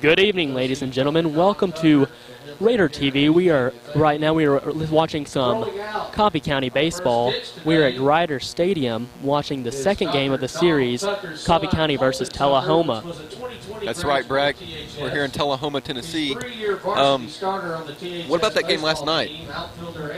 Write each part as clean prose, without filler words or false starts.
Good evening, ladies and gentlemen. Welcome to Raider TV. We are watching some Coffee County baseball. We are at Ryder Stadium watching the second game of the series, Coffee County versus Tullahoma. That's right, Bragg. We're here in Tullahoma, Tennessee. What about that game last night?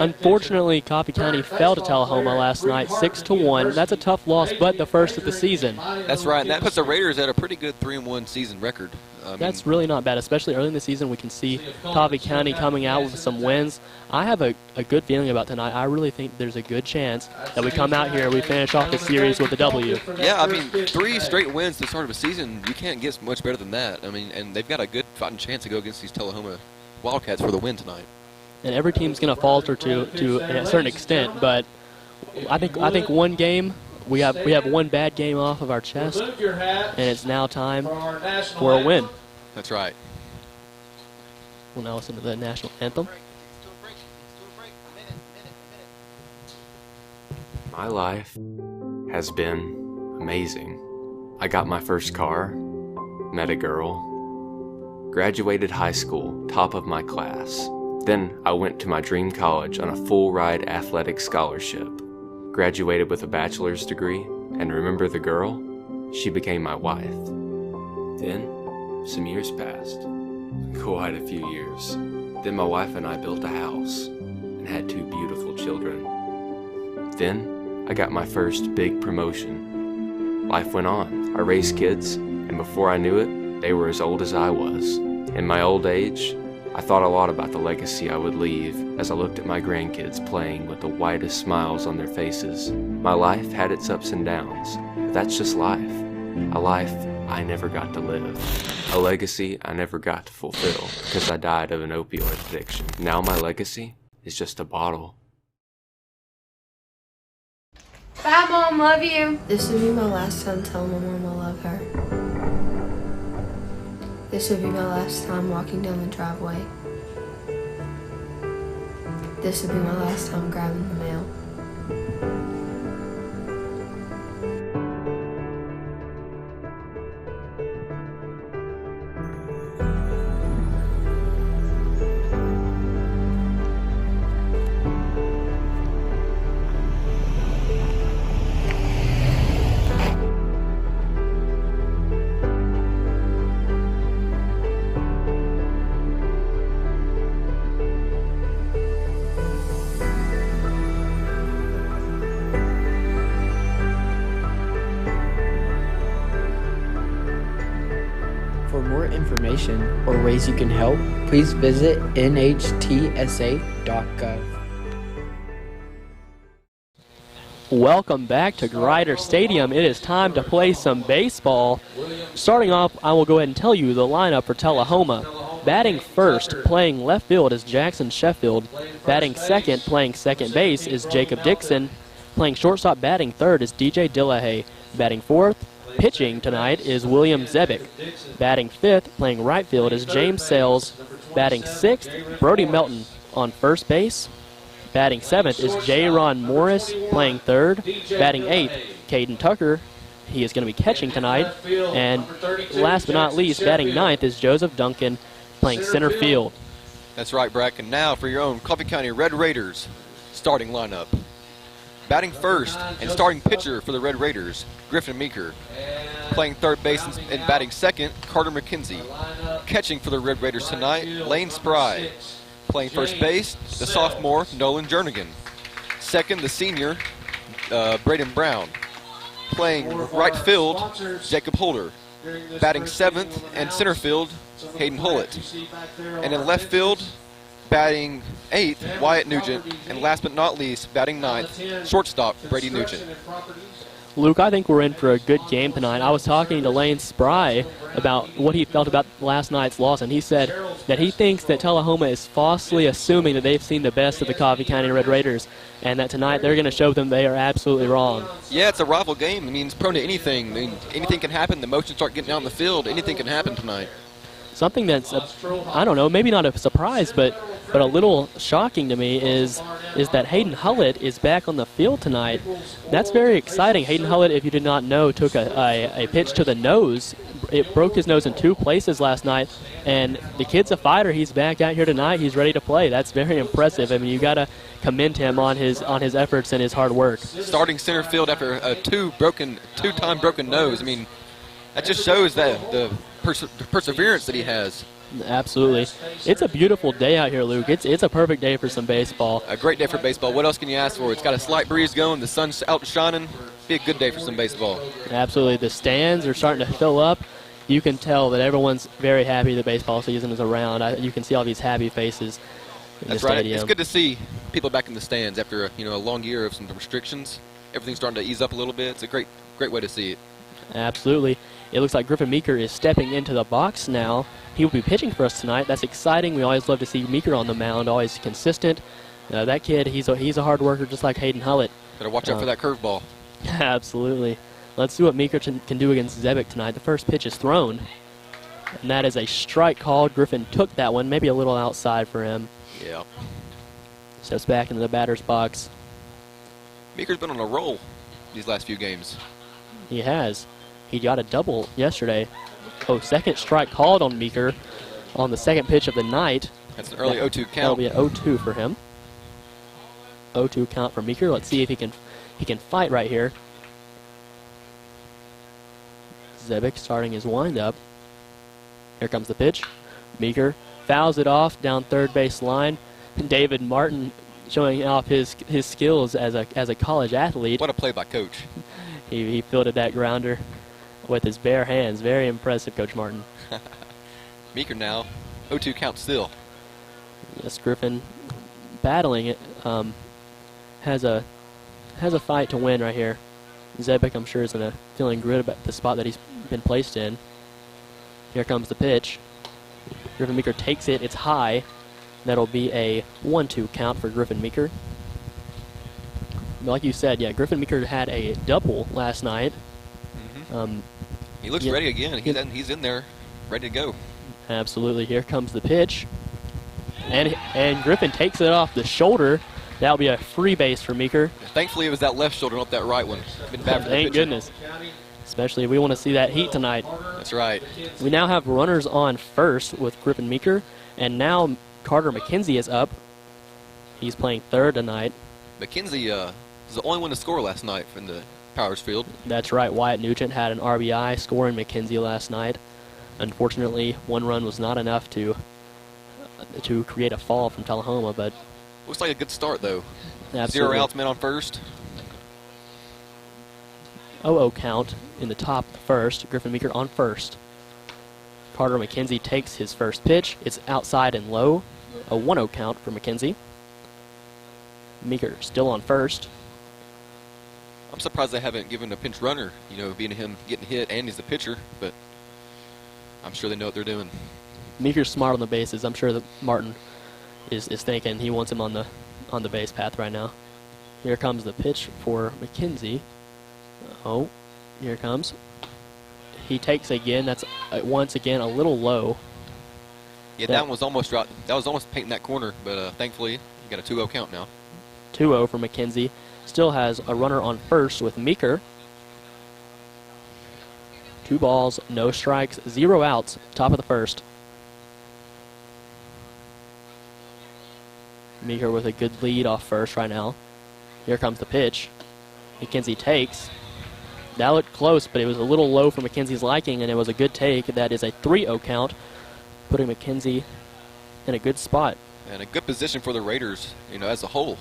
Unfortunately, Coffee County fell to Tullahoma last night, 6-1. That's a tough loss, but the first of the season. That's right, and that puts the Raiders at a pretty good 3-1 season record. That's really not bad, especially early in the season. We can see Coffee County coming out with some wins. I have a good feeling about tonight. I really think there's a good chance that we come out here and we finish off the series with a W. Yeah, I mean, 3 straight wins to the start of a season, you can't get much better than that. I mean, and they've got a good fighting chance to go against these Tullahoma Wildcats for the win tonight. And every team's going to falter to a certain extent, but I think one game, we have one bad game off of our chest, and it's now time for a win. That's right. We'll now listen to the national anthem. My life has been amazing. I got my first car, met a girl, graduated high school, top of my class. Then I went to my dream college on a full-ride athletic scholarship, graduated with a bachelor's degree, and remember the girl? She became my wife. Then some years passed, quite a few years. Then my wife and I built a house and had 2 beautiful children. Then I got my first big promotion. Life went on. I raised kids, and before I knew it, they were as old as I was. In my old age, I thought a lot about the legacy I would leave as I looked at my grandkids playing with the widest smiles on their faces. My life had its ups and downs, but that's just life. A life I never got to live. A legacy I never got to fulfill because I died of an opioid addiction. Now my legacy is just a bottle. Bye, Mom. Love you. This will be my last time telling my mom I love her. This will be my last time walking down the driveway. This will be my last time grabbing the mail. For more information or ways you can help, please visit nhtsa.gov. Welcome back to Ryder Stadium. It is time to play some baseball. Starting off, I will go ahead and tell you the lineup for Tullahoma. Batting first, playing left field, is Jackson Sheffield. Batting second, playing second base, is Jacob Dixon. Playing shortstop, batting third, is DJ Dillahay. Batting fourth, pitching tonight, is William Zebick. Batting fifth, playing right field, is James Sales. Batting sixth, Brody Melton on first base. Batting seventh is J-Ron Morris, playing third. Batting eighth, Caden Tucker. He is going to be catching tonight. And last but not least, batting ninth is Joseph Duncan, playing center field. That's right, Brack. And now for your own Coffee County Red Raiders starting lineup. Batting first and starting pitcher for the Red Raiders, Griffin Meeker. Playing third base and batting second, Carter McKenzie. Catching for the Red Raiders tonight, Lane Spry. Playing first base, the sophomore, Nolan Jernigan. Second, the senior, Braden Brown. Playing right field, Jacob Holder. Batting seventh and center field, Hayden Hullett. And in left field, batting eighth, Wyatt Nugent. And last but not least, batting ninth, shortstop, Brady Nugent. Luke, I think we're in for a good game tonight. I was talking to Lane Spry about what he felt about last night's loss, and he said that he thinks that Tullahoma is falsely assuming that they've seen the best of the Coffee County Red Raiders, and that tonight they're going to show them they are absolutely wrong. Yeah, it's a rival game. I mean, it's prone to anything. I mean, anything can happen. The motions start getting out on the field. Anything can happen tonight. Something that's, I don't know, maybe not a surprise, but a little shocking to me is that Hayden Hullett is back on the field tonight. That's very exciting. Hayden Hullett, if you did not know, took a pitch to the nose it broke his nose in 2 places last night, and the kid's a fighter. He's back out here tonight. He's ready to play. That's very impressive. I mean, you got to commend him on his efforts and his hard work. Starting center field after a two-time broken nose. I mean, that just shows that the perseverance that he has. Absolutely. It's a beautiful day out here, Luke. It's a perfect day for some baseball. A great day for baseball. What else can you ask for? It's got a slight breeze going. The sun's out shining. Be a good day for some baseball. Absolutely. The stands are starting to fill up. You can tell that everyone's very happy the baseball season is around. You can see all these happy faces in That's the right. stadium. It's good to see people back in the stands after a long year of some restrictions. Everything's starting to ease up a little bit. It's a great way to see it. Absolutely. It looks like Griffin Meeker is stepping into the box now. He will be pitching for us tonight. That's exciting. We always love to see Meeker on the mound, always consistent. That kid, he's a hard worker just like Hayden Hullett. Better watch out for that curveball. Absolutely. Let's see what Meeker can do against Zebic tonight. The first pitch is thrown, and that is a strike called. Griffin took that one, maybe a little outside for him. Yeah. Steps back into the batter's box. Meeker's been on a roll these last few games. He has. He got a double yesterday. Oh, second strike called on Meeker on the second pitch of the night. That's an early 0-2 count. That'll be an 0-2 for him. 0-2 count for Meeker. Let's see if he can fight right here. Zebic starting his windup. Here comes the pitch. Meeker fouls it off down third base line. David Martin showing off his skills as a college athlete. What a play by Coach. He fielded that grounder with his bare hands. Very impressive, Coach Martin. Meeker now, 0-2 count still. Yes, Griffin battling it. Has a fight to win right here. Zebic, I'm sure, is feeling good about the spot that he's been placed in. Here comes the pitch. Griffin Meeker takes it. It's high. That'll be a 1-2 count for Griffin Meeker. Like you said, yeah, Griffin Meeker had a double last night. Mm-hmm. He looks ready again. He's in there, ready to go. Absolutely. Here comes the pitch. And Griffin takes it off the shoulder. That'll be a free base for Meeker. Thankfully, it was that left shoulder, not that right one. Been bad for the Thank pitcher. goodness. Especially if we want to see that heat tonight. That's right. We now have runners on first with Griffin Meeker. And now Carter McKenzie is up. He's playing third tonight. McKenzie was the only one to score last night from the Powers field. That's right. Wyatt Nugent had an RBI scoring McKenzie last night. Unfortunately, one run was not enough to create a fall from Tullahoma, but Looks like a good start, though. absolutely. 0 outs, men on first. 0-0 count in the top of the first. Griffin Meeker on first. Carter McKenzie takes his first pitch. It's outside and low. A 1-0 count for McKenzie. Meeker still on first. I'm surprised they haven't given a pinch runner, being him getting hit and he's the pitcher, but I'm sure they know what they're doing. Meeker's smart on the bases. I'm sure that Martin is thinking he wants him on the base path right now. Here comes the pitch for McKenzie. Oh, here it comes. He takes again. That's once again a little low. Yeah, that one was almost right. That was almost painting that corner, but thankfully you got a 2-0 count now. 2-0 for McKenzie. Still has a runner on first with Meeker. 2 balls, no strikes, 0 outs, top of the first. Meeker with a good lead off first right now. Here comes the pitch. McKenzie takes. That looked close, but it was a little low for McKenzie's liking, and it was a good take. That is a 3-0 count, putting McKenzie in a good spot. And a good position for the Raiders, as a whole.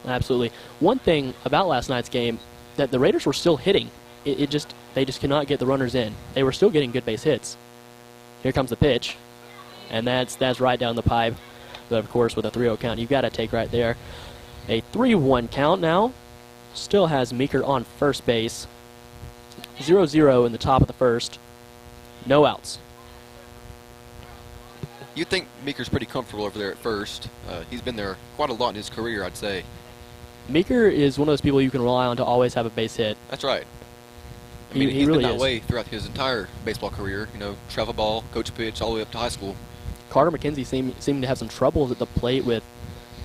Absolutely. One thing about last night's game, that the Raiders were still hitting. They just could not get the runners in. They were still getting good base hits. Here comes the pitch, and that's right down the pipe. But of course, with a 3-0 count, you've got to take right there. A 3-1 count now. Still has Meeker on first base. 0-0 in the top of the first. No outs. You think Meeker's pretty comfortable over there at first. He's been there quite a lot in his career, I'd say. Meeker is one of those people you can rely on to always have a base hit. That's right. He he's really been that is. way throughout his entire baseball career. Travel ball, coach pitch, all the way up to high school. Carter McKenzie seemed to have some troubles at the plate with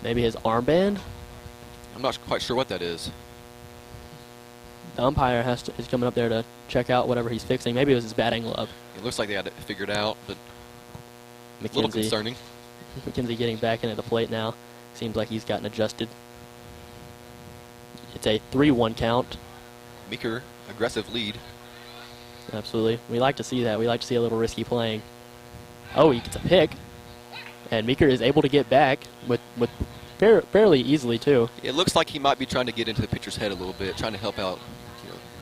maybe his armband. I'm not quite sure what that is. The umpire is coming up there to check out whatever he's fixing. Maybe it was his batting glove. It looks like they had it figured out, but a little concerning. McKenzie getting back into the plate now. Seems like he's gotten adjusted. It's a 3-1 count. Meeker, aggressive lead. Absolutely. We like to see that. We like to see a little risky playing. Oh, he gets a pick. And Meeker is able to get back with fairly easily, too. It looks like he might be trying to get into the pitcher's head a little bit, trying to help out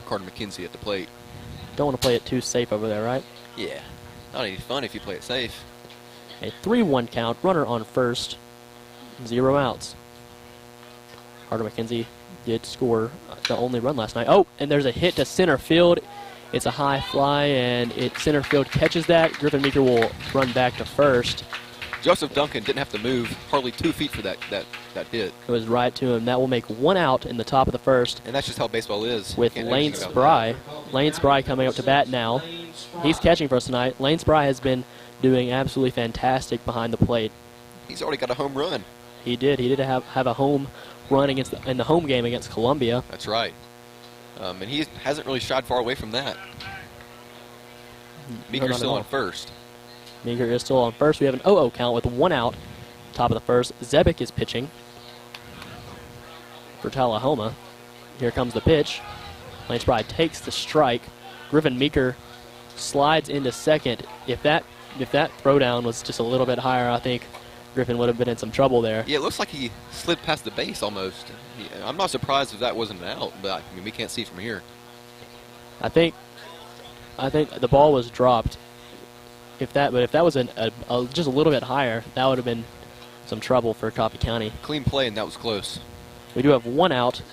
Carter McKenzie at the plate. Don't want to play it too safe over there, right? Yeah. Not any fun if you play it safe. A 3-1 count. Runner on first. 0 outs. Carter McKenzie did score the only run last night. Oh, and there's a hit to center field. It's a high fly, and center field catches that. Griffin Meeker will run back to first. Joseph Duncan didn't have to move hardly 2 feet for that hit. It was right to him. That will make 1 out in the top of the first. And that's just how baseball is. With Lane Spry. Lane Spry coming up to bat now. He's catching for us tonight. Lane Spry has been doing absolutely fantastic behind the plate. He's already got a home run. He did. He did have a home run in the home game against Columbia. That's right. And he hasn't really shied far away from that. Meeker's still on first. Meeker is still on first. We have an 0-0 count with 1 out. Top of the first. Zebic is pitching for Tullahoma. Here comes the pitch. Lane Spry takes the strike. Griffin Meeker slides into second. If that throwdown was just a little bit higher, I think Griffin would have been in some trouble there. Yeah, it looks like he slid past the base almost. I'm not surprised if that wasn't an out, but I mean, we can't see from here. I think the ball was dropped. If that was just a little bit higher, that would have been some trouble for Coffee County. Clean play, and that was close. We do have 1 out,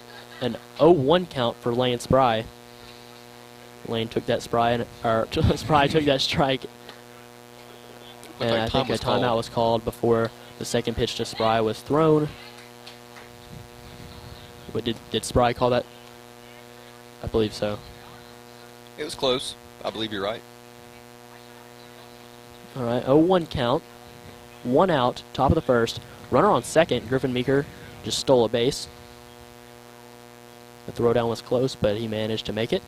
an 0-1 count for Lane Spry. Lane took that Spry took that strike. And I think a timeout was called before the second pitch to Spry was thrown. But did Spry call that? I believe so. It was close. I believe you're right. All right, 0-1 count. 1 out, top of the first. Runner on second. Griffin Meeker just stole a base. The throwdown was close, but he managed to make it.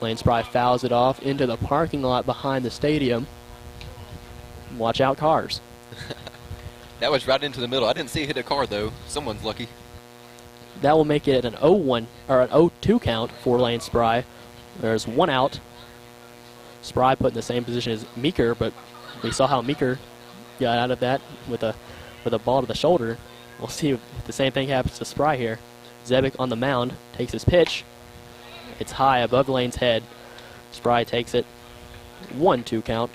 Lane Spry fouls it off into the parking lot behind the stadium. Watch out, cars. That was right into the middle. I didn't see it hit a car, though. Someone's lucky. That will make it an 0-1 or an 0-2 count for Lane Spry. There's 1 out. Spry put in the same position as Meeker, but we saw how Meeker got out of that with a ball to the shoulder. We'll see if the same thing happens to Spry here. Zebic on the mound takes his pitch. It's high above Lane's head. Spry takes it. 1-2 count.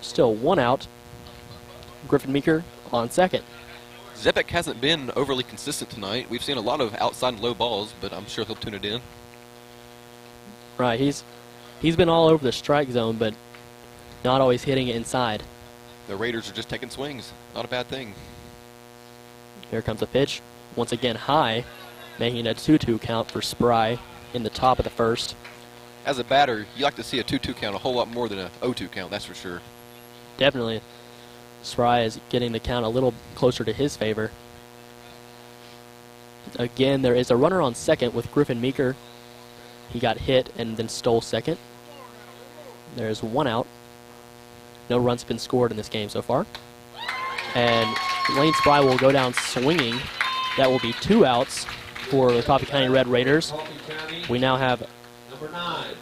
Still 1 out. Griffin Meeker on second. Zebic hasn't been overly consistent tonight. We've seen a lot of outside low balls, but I'm sure he'll tune it in. Right, he's been all over the strike zone, but not always hitting it inside. The Raiders are just taking swings. Not a bad thing. Here comes a pitch. Once again high, making it a 2-2 count for Spry in the top of the first. As a batter, you like to see a 2-2 count a whole lot more than a 0-2 count, that's for sure. Definitely. Spry is getting the count a little closer to his favor. Again, there is a runner on second with Griffin Meeker. He got hit and then stole second. There's 1 out. No runs have been scored in this game so far. And Lane Spry will go down swinging. That will be 2 outs for the Coffee County Red Raiders. We now have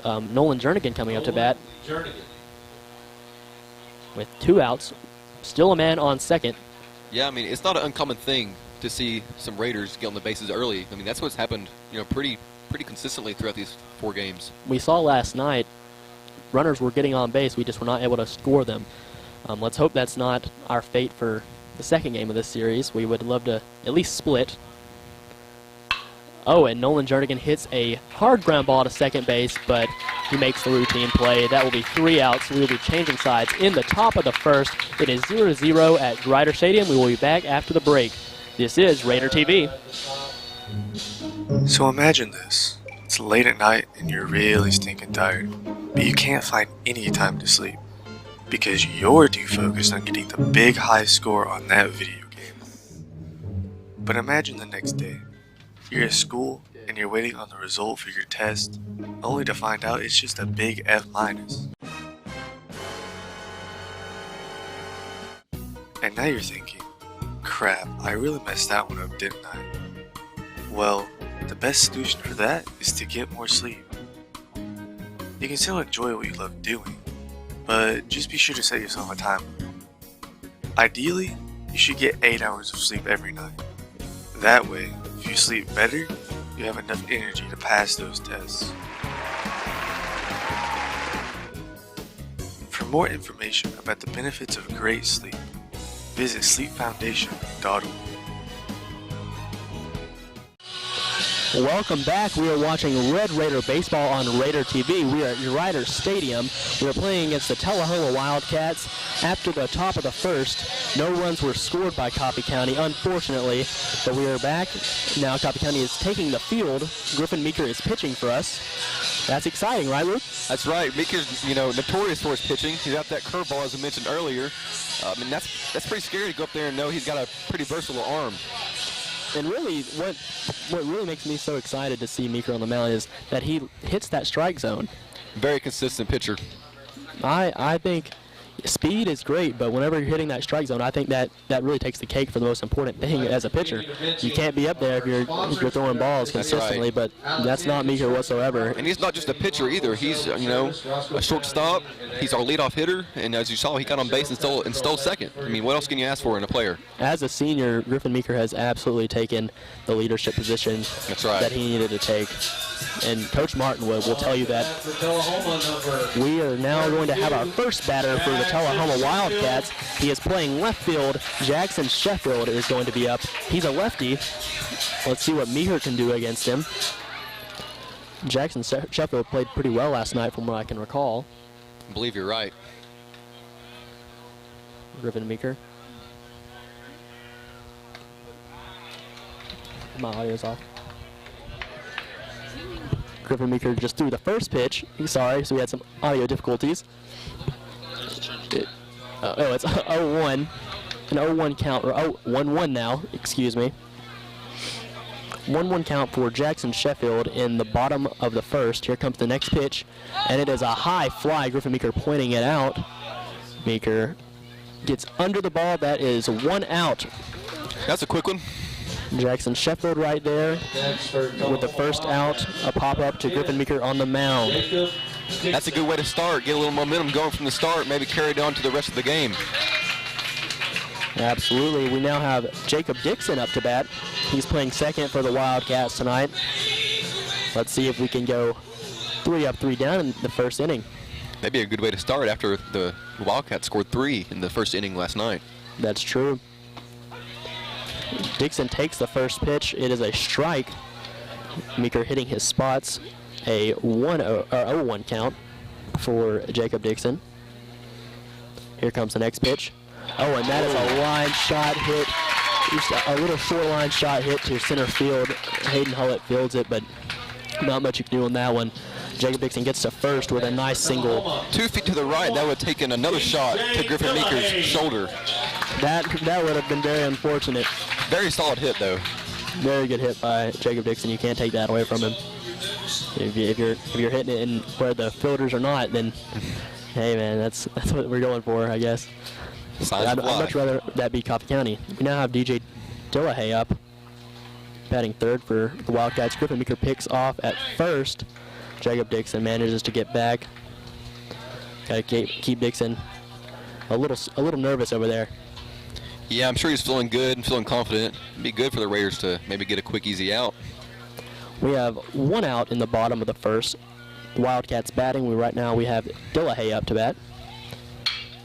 Nolan Jernigan coming up to bat with 2 outs. Still a man on second. Yeah, I mean, it's not an uncommon thing to see some Raiders get on the bases early. I mean, that's what's happened, pretty consistently throughout these 4 games. We saw last night runners were getting on base. We just were not able to score them. Let's hope that's not our fate for the second game of this series. We would love to at least split. Oh, and Nolan Jernigan hits a hard ground ball to second base, but he makes the routine play. That will be 3 outs. We will be changing sides in the top of the first. It is 0-0 at Grider Stadium. We will be back after the break. This is Raider TV. So imagine this. It's late at night and you're really stinking tired, but you can't find any time to sleep because you're too focused on getting the big high score on that video game. But imagine the next day. You're at school and you're waiting on the result for your test, only to find out it's just a big F-. And now you're thinking, crap, I really messed that one up, didn't I? Well, the best solution for that is to get more sleep. You can still enjoy what you love doing, but just be sure to set yourself a time limit. Ideally, you should get 8 hours of sleep every night. That way, if you sleep better, you have enough energy to pass those tests. For more information about the benefits of great sleep, visit sleepfoundation.org. Welcome back. We are watching Red Raider baseball on Raider TV. We are at Ryder Stadium. We are playing against the Tullahoma Wildcats. After the top of the first, no runs were scored by Coffee County, unfortunately. But we are back. Now Coffee County is taking the field. Griffin Meeker is pitching for us. That's exciting, right, Luke? That's right. Meeker's, notorious for his pitching. He's got that curveball, as I mentioned earlier. And that's pretty scary to go up there and know he's got a pretty versatile arm. And really, what really makes me so excited to see Meeker on the mound is that he hits that strike zone. Very consistent pitcher. I think speed is great, but whenever you're hitting that strike zone, I think that really takes the cake for the most important thing as a pitcher. You can't be up there if you're throwing balls consistently, but that's not Meeker whatsoever. And he's not just a pitcher either. He's a shortstop. He's our leadoff hitter, and as you saw, he got on base and stole second. I mean, what else can you ask for in a player? As a senior, Griffin Meeker has absolutely taken the leadership position that he needed to take. And Coach Martin will tell you that. We are now going to have our first batter for the Tullahoma Wildcats. He is playing left field. Jackson Sheffield is going to be up. He's a lefty. Let's see what Meeker can do against him. Jackson Sheffield played pretty well last night from what I can recall. I believe you're right. Griffin Meeker. My audio's off. Griffin Meeker just threw the first pitch. Sorry, so we had some audio difficulties. It's 0-1. An 0-1 count, or 1-1 now, excuse me. 1-1 count for Jackson Sheffield in the bottom of the first. Here comes the next pitch, and it is a high fly. Griffin Meeker pointing it out. Meeker gets under the ball. That is 1 out. That's a quick one. Jackson Sheffield right there with the first out. A pop-up to Griffin Meeker on the mound. That's a good way to start. Get a little momentum going from the start, maybe carry it on to the rest of the game. Absolutely. We now have Jacob Dixon up to bat. He's playing second for the Wildcats tonight. Let's see if we can go 3 up, 3 down in the first inning. That'd be a good way to start after the Wildcats scored 3 in the first inning last night. That's true. Dixon takes the first pitch. It is a strike. Meeker hitting his spots. A 0-1 count for Jacob Dixon. Here comes the next pitch. Oh, and that is a line shot hit. Just a little short line shot hit to center field. Hayden Hullett fields it, but not much you can do on that one. Jacob Dixon gets to first with a nice single. 2 feet to the right, that would have taken another shot to Griffin Meeker's shoulder. That would have been very unfortunate. Very solid hit, though. Very good hit by Jacob Dixon. You can't take that away from him. If you're hitting it in where the fielders are not, then hey man, that's what we're going for, I guess. I'd much rather that be Coffee County. We now have DJ Tullahoma up, batting third for the Wildcats. Griffin Meeker picks off at first. Jacob Dixon manages to get back. Got to keep Dixon a little nervous over there. Yeah, I'm sure he's feeling good and feeling confident. It'd be good for the Raiders to maybe get a quick, easy out. We have 1 out in the bottom of the first. The Wildcats batting. Right now we have Tullahoma up to bat.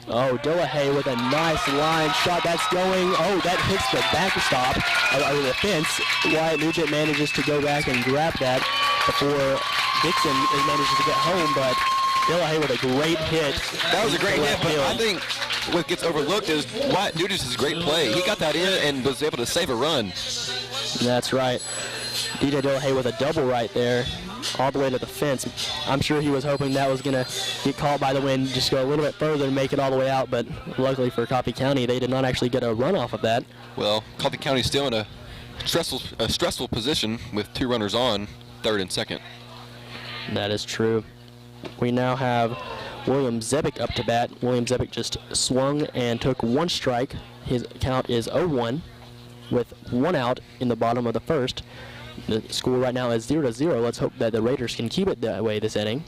Oh, Tullahoma with a nice line shot. That's going. Oh, that hits the backstop of the fence. Wyatt Nugent manages to go back and grab that before Dixon manages to get home, but Tullahoma with a great hit. That was a great hit, but I think what gets overlooked is Wyatt Nugent's great play. He got that in and was able to save a run. That's right. DJ Tullahoma with a double right there, all the way to the fence. I'm sure he was hoping that was going to get caught by the wind, just go a little bit further and make it all the way out, but luckily for Coffee County, they did not actually get a run off of that. Well, Coffee County's still in a stressful position with 2 runners on, third and second. That is true. We now have William Zebick up to bat. William Zebick just swung and took 1 strike. His count is 0-1 with 1 out in the bottom of the first. The score right now is 0-0. Let's hope that the Raiders can keep it that way this inning.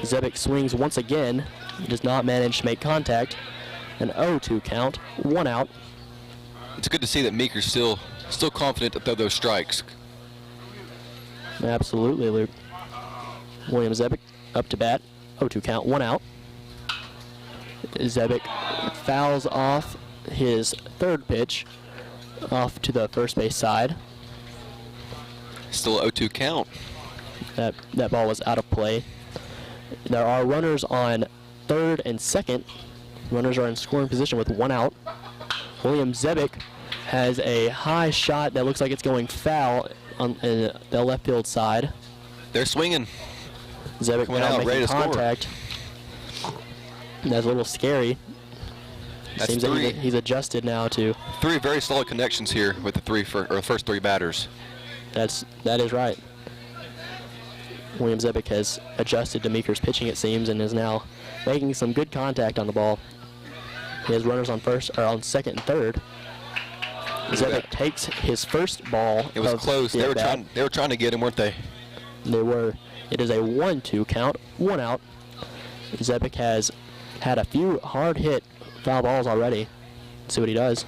Zebick swings once again. He does not manage to make contact. An 0-2 count, 1 out. It's good to see that Meeker's still confident to throw those strikes. Absolutely, Luke. William Zebick up to bat. 0-2 count, 1 out. Zebick fouls off his third pitch off to the first base side. Still a 0-2 count. That ball was out of play. There are runners on third and second. Runners are in scoring position with 1 out. William Zebick has a high shot that looks like it's going foul on the left field side. They're swinging. Zebick Coming now out, ready making to score. contact. That's a little scary. That's Seems 3. like he's adjusted now to. 3 very solid connections here with the first 3 batters. That is right. William Zebick has adjusted to Meeker's pitching, it seems, and is now making some good contact on the ball. He has runners on second and third. Zebick takes his first ball. It was close. They were trying to get him, weren't they? They were. It is a 1-2 count, 1 out. Zebick has had a few hard hit foul balls already. Let's see what he does.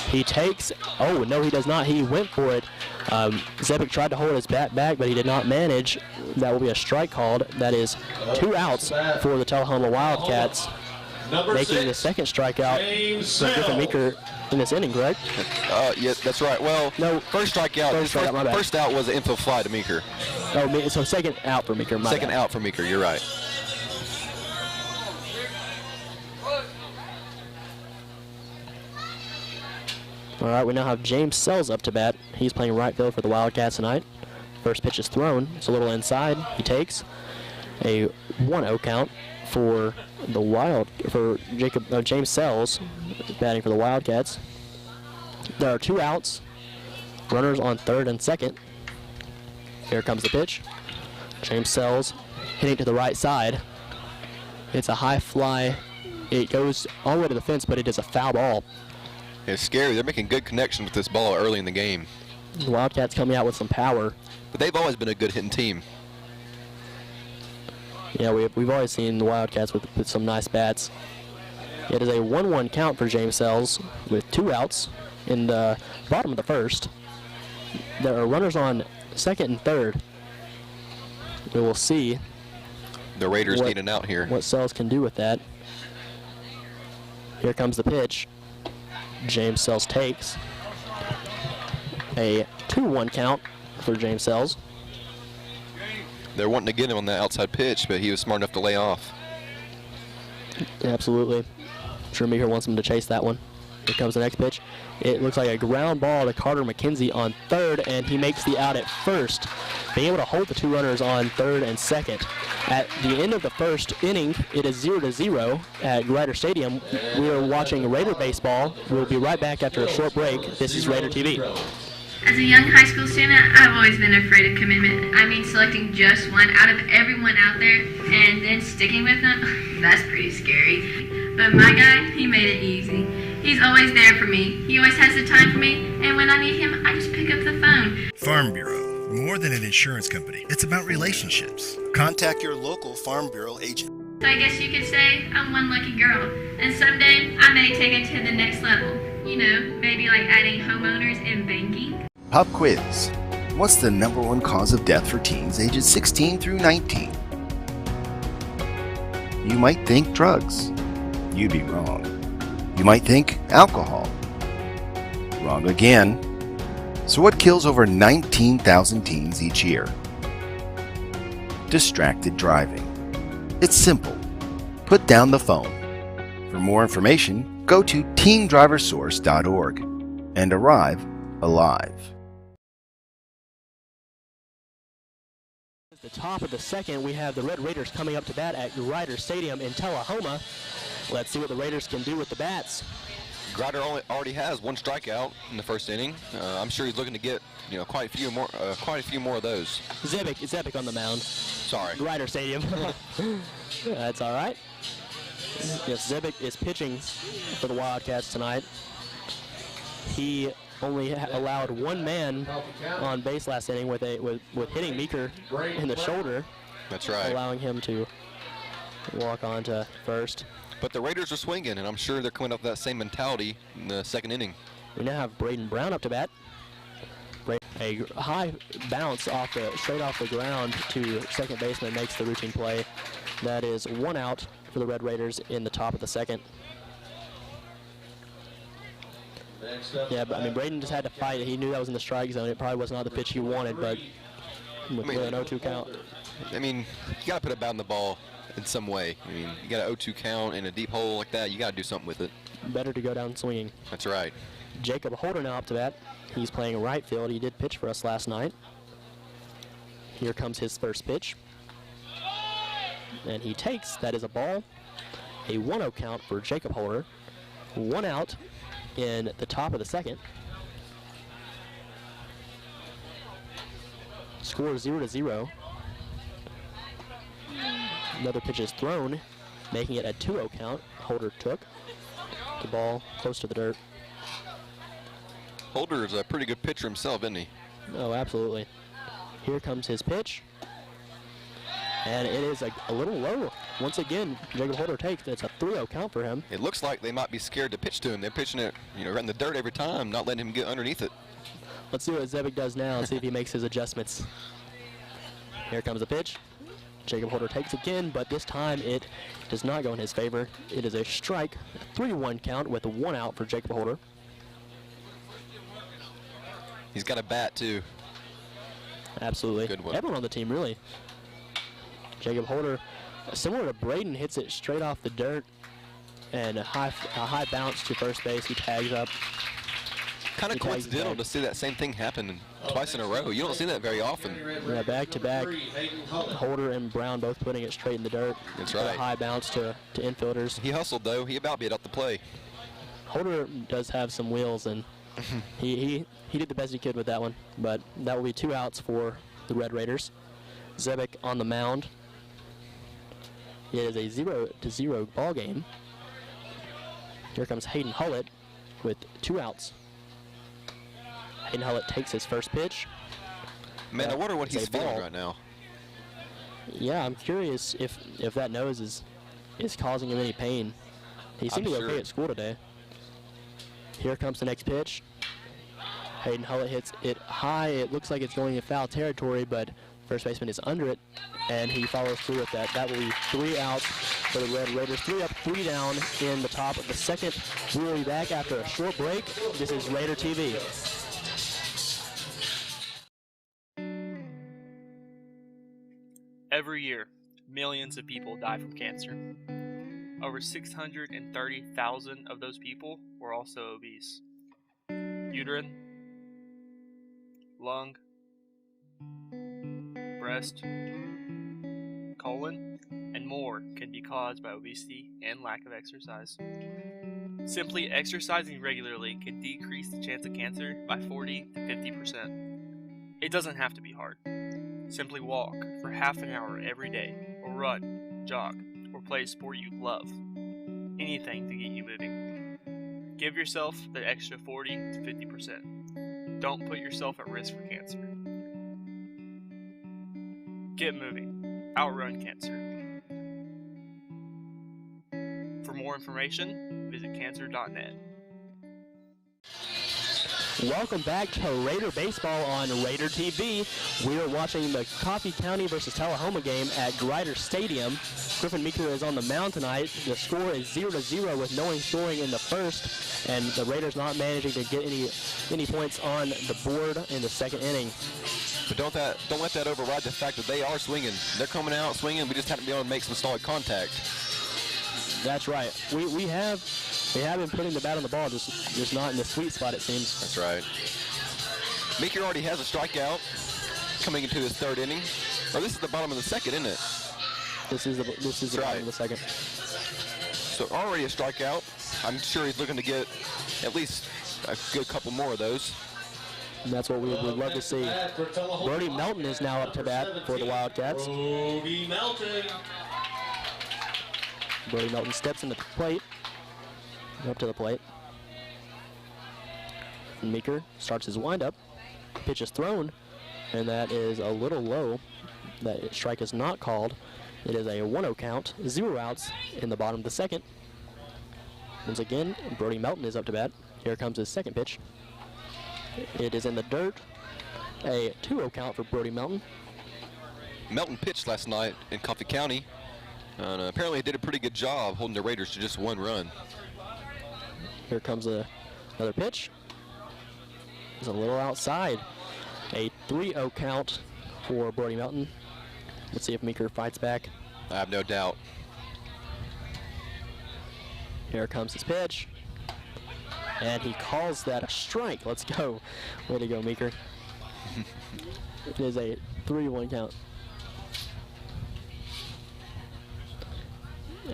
He takes. Oh no, he does not. He went for it. Zebick tried to hold his bat back, but he did not manage. That will be a strike called. That is 2 outs for the Tullahoma Wildcats, making the second strikeout for Griffin Meeker in this inning, correct? Yeah, that's right. Well, No. first strikeout. My bad. First out was an infield fly to Meeker. Oh, so second out for Meeker. Second out for Meeker. You're right. All right, we now have James Sells up to bat. He's playing right field for the Wildcats tonight. First pitch is thrown. It's a little inside. He takes a 1-0 count for James Sells batting for the Wildcats. There are 2 outs. Runners on third and second. Here comes the pitch. James Sells hitting to the right side. It's a high fly. It goes all the way to the fence, but it is a foul ball. It's scary. They're making good connection with this ball early in the game. The Wildcats coming out with some power. But they've always been a good hitting team. Yeah, we've always seen the Wildcats with some nice bats. It is a 1-1 count for James Sells with 2 outs in the bottom of the first. There are runners on second and third. We will see. The Raiders need an out here. What Sells can do with that. Here comes the pitch. James Sells takes a 2-1 count for James Sells. They're wanting to get him on that outside pitch, but he was smart enough to lay off. Absolutely. I'm sure Meeker wants him to chase that one. Here comes the next pitch. It looks like a ground ball to Carter McKenzie on third, and he makes the out at first, being able to hold the 2 runners on third and second. At the end of the first inning, it is 0-0 at Ryder Stadium. We are watching Raider baseball. We'll be right back after a short break. This is Raider TV. As a young high school student, I've always been afraid of commitment. I mean, selecting just one out of everyone out there and then sticking with them, that's pretty scary. But my guy, he made it easy. He's always there for me. He always has the time for me, and when I need him, I just pick up the phone. Farm Bureau, more than an insurance company. It's about relationships. Contact your local Farm Bureau agent. So I guess you could say I'm one lucky girl, and someday I may take it to the next level. You know, maybe like adding homeowners and banking. Pop quiz. What's the #1 cause of death for teens ages 16 through 19? You might think drugs. You'd be wrong. You might think alcohol. Wrong again. So what kills over 19,000 teens each year? Distracted driving. It's simple. Put down the phone. For more information, go to teendriversource.org and arrive alive. At the top of the second, we have the Red Raiders coming up to bat at Ryder Stadium in Tullahoma. Let's see what the Raiders can do with the bats. Grider already has one strikeout in the first inning. I'm sure he's looking to get quite a few more of those. Zebic on the mound. Sorry. Grider Stadium. That's all right. Yes, Zebic is pitching for the Wildcats tonight. He only allowed one man on base last inning with hitting Meeker in the shoulder. That's right. Allowing him to walk on to first. But the Raiders are swinging, and I'm sure they're coming up with that same mentality in the second inning. We now have Braden Brown up to bat. A high bounce straight off the ground to second baseman makes the routine play. That is one out for the Red Raiders in the top of the second. Yeah, but I mean, Braden just had to fight. He knew that was in the strike zone. It probably was not the pitch he wanted, but with an 0-2 count. I mean, you got to put a bat on the ball in some way. I mean, you got an 0-2 count in a deep hole like that. You got to do something with it. Better to go down swinging. That's right. Jacob Holder now up to bat. He's playing right field. He did pitch for us last night. Here comes his first pitch. And he takes, that is a ball. A 1-0 count for Jacob Holder. One out in the top of the second. Score 0-0. Another pitch is thrown, making it a 2-0 count. Holder took the ball close to the dirt. Holder is a pretty good pitcher himself, isn't he? Oh, absolutely. Here comes his pitch. And it is a little low. Once again, Jacob Holder takes. It's a 3-0 count for him. It looks like they might be scared to pitch to him. They're pitching it, right in the dirt every time, not letting him get underneath it. Let's see what Zebic does now and see if he makes his adjustments. Here comes the pitch. Jacob Holder takes again, but this time it does not go in his favor. It is a strike, 3-1 count with 1 out for Jacob Holder. He's got a bat, too. Absolutely. Good one. Everyone on the team, really. Jacob Holder, similar to Braden, hits it straight off the dirt and a high bounce to first base. He tags up. Kind of coincidental to see that same thing happen twice in a row. You don't see that very often. Yeah, back-to-back. Holder and Brown both putting it straight in the dirt. That's right. A high bounce to infielders. He hustled, though. He about beat out the play. Holder does have some wheels, and he did the best he could with that one. But that will be 2 outs for the Red Raiders. Zebic on the mound. It is a 0-0 ball game. Here comes Hayden Hullett with 2 outs. Hayden Hullett takes his first pitch. Man, I wonder what he's feeling right now. Yeah, I'm curious if that nose is causing him any pain. He seemed to be okay at school today. Here comes the next pitch. Hayden Hullett hits it high. It looks like it's going in foul territory, but first baseman is under it, and he follows through with that. That will be 3 outs for the Red Raiders. 3 up, 3 down in the top of the second. We will be back after a short break. This is Raider TV. Every year, millions of people die from cancer. Over 630,000 of those people were also obese. Uterine, lung, breast, colon, and more can be caused by obesity and lack of exercise. Simply exercising regularly can decrease the chance of cancer by 40 to 50%. It doesn't have to be hard. Simply walk for half an hour every day, or run, jog, or play a sport you love. Anything to get you moving. Give yourself the extra 40 to 50%. Don't put yourself at risk for cancer. Get moving. Outrun cancer. For more information, visit cancer.net. Welcome back to Raider Baseball on Raider TV. We are watching the Coffee County versus Tullahoma game at Grider Stadium. Griffin Meeker is on the mound tonight. The score is 0-0 with no one scoring in the first, and the Raiders not managing to get any points on the board in the second inning. But don't let that override the fact that they are swinging. They're coming out swinging. We just have to be able to make some solid contact. That's right. We have been putting the bat on the ball, just not in the sweet spot, it seems. That's right. Meeker already has a strikeout coming into his third inning. Or this is the bottom of the second, isn't it? This is the bottom of the second. So already a strikeout. I'm sure he's looking to get at least a good couple more of those. And that's what we would love to see. Brody Melton is now up to bat for the Wildcats. Brody Melton. Brody Melton steps into the plate. Up to the plate. Meeker starts his windup. Pitch is thrown, and that is a little low. That strike is not called. It is a 1-0 count, 0 outs in the bottom of the second. Once again, Brody Melton is up to bat. Here comes his second pitch. It is in the dirt. A 2-0 count for Brody Melton. Melton pitched last night in Coffee County, and apparently he did a pretty good job holding the Raiders to just 1 run. Here comes another pitch. It's a little outside. A 3-0 count for Brody Melton. Let's see if Meeker fights back. I have no doubt. Here comes his pitch. And he calls that a strike. Let's go. Way to go, Meeker. It is a 3-1 count.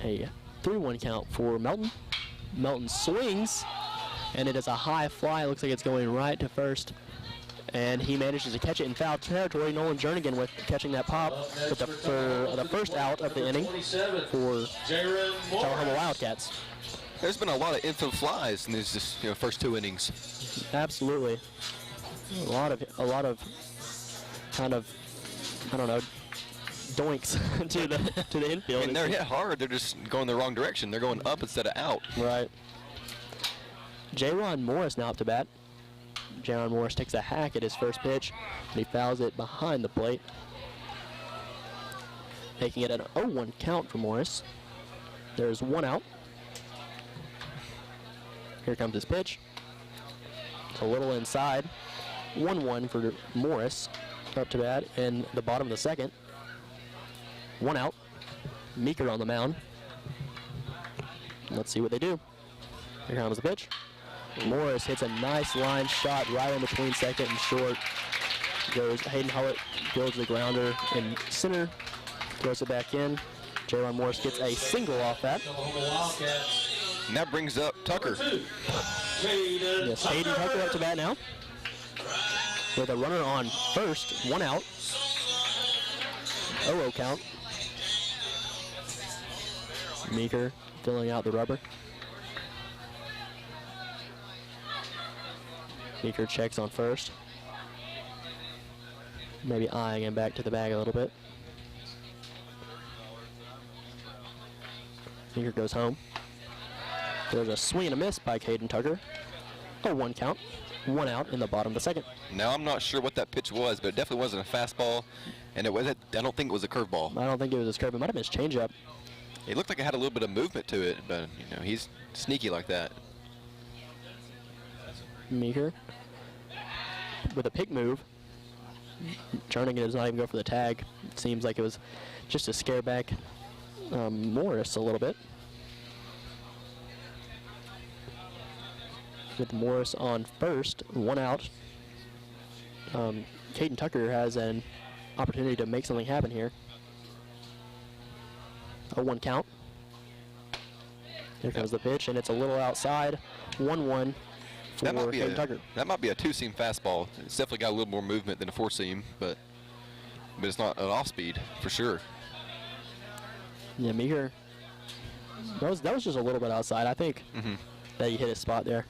A 3-1 count for Melton. Melton swings, and it is a high fly. Looks like it's going right to first. And he manages to catch it in foul territory. Nolan Jernigan with catching that pop for the first out of the inning for Tullahoma Wildcats. There's been a lot of infield flies in these first 2 innings. Absolutely, a lot of kind of, I don't know, doinks to the infield. And they're hit hard. They're just going the wrong direction. They're going up instead of out. Right. J-Ron Morris now up to bat. J-Ron Morris takes a hack at his first pitch, and he fouls it behind the plate, making it an 0-1 count for Morris. There's 1 out. Here comes his pitch. It's a little inside. 1-1 for Morris up to bat in the bottom of the second. 1 out. Meeker on the mound. Let's see what they do. Here comes the pitch. Morris hits a nice line shot right in between second and short. Goes Hayden Hullett, builds the grounder in center, throws it back in. J-Ron Morris gets a single off that. And that brings up Tucker. Yes, Hayden Tucker up to bat now. With a runner on first, 1 out. 0-0 count. Meeker filling out the rubber. Meeker checks on first. Maybe eyeing him back to the bag a little bit. Meeker goes home. There's a swing and a miss by Caden Tucker. A 1 count. 1 out in the bottom of the second. Now I'm not sure what that pitch was, but it definitely wasn't a fastball, and it wasn't. I don't think it was a curveball. I don't think it was a curve. It might have been his changeup. It looked like it had a little bit of movement to it, but he's sneaky like that. Meeker with a pick move. Jernigan does not even go for the tag. It seems like it was just to scare back Morris a little bit. With Morris on first, 1 out. Caden Tucker has an opportunity to make something happen here. A 1 count. Here comes the pitch, and it's a little outside. 1-1 for Caden Tucker. That might be a 2-seam fastball. It's definitely got a little more movement than a 4-seam, but it's not an off-speed for sure. Yeah, Meeker. That was just a little bit outside. I think that he hit his spot there.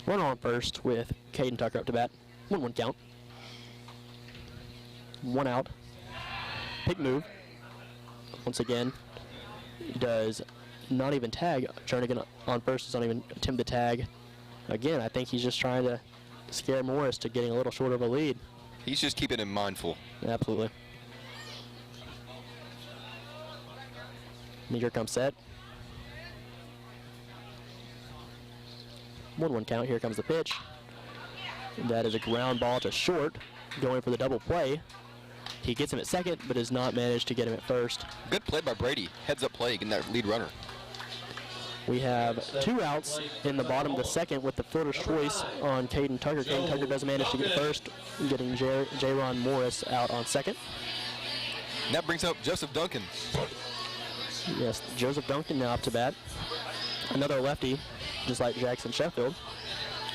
Runner on first with Caden Tucker up to bat. 1-1 count. 1 out. Pick move. Once again, he does not even tag. Jernigan on first does not even attempt the tag. Again, I think he's just trying to scare Morris to getting a little short of a lead. He's just keeping him mindful. Absolutely. Meeker comes set. 1-1 count. Here comes the pitch. That is a ground ball to short, going for the double play. He gets him at second, but does not manage to get him at first. Good play by Brady. Heads up play, getting that lead runner. We have 2 outs in the bottom of the second with the fielder's choice on Caden Tucker. Caden Tucker does manage to get first, getting J-Ron Morris out on second. And that brings up Joseph Duncan. Yes, Joseph Duncan now up to bat. Another lefty, just like Jackson Sheffield.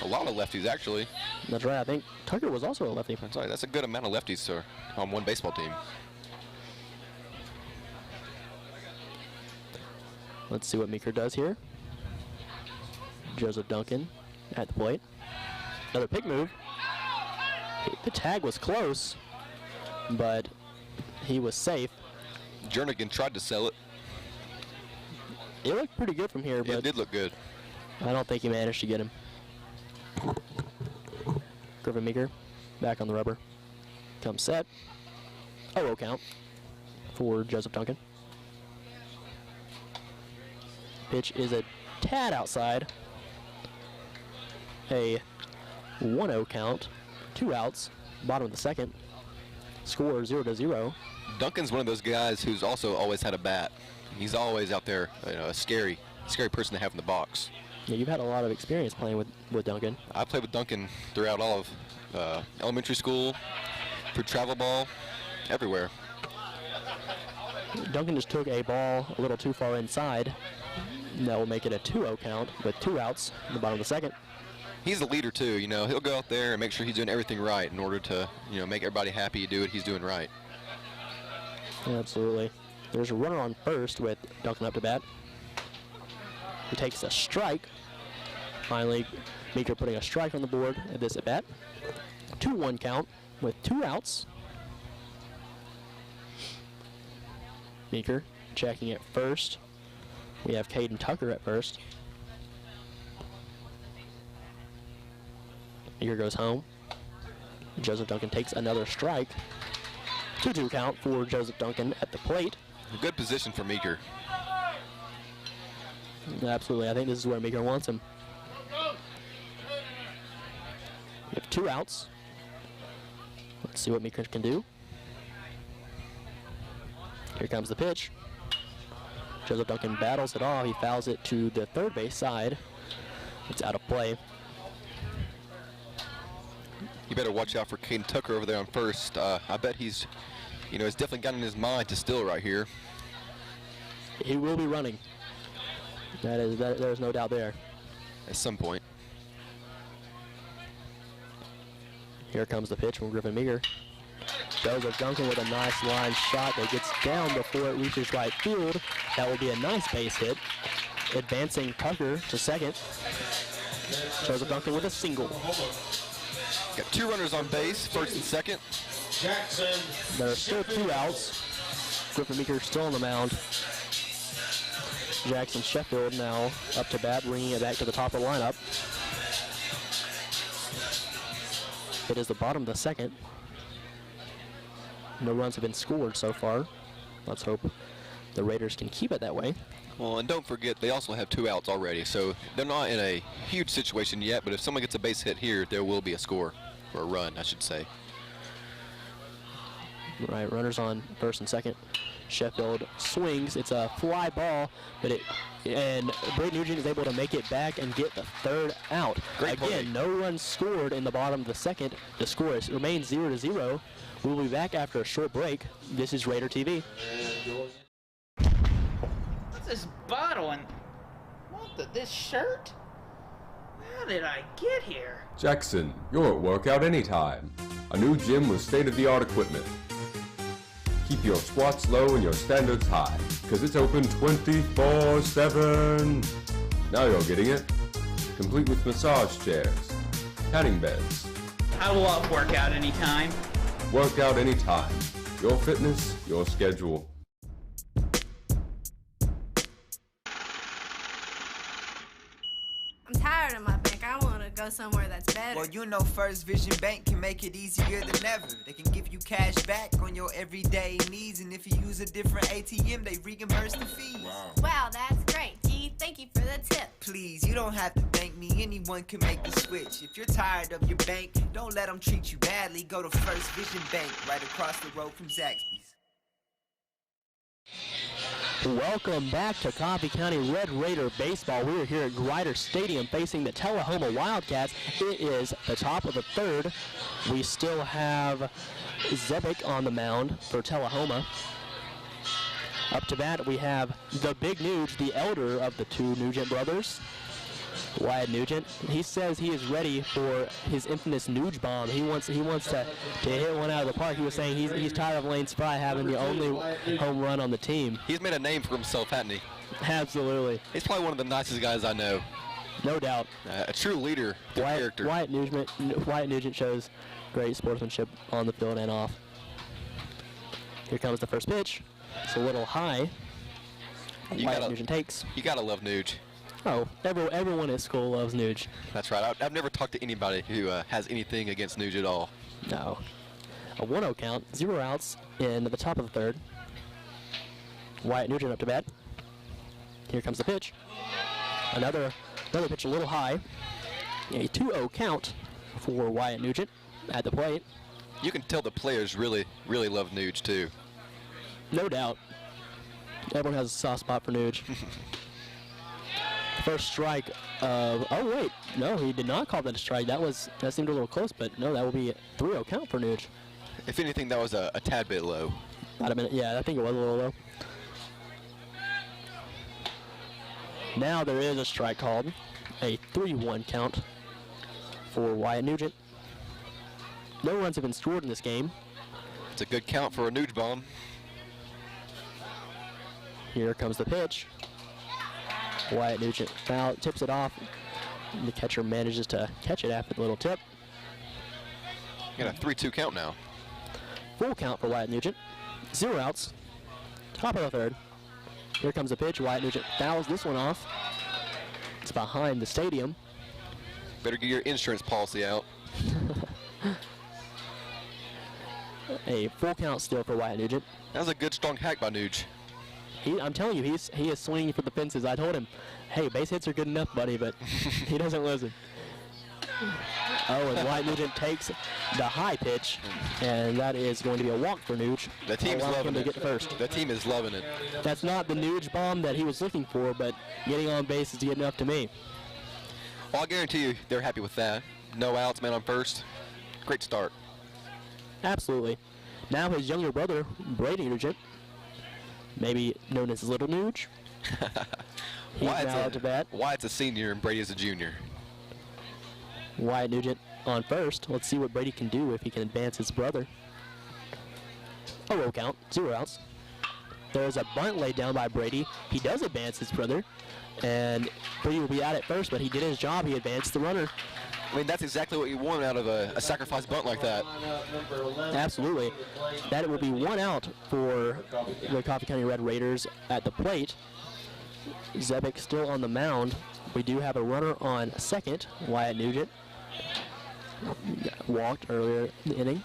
A lot of lefties, actually. That's right. I think Tucker was also a lefty. That's right. That's a good amount of lefties, sir, on one baseball team. Let's see what Meeker does here. Joseph Duncan at the plate. Another pick move. The tag was close, but he was safe. Jernigan tried to sell it. It looked pretty good from here, but it did look good. I don't think he managed to get him. Griffin Meeker back on the rubber. Comes set. 0-0 count for Joseph Duncan. Pitch is a tad outside. A 1-0 count. 2 outs. Bottom of the second. Score 0-0. Duncan's one of those guys who's also always had a bat. He's always out there, a scary person to have in the box. Yeah, you've had a lot of experience playing with Duncan. I played with Duncan throughout all of elementary school, through travel ball, everywhere. Duncan just took a ball a little too far inside. That will make it a 2-0 count with 2 outs in the bottom of the second. He's a leader too, he'll go out there and make sure he's doing everything right in order to, make everybody happy, do what he's doing right. Absolutely. There's a runner on first with Duncan up to bat. He takes a strike. Finally, Meeker putting a strike on the board at this at bat. 2-1 count with 2 outs. Meeker checking at first. We have Caden Tucker at first. Meeker goes home. Joseph Duncan takes another strike. 2-2 count for Joseph Duncan at the plate. Good position for Meeker. Absolutely. I think this is where Meeker wants him. We have 2 outs. Let's see what Meeker can do. Here comes the pitch. Joseph Duncan battles it off. He fouls it to the third base side. It's out of play. You better watch out for Caden Tucker over there on first. I bet he's definitely got in his mind to steal right here. He will be running. There's no doubt there. At some point. Here comes the pitch from Griffin Meeker. Joseph Duncan with a nice line shot that gets down before it reaches right field. That will be a nice base hit. Advancing Tucker to second. Joseph Duncan with a single. Got 2 runners on base, first and second. There are still 2 outs. Griffin Meeker still on the mound. Jackson Sheffield now up to bat, bringing it back to the top of the lineup. It is the bottom of the second. No runs have been scored so far. Let's hope the Raiders can keep it that way. Well, and don't forget, they also have 2 outs already, so they're not in a huge situation yet, but if someone gets a base hit here, there will be a score, or a run, I should say. Right, runners on first and second. Sheffield swings. It's a fly ball, and Braden Nugent is able to make it back and get the 3rd out. Great play. Again, no runs scored in the bottom of the second. The score remains 0-0. We'll be back after a short break. This is Raider TV. What's this bottle and this shirt? How did I get here? Jackson, you're at workout anytime. A new gym with state-of-the-art equipment. Keep your squats low and your standards high, because it's open 24/7. Now you're getting it. Complete with massage chairs, tanning beds. I love workout anytime. Workout anytime. Your fitness, your schedule. I'm tired of my bank. I want to go somewhere that's better. Well, First Vision Bank can make it easier than ever. They can give you cash back on your everyday needs, and if you use a different ATM, they reimburse the fees. Wow, that's great. Gee, thank you for the tip. Please, you don't have to thank me. Anyone can make the switch. If you're tired of your bank, don't let them treat you badly. Go to First Vision Bank, right across the road from Zaxby's. Welcome back to Coffee County Red Raider Baseball. We are here at Grider Stadium facing the Tullahoma Wildcats. It is the top of the 3rd. We still have Zebic on the mound for Tullahoma. Up to bat, we have the big Nuge, the elder of the two Nugent brothers, Wyatt Nugent. He says he is ready for his infamous Nuge bomb. He wants to hit one out of the park. He was saying he's tired of Lane Spry having the only home run on the team. He's made a name for himself, hasn't he? Absolutely. He's probably one of the nicest guys I know. No doubt. A true leader, character. Wyatt Nugent shows great sportsmanship on the field and off. Here comes the first pitch. It's a little high. Wyatt Nugent takes. You gotta love Nuge. Oh, everyone at school loves Nuge. That's right. I've never talked to anybody who has anything against Nuge at all. No. A 1-0 count, 0 outs in the top of the third. Wyatt Nugent up to bat. Here comes the pitch. Another pitch a little high. A 2-0 count for Wyatt Nugent at the plate. You can tell the players really, really love Nuge too. No doubt. Everyone has a soft spot for Nuge. First strike of, oh wait, no, he did not call that a strike. That seemed a little close, but no, that will be a 3-0 count for Nuge. If anything, that was a tad bit low. About a minute, yeah, I think it was a little low. Now there is a strike called, a 3-1 count for Wyatt Nugent. No runs have been scored in this game. It's a good count for a Nuge bomb. Here comes the pitch. Wyatt Nugent tips it off. The catcher manages to catch it after the little tip. You got a 3-2 count now. Full count for Wyatt Nugent. 0 outs. Top of the third. Here comes the pitch. Wyatt Nugent fouls this one off. It's behind the stadium. Better get your insurance policy out. A full count still for Wyatt Nugent. That was a good strong hack by Nuge. I'm telling you, he is swinging for the fences. I told him, hey, base hits are good enough, buddy, but he doesn't listen. Oh, and Wyatt Nugent takes the high pitch, and that is going to be a walk for Nuge. The team's loving it. Get first. The team is loving it. That's not the Nuge bomb that he was looking for, but getting on base is good enough to me. Well, I guarantee you they're happy with that. No outs, man on first. Great start. Absolutely. Now his younger brother, Brady Nugent, maybe known as Little Nuge. He's now up to bat. Wyatt's a senior and Brady is a junior. Wyatt Nugent on first. Let's see what Brady can do if he can advance his brother. A 0 count, 0 outs. There's a bunt laid down by Brady. He does advance his brother, and Brady will be out at first, but he did his job. He advanced the runner. I mean, that's exactly what you want out of a sacrifice bunt like that. Absolutely. That will be 1 out for the Coffee County Red Raiders at the plate. Zebic still on the mound. We do have a runner on second, Wyatt Nugent. Walked earlier in the inning.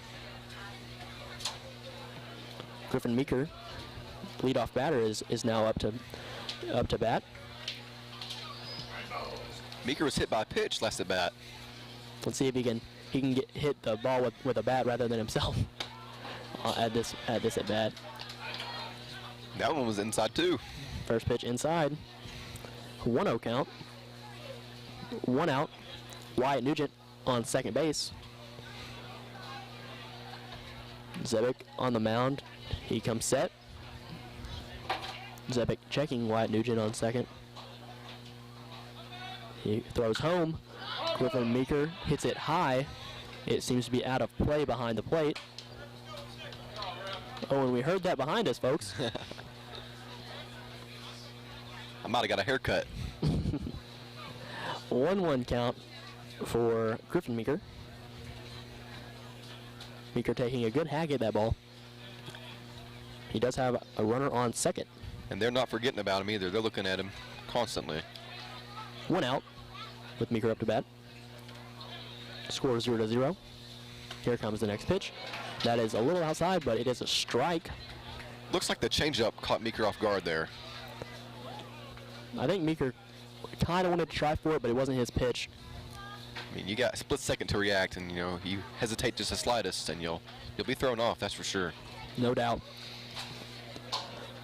Griffin Meeker, leadoff batter, is now up to bat. Meeker was hit by a pitch last at bat. Let's see if he can hit the ball with a bat rather than himself at this at bat. That one was inside too. First pitch inside. 1-0 count. 1 out. Wyatt Nugent on second base. Zebic on the mound. He comes set. Zebic checking Wyatt Nugent on second. He throws home. Griffin Meeker hits it high. It seems to be out of play behind the plate. Oh, and we heard that behind us, folks. I might have got a haircut. 1-1 count for Griffin Meeker. Meeker taking a good hack at that ball. He does have a runner on second. And they're not forgetting about him either. They're looking at him constantly. 1 out with Meeker up to bat. Score 0-0. Here comes the next pitch. That is a little outside, but it is a strike. Looks like the changeup caught Meeker off guard there. I think Meeker kind of wanted to try for it, but it wasn't his pitch. I mean, you got a split second to react, and you hesitate just the slightest, and you'll be thrown off. That's for sure. No doubt.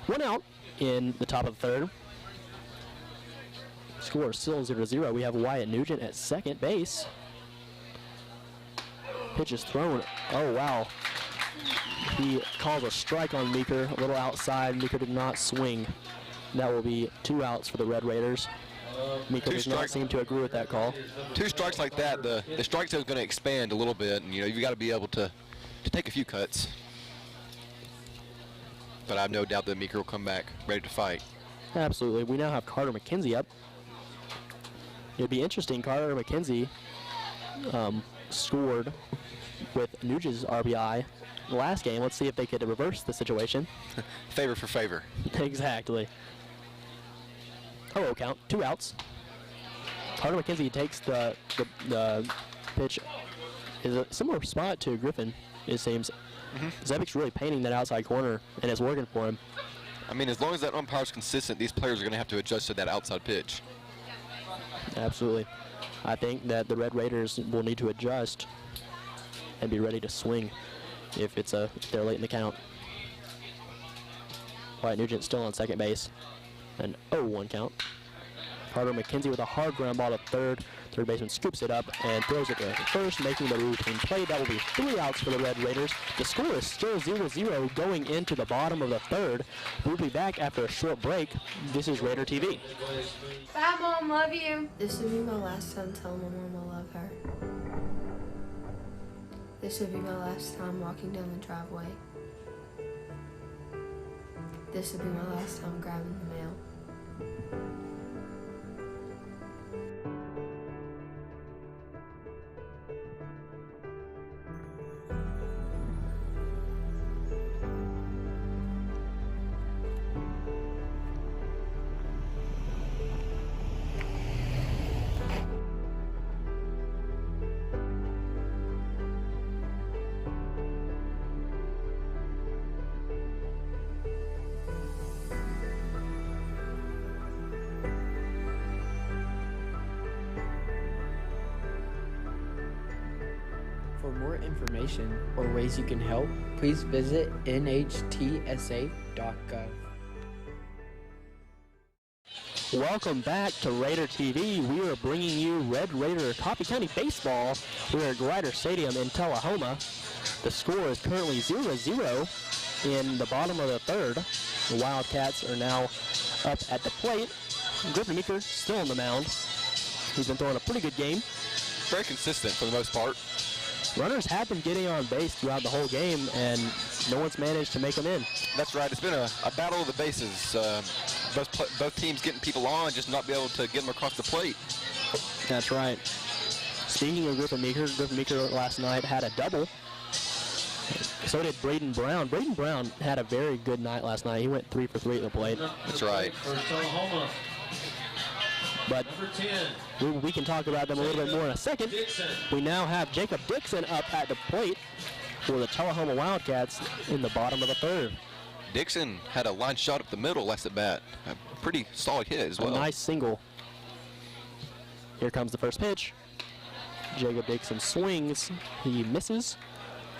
1 out in the top of the third. Score still 0-0. We have Wyatt Nugent at second base. Pitch is thrown. Oh, wow. He calls a strike on Meeker, a little outside. Meeker did not swing. That will be 2 outs for the Red Raiders. Meeker does not seem to agree with that call. 2 strikes like that, the strike zone is going to expand a little bit, and you've got to be able to take a few cuts. But I have no doubt that Meeker will come back ready to fight. Absolutely. We now have Carter McKenzie up. It'd be interesting. Carter McKenzie scored with Nugent's RBI last game. Let's see if they could reverse the situation. Favor for favor. Exactly. Hello count, 2 outs. Carter McKenzie takes the pitch. Is a similar spot to Griffin, it seems. Zebik's really painting that outside corner, and it's working for him. I mean, as long as that umpire's consistent, these players are going to have to adjust to that outside pitch. Absolutely. I think that the Red Raiders will need to adjust and be ready to swing if they're late in the count. Wyatt Nugent still on second base. An 0-1 count. Carter McKenzie with a hard ground ball to third. Third baseman scoops it up and throws it to first, making the routine play. That will be 3 outs for the Red Raiders. The score is still 0-0 going into the bottom of the third. We'll be back after a short break. This is Raider TV. Bye, Mom. Love you. This would be my last time telling my mom I love her. This would be my last time walking down the driveway. This would be my last time grabbing the mail. For more information or ways you can help, please visit nhtsa.gov. Welcome back to Raider TV. We are bringing you Red Raider Coffee County Baseball. We're at Grider Stadium in Tullahoma. The score is currently 0-0 in the bottom of the third. The Wildcats are now up at the plate. Griffin Meeker still on the mound. He's been throwing a pretty good game. Very consistent for the most part. Runners have been getting on base throughout the whole game, and no one's managed to make them in. That's right. It's been a battle of the bases. Both teams getting people on, just not be able to get them across the plate. That's right. Speaking of Griffin Meeker last night had a double. So did Braden Brown. Braden Brown had a very good night last night. He went 3 for 3 at the plate. That's right. But we can talk about them a little bit more in a second. We now have Jacob Dixon up at the plate for the Tullahoma Wildcats in the bottom of the third. Dixon had a line shot up the middle last at bat. A pretty solid hit as well. A nice single. Here comes the first pitch. Jacob Dixon swings. He misses.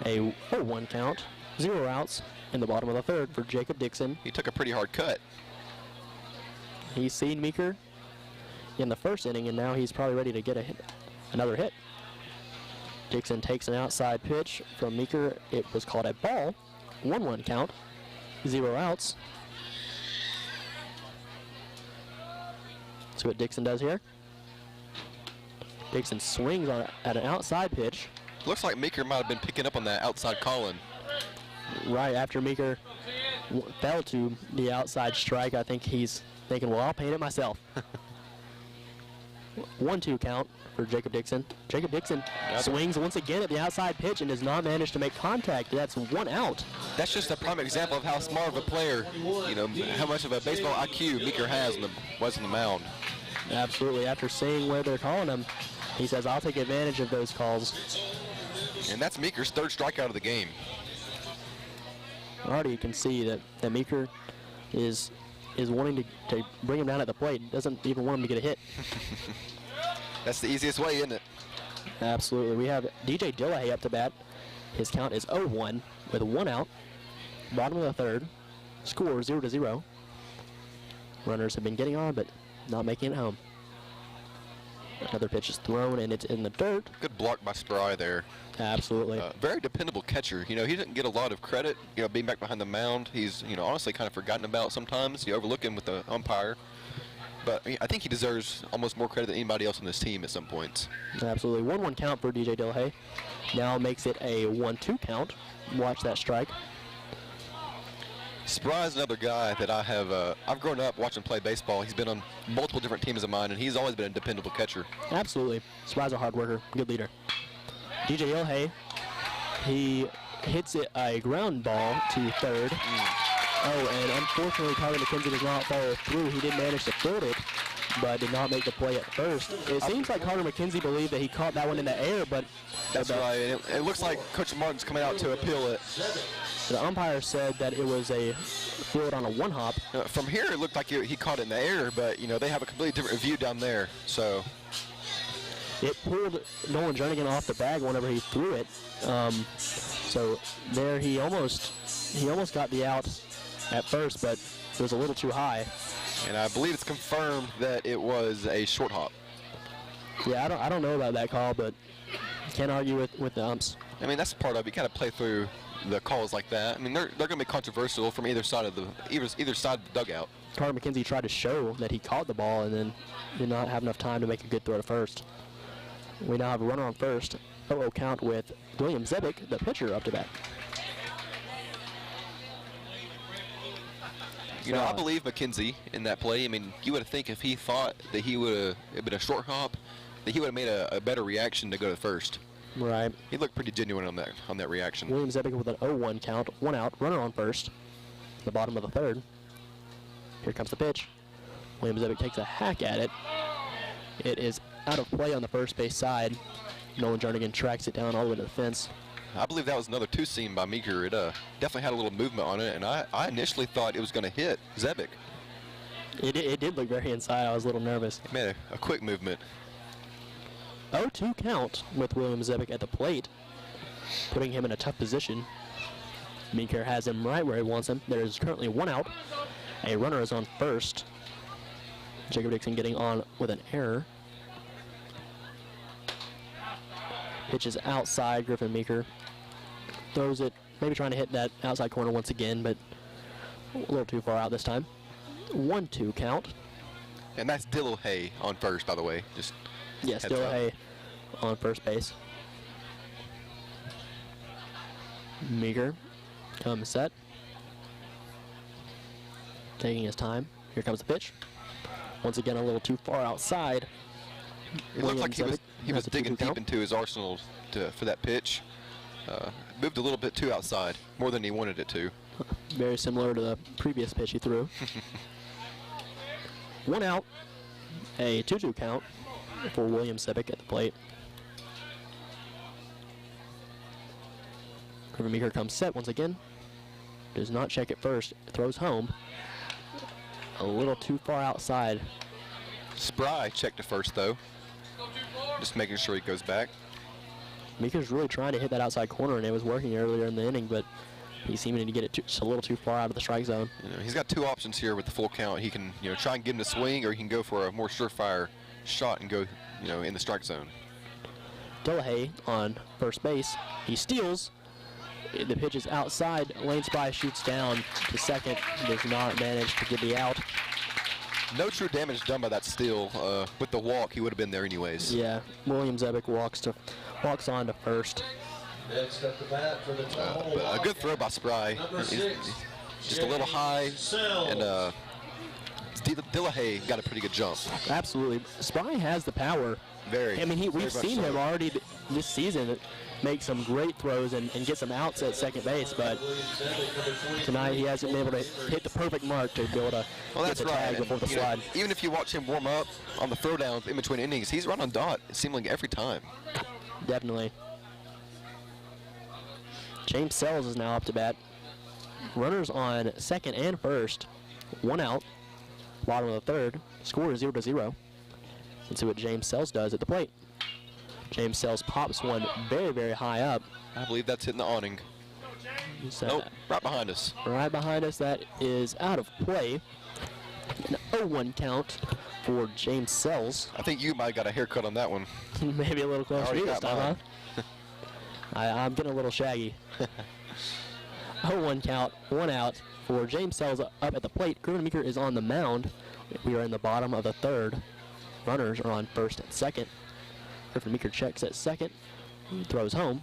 A 0-1 count. 0 outs in the bottom of the third for Jacob Dixon. He took a pretty hard cut. He's seen Meeker in the first inning, and now he's probably ready to get another hit. Dixon takes an outside pitch from Meeker. It was called a ball. 1-1 count. 0 outs. See what Dixon does here. Dixon swings at an outside pitch. Looks like Meeker might have been picking up on that outside calling. Right after Meeker fell to the outside strike, I think he's thinking, well, I'll paint it myself. 1-2 count for Jacob Dixon. Jacob Dixon swings once again at the outside pitch and does not manage to make contact. That's 1 out. That's just a prime example of how smart of a player, how much of a baseball IQ Meeker has was on the mound. Absolutely. After seeing where they're calling him, he says, I'll take advantage of those calls. And that's Meeker's 3rd strikeout of the game. Already you can see that Meeker is wanting to bring him down at the plate. Doesn't even want him to get a hit. That's the easiest way, isn't it? Absolutely. We have DJ Dillahay up to bat. His count is 0-1 with 1 out. Bottom of the third. Score 0-0. Runners have been getting on, but not making it home. Another pitch is thrown, and it's in the dirt. Good block by Spry there. Absolutely. Very dependable catcher. You know, he didn't get a lot of credit, you know, being back behind the mound. He's, you know, honestly kind of forgotten about sometimes. You overlook him with the umpire. But I think he deserves almost more credit than anybody else on this team at some points. Absolutely. 1-1 count for DJ Tullahoma. Now makes it a 1-2 count. Watch that strike. Spry is another guy that I've grown up watching play baseball. He's been on multiple different teams of mine, and he's always been a dependable catcher. Absolutely. Spry's a hard worker, good leader. DJ Tullahoma, he hits it a ground ball to third. Oh, and unfortunately, Carter McKenzie does not follow through. He did manage to field it, but did not make the play at first. It seems like Carter McKenzie believed that he caught that one in the air, but... That's right. It looks like Coach Martin's coming out to appeal it. The umpire said that it was a field on a one-hop. From here, it looked like he caught it in the air, but, you know, they have a completely different view down there, so... It pulled Nolan Jernigan off the bag whenever he threw it. So there he almost got the out at first, but it was a little too high. And I believe it's confirmed that it was a short hop. Yeah, I don't know about that call, but can't argue with the umps. I mean, that's part of it. You kind of play through the calls like that. I mean, they're going to be controversial from either side of the dugout. Carter McKenzie tried to show that he caught the ball and then did not have enough time to make a good throw to first. We now have a runner on first. 0-0 count with William Zebick, the pitcher, up to bat. You know, I believe McKenzie in that play. I mean, you would think if he thought that he would have been a short hop, that he would have made a better reaction to go to first. Right. He looked pretty genuine on that reaction. William Zebick with an 0-1 count, 1 out, runner on first, the bottom of the third. Here comes the pitch. William Zebick takes a hack at it. It is out of play on the first base side. Nolan Jernigan tracks it down all the way to the fence. I believe that was another two-seam by Meeker. It definitely had a little movement on it, and I initially thought it was going to hit Zebick. It did look very inside. I was a little nervous. It made a quick movement. 0-2 count with William Zebick at the plate, putting him in a tough position. Meeker has him right where he wants him. There is currently 1 out. A runner is on first. Jacob Dixon getting on with an error. Pitches outside. Griffin Meeker throws it, maybe trying to hit that outside corner once again, but a little too far out this time. 1-2 count. And that's Tullahoma on first, by the way. Yes, Tullahoma on first base. Meeker comes set. Taking his time. Here comes the pitch. Once again, a little too far outside. It looked like he was digging deep into his arsenal for that pitch. Moved a little bit too outside, more than he wanted it to. Very similar to the previous pitch he threw. 1 out. A 2-2 count for William Zebick at the plate. Griffin Meeker comes set once again. Does not check it first. Throws home. A little too far outside. Spry checked it first, though. Just making sure he goes back. Meeker's really trying to hit that outside corner, and it was working earlier in the inning, but he's seeming to get it just a little too far out of the strike zone. You know, he's got two options here with the full count. He can, try and get him to swing, or he can go for a more surefire shot and go, in the strike zone. Tullahoma on first base. He steals. The pitch is outside. Lane Spry shoots down to second. Does not manage to get the out. No true damage done by that steal. With the walk, he would have been there anyways. Yeah, William Zebick walks on to first. Next up the bat for the a good throw by Spry. Just a little high, and Tullahoma got a pretty good jump. Absolutely. Spry has the power. Very. I mean, we've seen him already this season make some great throws and get some outs at second base, but tonight he hasn't been able to hit the perfect mark to be able to get the tag before the slide. Even if you watch him warm up on the throwdown in between innings, he's right on dot, it seemed like every time. Definitely. James Sells is now up to bat. Runners on second and first. 1 out. Bottom of the third. Score is 0-0. Let's see what James Sells does at the plate. James Sells pops one very, very high up. I believe that's hitting the awning. Nope, right behind us. Right behind us. That is out of play. An 0-1 count for James Sells. I think you might have got a haircut on that one. Maybe a little closer to Already me this got time, huh? I'm getting a little shaggy. 0-1 count, 1 out for James Sells up at the plate. Griffin Meeker is on the mound. We are in the bottom of the third. Runners are on first and second. Griffin Meeker checks at second. Throws home.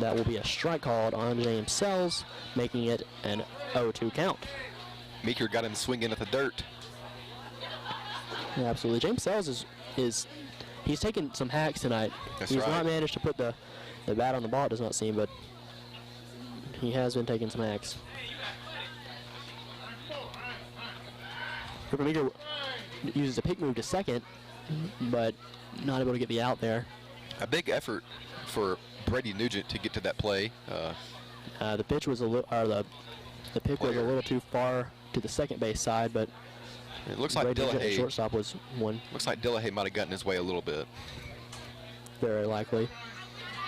That will be a strike called on James Sells, making it an 0-2 count. Meeker got him swinging at the dirt. Yeah, absolutely. James Sells is he's taken some hacks tonight. That's He's right. not managed to put the bat on the ball, it does not seem, but he has been taking some hacks. Griffin Meeker uses a pick move to second, but not able to get the out there. A big effort for Brady Nugent to get to that play. The pitch was the pick was a little too far to the second base side, but it looks like Brady Nugent, the Dillahay. shortstop, was one. Looks like Dillahay might have gotten his way a little bit. Very likely.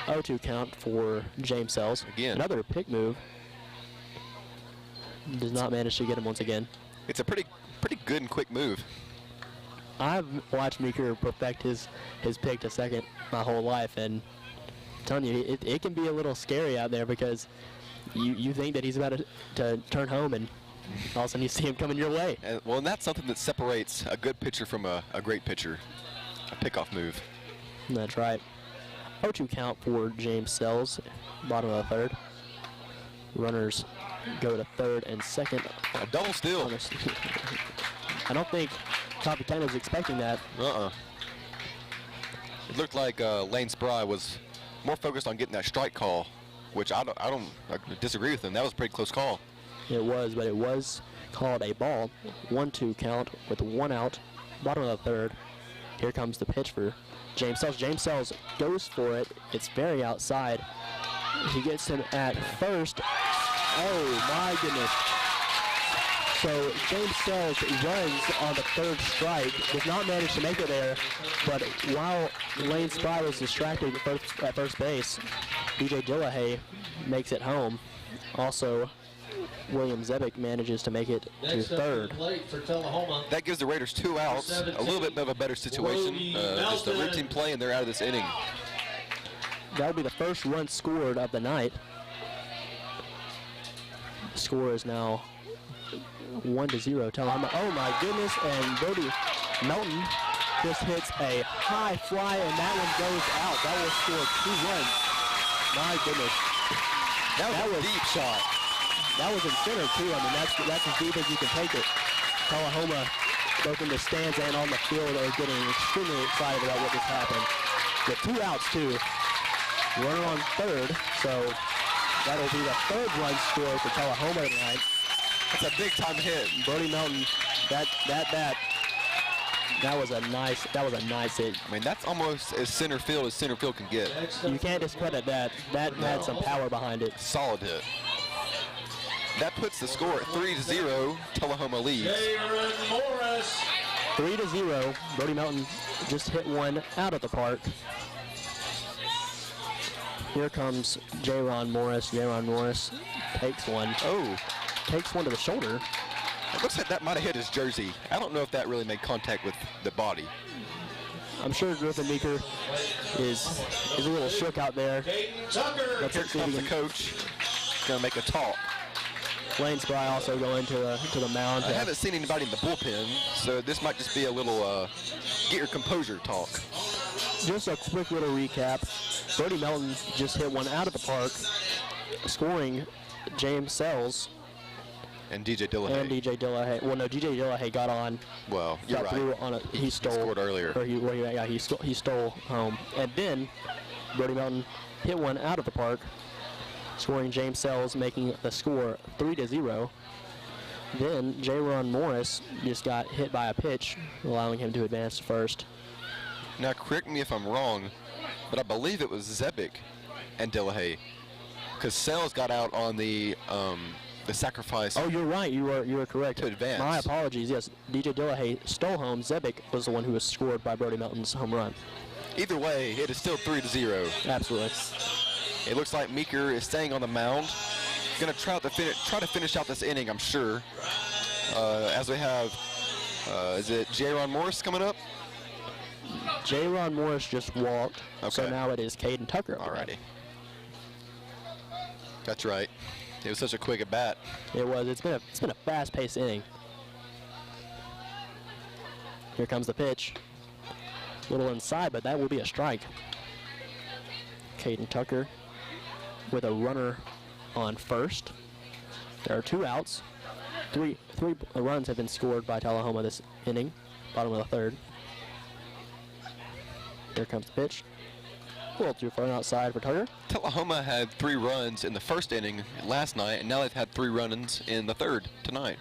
0-2 count for James Sells. Again. Another pick move. Does not manage to get him once again. It's a pretty good and quick move. I've watched Meeker perfect his pick to second my whole life, and I'm telling you, it can be a little scary out there because you think that he's about to turn home, and all of a sudden you see him coming your way. And that's something that separates a good pitcher from a great pitcher. A pickoff move. That's right. 0-2 count for James Sells, bottom of the third. Runners go to third and second. A double steal. I don't think Tropicana was expecting that. It looked like Lane Spry was more focused on getting that strike call, which I disagree with him. That was a pretty close call. It was, but it was called a ball. 1-2 count with 1 out, bottom of the third. Here comes the pitch for James Sells. James Sells goes for it. It's very outside. He gets him at first. Oh my goodness. So James Sells runs on the third strike. Does not manage to make it there, but while Lane Spry was distracted at first base, DJ Dillahay makes it home. Also, William Zebick manages to make it to third. That gives the Raiders 2 outs, a little bit of a better situation. Just a routine play, and they're out of this inning. That'll be the first run scored of the night. The score is now 1-0. Tullahoma. Oh my goodness! And Brody Melton just hits a high fly, and that one goes out. That will score 2 runs. My goodness! That was a deep shot. That was in center too. I mean, that's as deep as you can take it. Tullahoma, both in the stands and on the field, are getting extremely excited about what just happened. With 2 outs too. Runner on third, so that'll be the third run scored for Tullahoma tonight. That's a big time hit. Brody Melton, that was a nice hit. I mean, that's almost as center field can get. You can't discredit that. That had some power behind it. Solid hit. That puts the score at 3-0. Tullahoma leads. 3-0. Brody Melton just hit one out of the park. Here comes J-Ron Morris. J-Ron Morris takes one. Takes one to the shoulder. It looks like that might have hit his jersey. I don't know if that really made contact with the body. I'm sure Griffin Meeker is a little shook out there. Here comes the coach. Going to make a talk. Lane Spry also going to the mound. I haven't seen anybody in the bullpen, so this might just be a little get your composure talk. Just a quick little recap. Brody Melton just hit one out of the park, scoring James Sells. And DJ Dillahay. Well, no, DJ Dillahay got on. Well, you're got right. Through on he stole. He scored earlier. Or he stole home. And then Brody Melton hit one out of the park, scoring James Sells, making the score 3-0. Then J-Ron Morris just got hit by a pitch, allowing him to advance to first. Now, correct me if I'm wrong, but I believe it was Zebick and Dillahay, because Sells got out on the sacrifice. Oh, you're right. You are correct. To advance. My apologies. Yes, DJ Dillahay stole home. Zebick was the one who was scored by Brody Melton's home run. Either way, it is still 3-0. Absolutely. It looks like Meeker is staying on the mound. Going to try to finish out this inning, I'm sure. As we have Is it Jaron Morris coming up? Jaron Morris just walked, Okay. so now it is Caden Tucker. Alrighty. That's right. It was such a quick at bat. It was. It's been a fast-paced inning. Here comes the pitch. A little inside, but that will be a strike. Caden Tucker with a runner on first. There are 2 outs. Three runs have been scored by Tullahoma this inning, bottom of the third. Here comes the pitch. A little too far outside for Tucker. Tullahoma had 3 runs in the first inning last night, and now they've had 3 run-ins in the third tonight.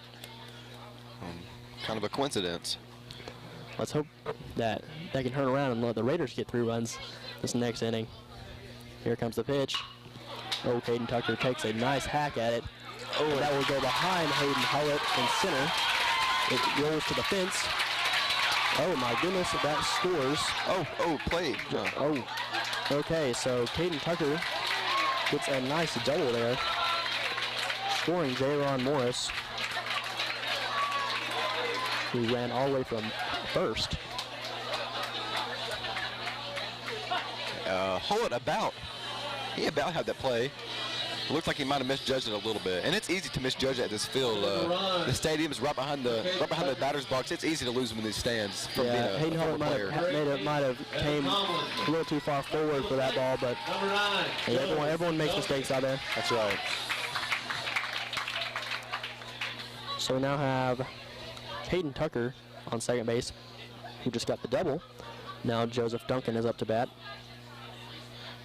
Kind of a coincidence. Let's hope that they can turn around and let the Raiders get 3 runs this next inning. Here comes the pitch. Oh, Caden Tucker takes a nice hack at it. Oh, that will go behind Hayden Hullett in center. It rolls to the fence. Oh my goodness, that scores. Play. Oh, okay, so Caden Tucker gets a nice double there, scoring Jaron Morris, who ran all the way from first. Hullett he about had that play. It looks like he might have misjudged it a little bit, and it's easy to misjudge at this field. The stadium is right behind the batter's box. It's easy to lose them in these stands. From being a Hayden Hullett player. might have came a little too far forward for that ball, but hey, everyone makes mistakes out there. That's right. So we now have Caden Tucker on second base, who just got the double. Now Joseph Duncan is up to bat.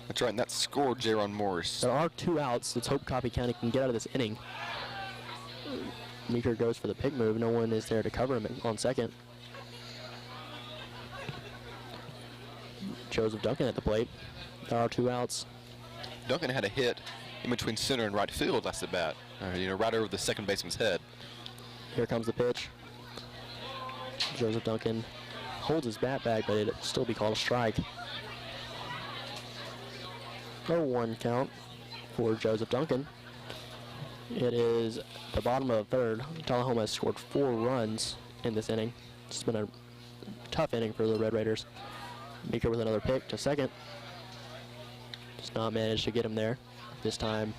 That's right, and that scored Jaron Morris. There are 2 outs. Let's hope Coffee County can get out of this inning. Meeker goes for the pick move. No one is there to cover him on second. Joseph Duncan at the plate. There are 2 outs. Duncan had a hit in between center and right field last at bat. Right over the second baseman's head. Here comes the pitch. Joseph Duncan holds his bat back, but it'll still be called a strike. 0-1 count for Joseph Duncan. It is the bottom of the third. Tullahoma has scored 4 runs in this inning. It's been a tough inning for the Red Raiders. Meeker with another pick to second. Just not managed to get him there. This time,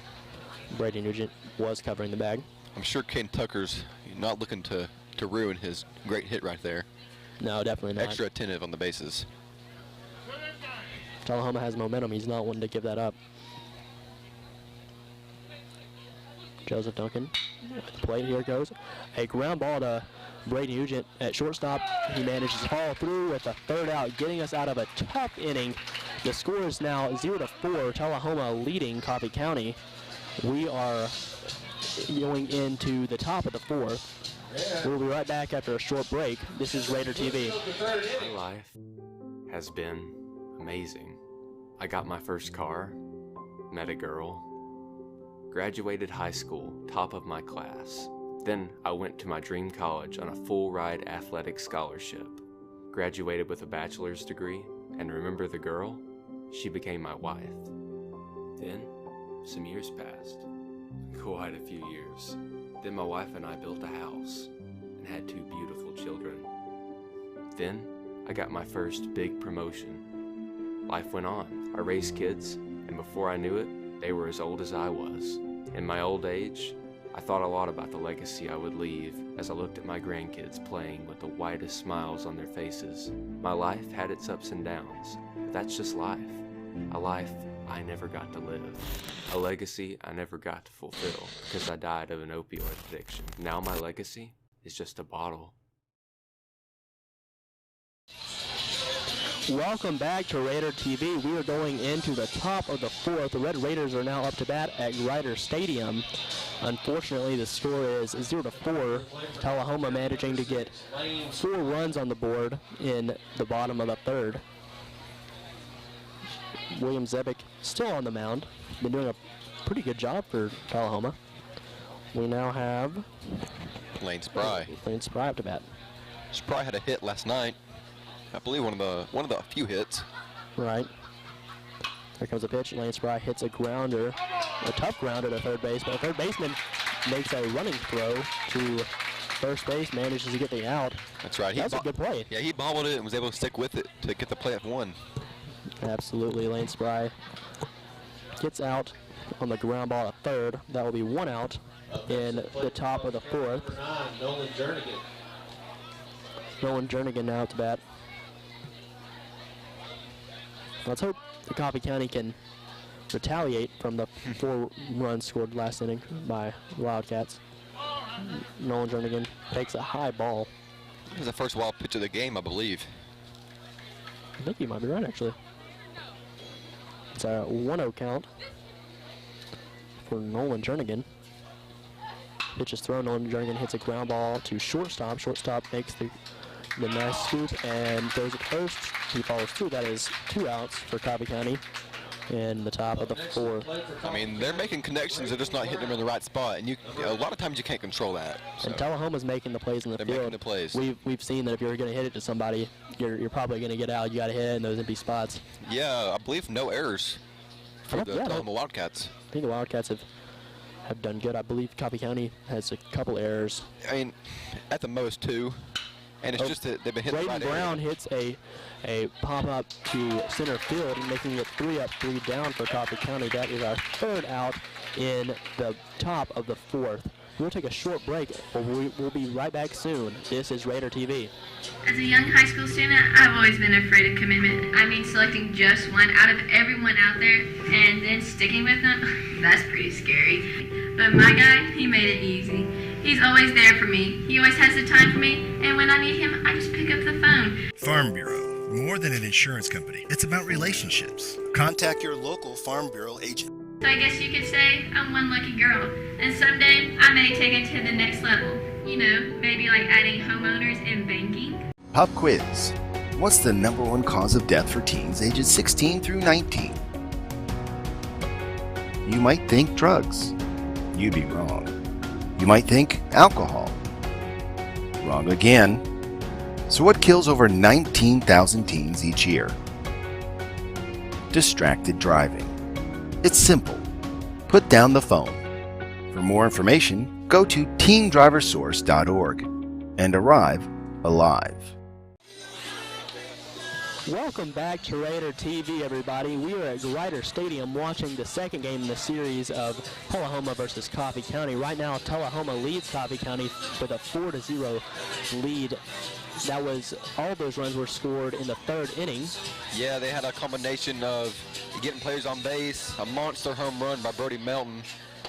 Brady Nugent was covering the bag. I'm sure Caden Tucker's not looking to ruin his great hit right there. No, definitely not. Extra attentive on the bases. Tullahoma has momentum. He's not wanting to give that up. Joseph Duncan at the plate. Here goes. A ground ball to Brady Nugent at shortstop. He manages to fall through with a 3rd out, getting us out of a tough inning. The score is now 0-4. Tullahoma leading Coffee County. We are going into the top of the 4th. We'll be right back after a short break. This is Raider TV. My life has been amazing. I got my first car, met a girl, graduated high school, top of my class. Then I went to my dream college on a full-ride athletic scholarship. Graduated with a bachelor's degree, and remember the girl? She became my wife. Then, some years passed. Quite a few years. Then my wife and I built a house and had 2 beautiful children. Then I got my first big promotion. Life went on. I raised kids, and before I knew it, they were as old as I was. In my old age, I thought a lot about the legacy I would leave as I looked at my grandkids playing with the widest smiles on their faces. My life had its ups and downs, but that's just life. A life I never got to live. A legacy I never got to fulfill because I died of an opioid addiction. Now my legacy is just a bottle. Welcome back to Raider TV. We are going into the top of the 4th. The Red Raiders are now up to bat at Ryder Stadium. Unfortunately, the score is 0-4. Tullahoma managing to get 4 runs on the board in the bottom of the 3rd. William Zebick still on the mound. Been doing a pretty good job for Tullahoma. We now have Lane Spry. Lane Spry up to bat. Spry had a hit last night. I believe one of the few hits. Right. Here comes a pitch. Lane Spry hits a grounder, a tough grounder to third base, but the third baseman makes a running throw to first base, manages to get the out. That's right. That was a good play. Yeah, he bobbled it and was able to stick with it to get the play at 1. Absolutely. Lane Spry gets out on the ground ball at third. That will be 1 out in the top of the 4th. Nolan Jernigan now at the bat. Let's hope the Coffee County can retaliate from the 4 runs scored last inning by the Wildcats. Nolan Jernigan takes a high ball. It was the first wild pitch of the game, I believe. I think you might be right, actually. It's a 1-0 count for Nolan Jernigan. Pitch is thrown. Nolan Jernigan hits a ground ball to shortstop. Shortstop makes the nice scoop and throws it first. He follows through. That is 2 outs for Coffee County in the top of the 4th. I mean, they're making connections. They're just not hitting them in the right spot. And a lot of times you can't control that. So. And Tullahoma's making the plays in the field. They're making the plays. We've seen that if you're going to hit it to somebody, you're probably going to get out. You got to hit it in those empty spots. Yeah, I believe no errors for the Tullahoma Wildcats. I think the Wildcats have done good. I believe Coffee County has a couple errors. I mean, at the most 2. And it's just that they've been hitting the right Brown hits a pop-up to center field, making it 3 up, 3 down for Coffee County. That is our 3rd out in the top of the 4th. We'll take a short break, but we'll be right back soon. This is Raider TV. As a young high school student, I've always been afraid of commitment. I mean, selecting just one out of everyone out there and then sticking with them, that's pretty scary. But my guy, he made it easy. He's always there for me. He always has the time for me, and when I need him, I just pick up the phone. Farm Bureau, more than an insurance company. It's about relationships. Contact your local Farm Bureau agent. So I guess you could say I'm one lucky girl, and someday I may take it to the next level. You know, maybe like adding homeowners and banking. Pop quiz. What's the #1 cause of death for teens ages 16 through 19? You might think drugs. You'd be wrong. You might think alcohol. Wrong again. So what kills over 19,000 teens each year? Distracted driving. It's simple. Put down the phone. For more information, go to teendriversource.org and arrive alive. Welcome back to Raider TV, everybody. We are at Ryder Stadium watching the second game in the series of Tullahoma versus Coffee County. Right now, Tullahoma leads Coffee County with a 4-0 lead. That was, all of those runs were scored in the 3rd inning. Yeah, they had a combination of getting players on base, a monster home run by Brody Melton,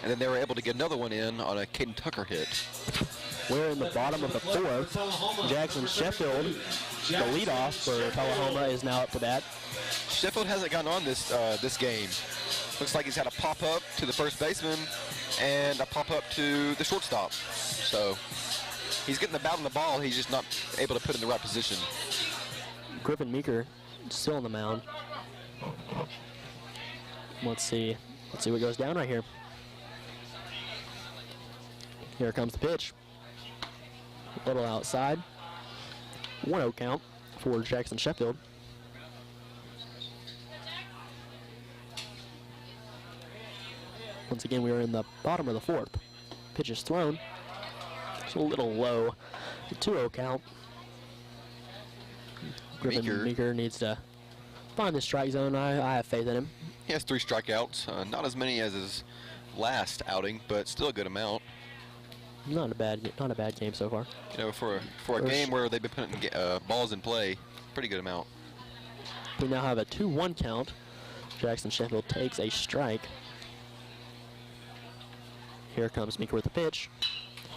and then they were able to get another one in on a Caden Tucker hit. We're in the bottom of the 4th. Jackson Sheffield, the leadoff for Tullahoma, is now up to bat. Sheffield hasn't gotten on this game. Looks like he's had a pop-up to the first baseman and a pop-up to the shortstop. So he's getting the bat on the ball. He's just not able to put it in the right position. Griffin Meeker still on the mound. Let's see what goes down right here. Here comes the pitch. A little outside. 1-0 count for Jackson Sheffield. Once again, we are in the bottom of the 4th. Pitch is thrown. It's a little low. 2-0 count. Griffin Meeker needs to find the strike zone. I have faith in him. He has 3 strikeouts. Not as many as his last outing, but still a good amount. Not a bad game so far. You know, for a game where they've been putting balls in play, pretty good amount. We now have a 2-1 count. Jackson Sheffield takes a strike. Here comes Meeker with the pitch.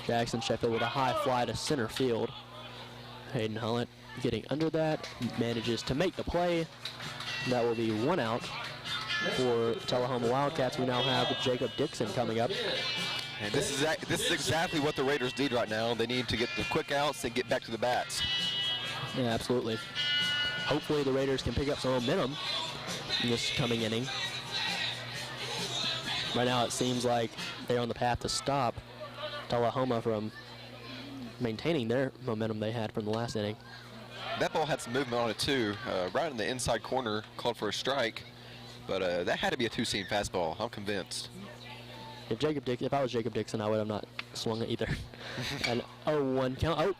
Jackson Sheffield with a high fly to center field. Hayden Hullett getting under that, manages to make the play. That will be 1 out for Tullahoma Wildcats. We now have Jacob Dixon coming up. And this is exactly what the Raiders need right now. They need to get the quick outs and get back to the bats. Yeah, absolutely. Hopefully the Raiders can pick up some momentum in this coming inning. Right now it seems like they're on the path to stop Tullahoma from maintaining their momentum they had from the last inning. That ball had some movement on it too. Right in the inside corner, called for a strike. But that had to be a 2-seam fastball, I'm convinced. If I was Jacob Dixon, I would have not swung it either. An 0-1 count. Oh,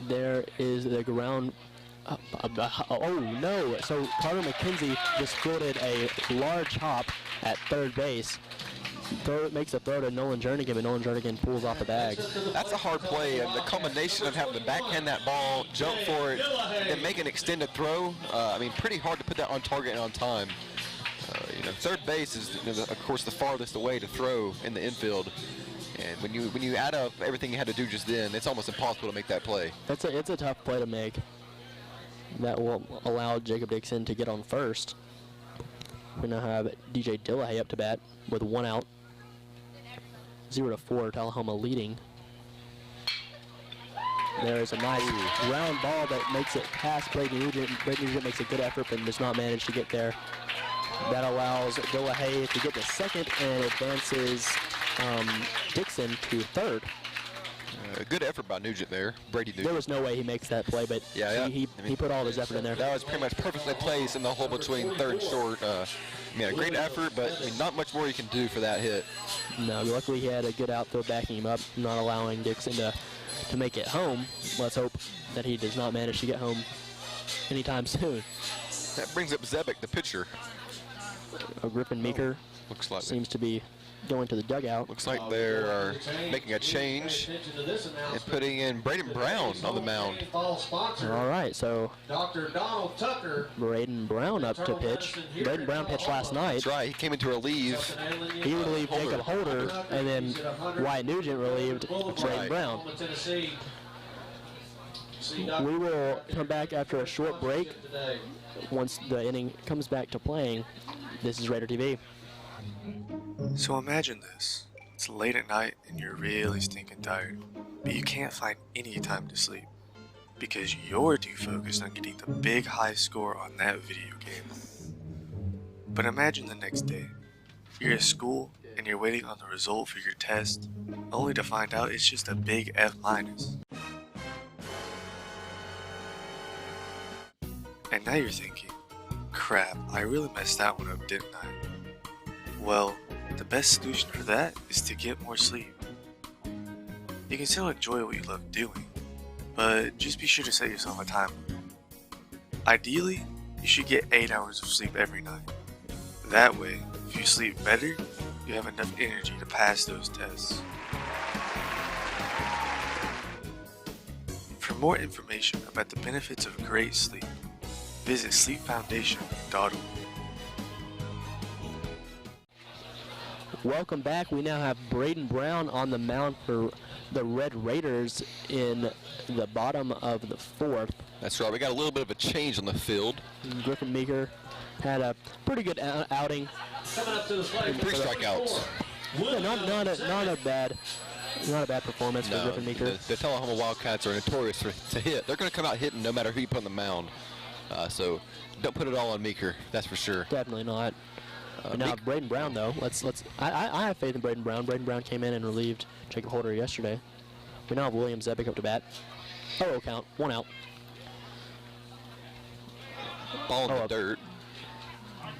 there is the ground. Oh no! So Carter McKenzie just fielded a large hop at third base. Makes a throw to Nolan Jernigan, but Nolan Jernigan pulls off the bag. That's a hard play, and the combination of having to backhand that ball, jump for it, and make an extended throw. I mean, pretty hard to put that on target and on time. Third base is, of course, the farthest away to throw in the infield. And when you add up everything you had to do just then, it's almost impossible to make that play. It's a tough play to make. That will allow Jacob Dixon to get on first. We now have DJ Dillahay up to bat with 1 out. 0-4, Tullahoma leading. There's a nice round ball that makes it past Braden Nugent. Braden Nugent makes a good effort but does not manage to get there. That allows Dillahay to get to second and advances Dixon to third. Good effort by Nugent there, Brady Nugent. There was no way he makes that play, but he put all of his effort in there. That was pretty much perfectly placed in the hole between third and short. A great effort, but not much more you can do for that hit. No, luckily he had a good outfield backing him up, not allowing Dixon to make it home. Let's hope that he does not manage to get home anytime soon. That brings up Zebic, the pitcher. Griffin Meeker seems to be going to the dugout. Looks like they're making a change and putting in Braden Brown on the mound. All right, so Dr. Donald Tucker. Braden Brown up to pitch. Braden Brown pitched last night. That's right, he came in to relieve. He relieved Jacob Holder, and then Wyatt Nugent relieved Braden Brown. We will come back after a short break. Once the inning comes back to playing, this is Raider TV. So imagine this. It's late at night and you're really stinking tired, but you can't find any time to sleep because you're too focused on getting the big high score on that video game. But imagine the next day. You're at school and you're waiting on the result for your test, only to find out it's just a big F-. And now you're thinking, crap, I really messed that one up, didn't I? Well, the best solution for that is to get more sleep. You can still enjoy what you love doing, but just be sure to set yourself a time limit. Ideally, you should get 8 hours of sleep every night. That way, if you sleep better, you have enough energy to pass those tests. For more information about the benefits of great sleep, visit sleepfoundation.org. Welcome back. We now have Braden Brown on the mound for the Red Raiders in the bottom of the fourth. That's right. We got a little bit of a change on the field. Griffin Meeker had a pretty good outing. Coming up to the plate. 3 strikeouts. Yeah, not a bad performance for Griffin Meeker. The Tullahoma Wildcats are notorious to hit. They're going to come out hitting no matter who you put on the mound. So don't put it all on Meeker. That's for sure. Definitely not. Now Braden Brown though, I have faith in Braden Brown. Braden Brown came in and relieved Jacob Holder yesterday. We now have William Zebic up to bat. 0 count, 1 out. Ball in the dirt.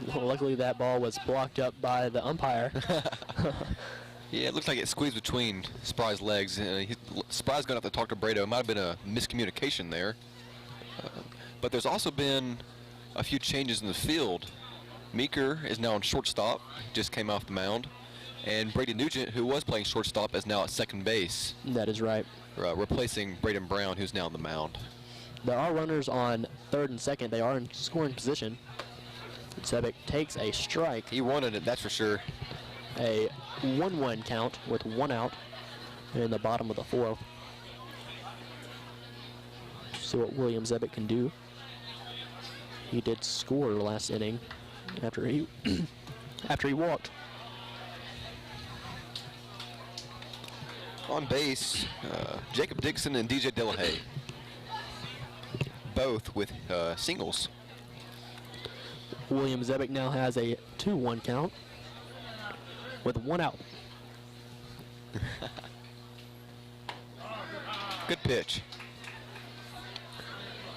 Well, luckily that ball was blocked up by the umpire. Yeah, it looks like it squeezed between Spry's legs. Spry's going to have to talk to Brado. It might have been a miscommunication there. But there's also been a few changes in the field. Meeker is now on shortstop, just came off the mound. And Brady Nugent, who was playing shortstop, is now at second base. That is right. Replacing Braden Brown, who's now on the mound. There are runners on third and second. They are in scoring position. Zebic takes a strike. He wanted it, that's for sure. A 1-1 count with 1 out in the bottom of the fourth. See what William Zebic can do. He did score last inning after he walked. On base, Jacob Dixon and DJ Dillahay, both with singles. William Zebic now has a 2-1 count with 1 out. Good pitch.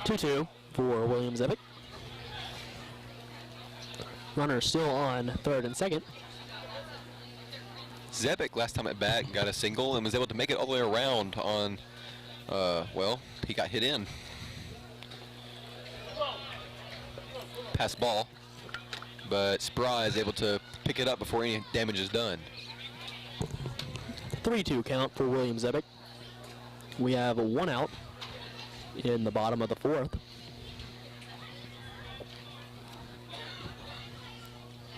2-2 for William Zebic. Runner still on third and second. Zebek last time at bat got a single and was able to make it all the way around on, well, he got hit in. Pass ball, but Spry is able to pick it up before any damage is done. 3-2 count for William Zebek. We have a 1 out in the bottom of the 4th.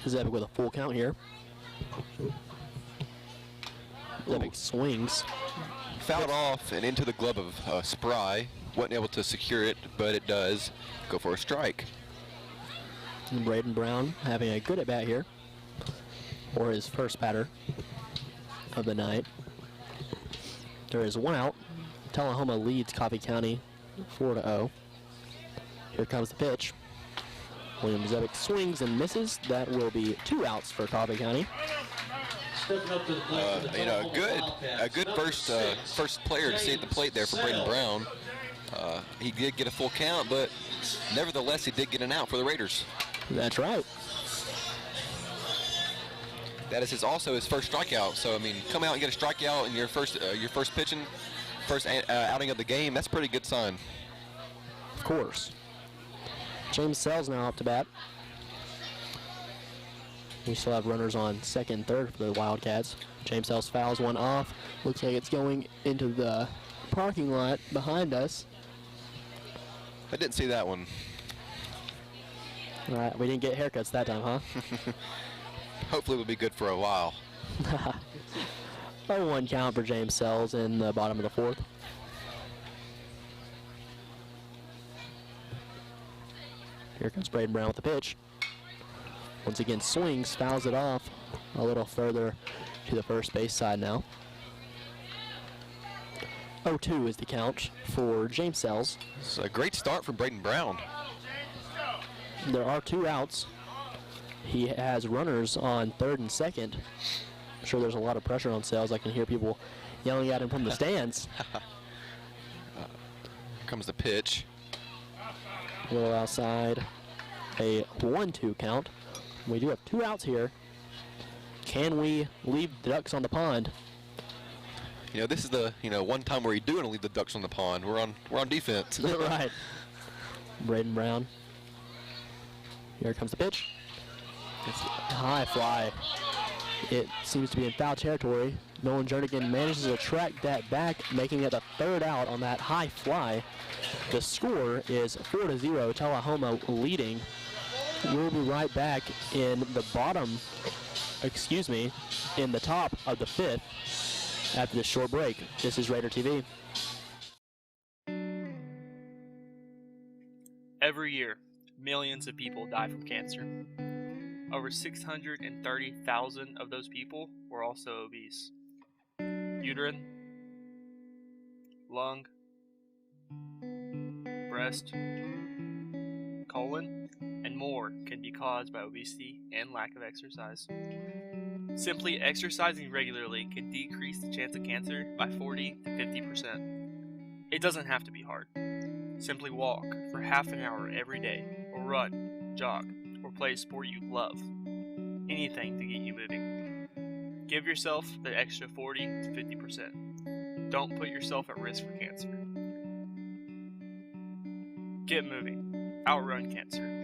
Zebek with a full count here. Zebek swings. Fouled off and into the glove of Spry. Wasn't able to secure it, but it does go for a strike. And Braden Brown having a good at bat here for his first batter of the night. There is 1 out. Tullahoma leads Coffee County 4-0. Here comes the pitch. William Zebek swings and misses. That will be 2 outs for Coffee County. A good first player to see at the plate there for Braden Brown. He did get a full count, but nevertheless he did get an out for the Raiders. That's right. That is also his first strikeout. So I mean, come out and get a strikeout in your first pitching, first outing of the game. That's a pretty good sign. Of course. James Sells now up to bat. We still have runners on second and third for the Wildcats. James Sells fouls one off. Looks like it's going into the parking lot behind us. I didn't see that one. All right, we didn't get haircuts that time, huh? Hopefully we'll be good for a while. 0-1 count for James Sells in the bottom of the 4th. Here comes Braden Brown with the pitch. Once again swings, fouls it off a little further to the first base side now. 0-2 is the count for James Sells. It's a great start from Braden Brown. There are 2 outs. He has runners on third and second. I'm sure there's a lot of pressure on Sells. I can hear people yelling at him from the stands. Here comes the pitch. A little outside. A 1-2 count. We do have 2 outs here. Can we leave the ducks on the pond? You know, this is the one time where you do want to leave the ducks on the pond. We're on defense. Right. Braden Brown. Here comes the pitch. It's a high fly. It seems to be in foul territory. Nolan Jernigan manages to track that back, making it a 3rd out on that high fly. The score is 4-0, Tullahoma leading. We'll be right back in the top of the 5th after this short break. This is Raider TV. Every year, millions of people die from cancer. Over 630,000 of those people were also obese. Uterine, lung, breast, colon, and more can be caused by obesity and lack of exercise. Simply exercising regularly can decrease the chance of cancer by 40 to 50%. It doesn't have to be hard. Simply walk for half an hour every day, or run, jog, or play a sport you love. Anything to get you moving. Give yourself the extra 40 to 50%. Don't put yourself at risk for cancer. Get moving. Outrun cancer.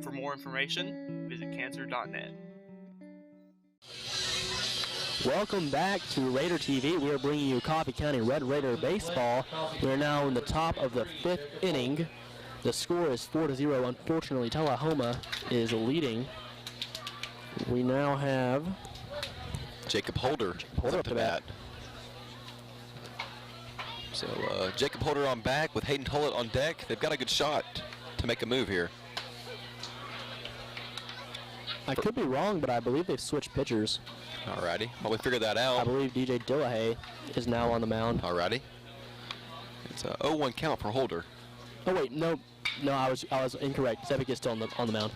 For more information, visit cancer.net. Welcome back to Raider TV. We are bringing you Coffee County Red Raider baseball. We are now in the top of the 5th inning. The score is 4-0. Unfortunately, Tullahoma is leading. We now have Jacob Holder up to bat. So Jacob Holder on back with Hayden Tullett on deck. They've got a good shot to make a move here. I could be wrong, but I believe they've switched pitchers. Alrighty, well, we figured that out. I believe DJ Dillahay is now on the mound. Alrighty. It's a 0-1 count for Holder. Oh wait, no, I was incorrect. Zebek is still on the mound.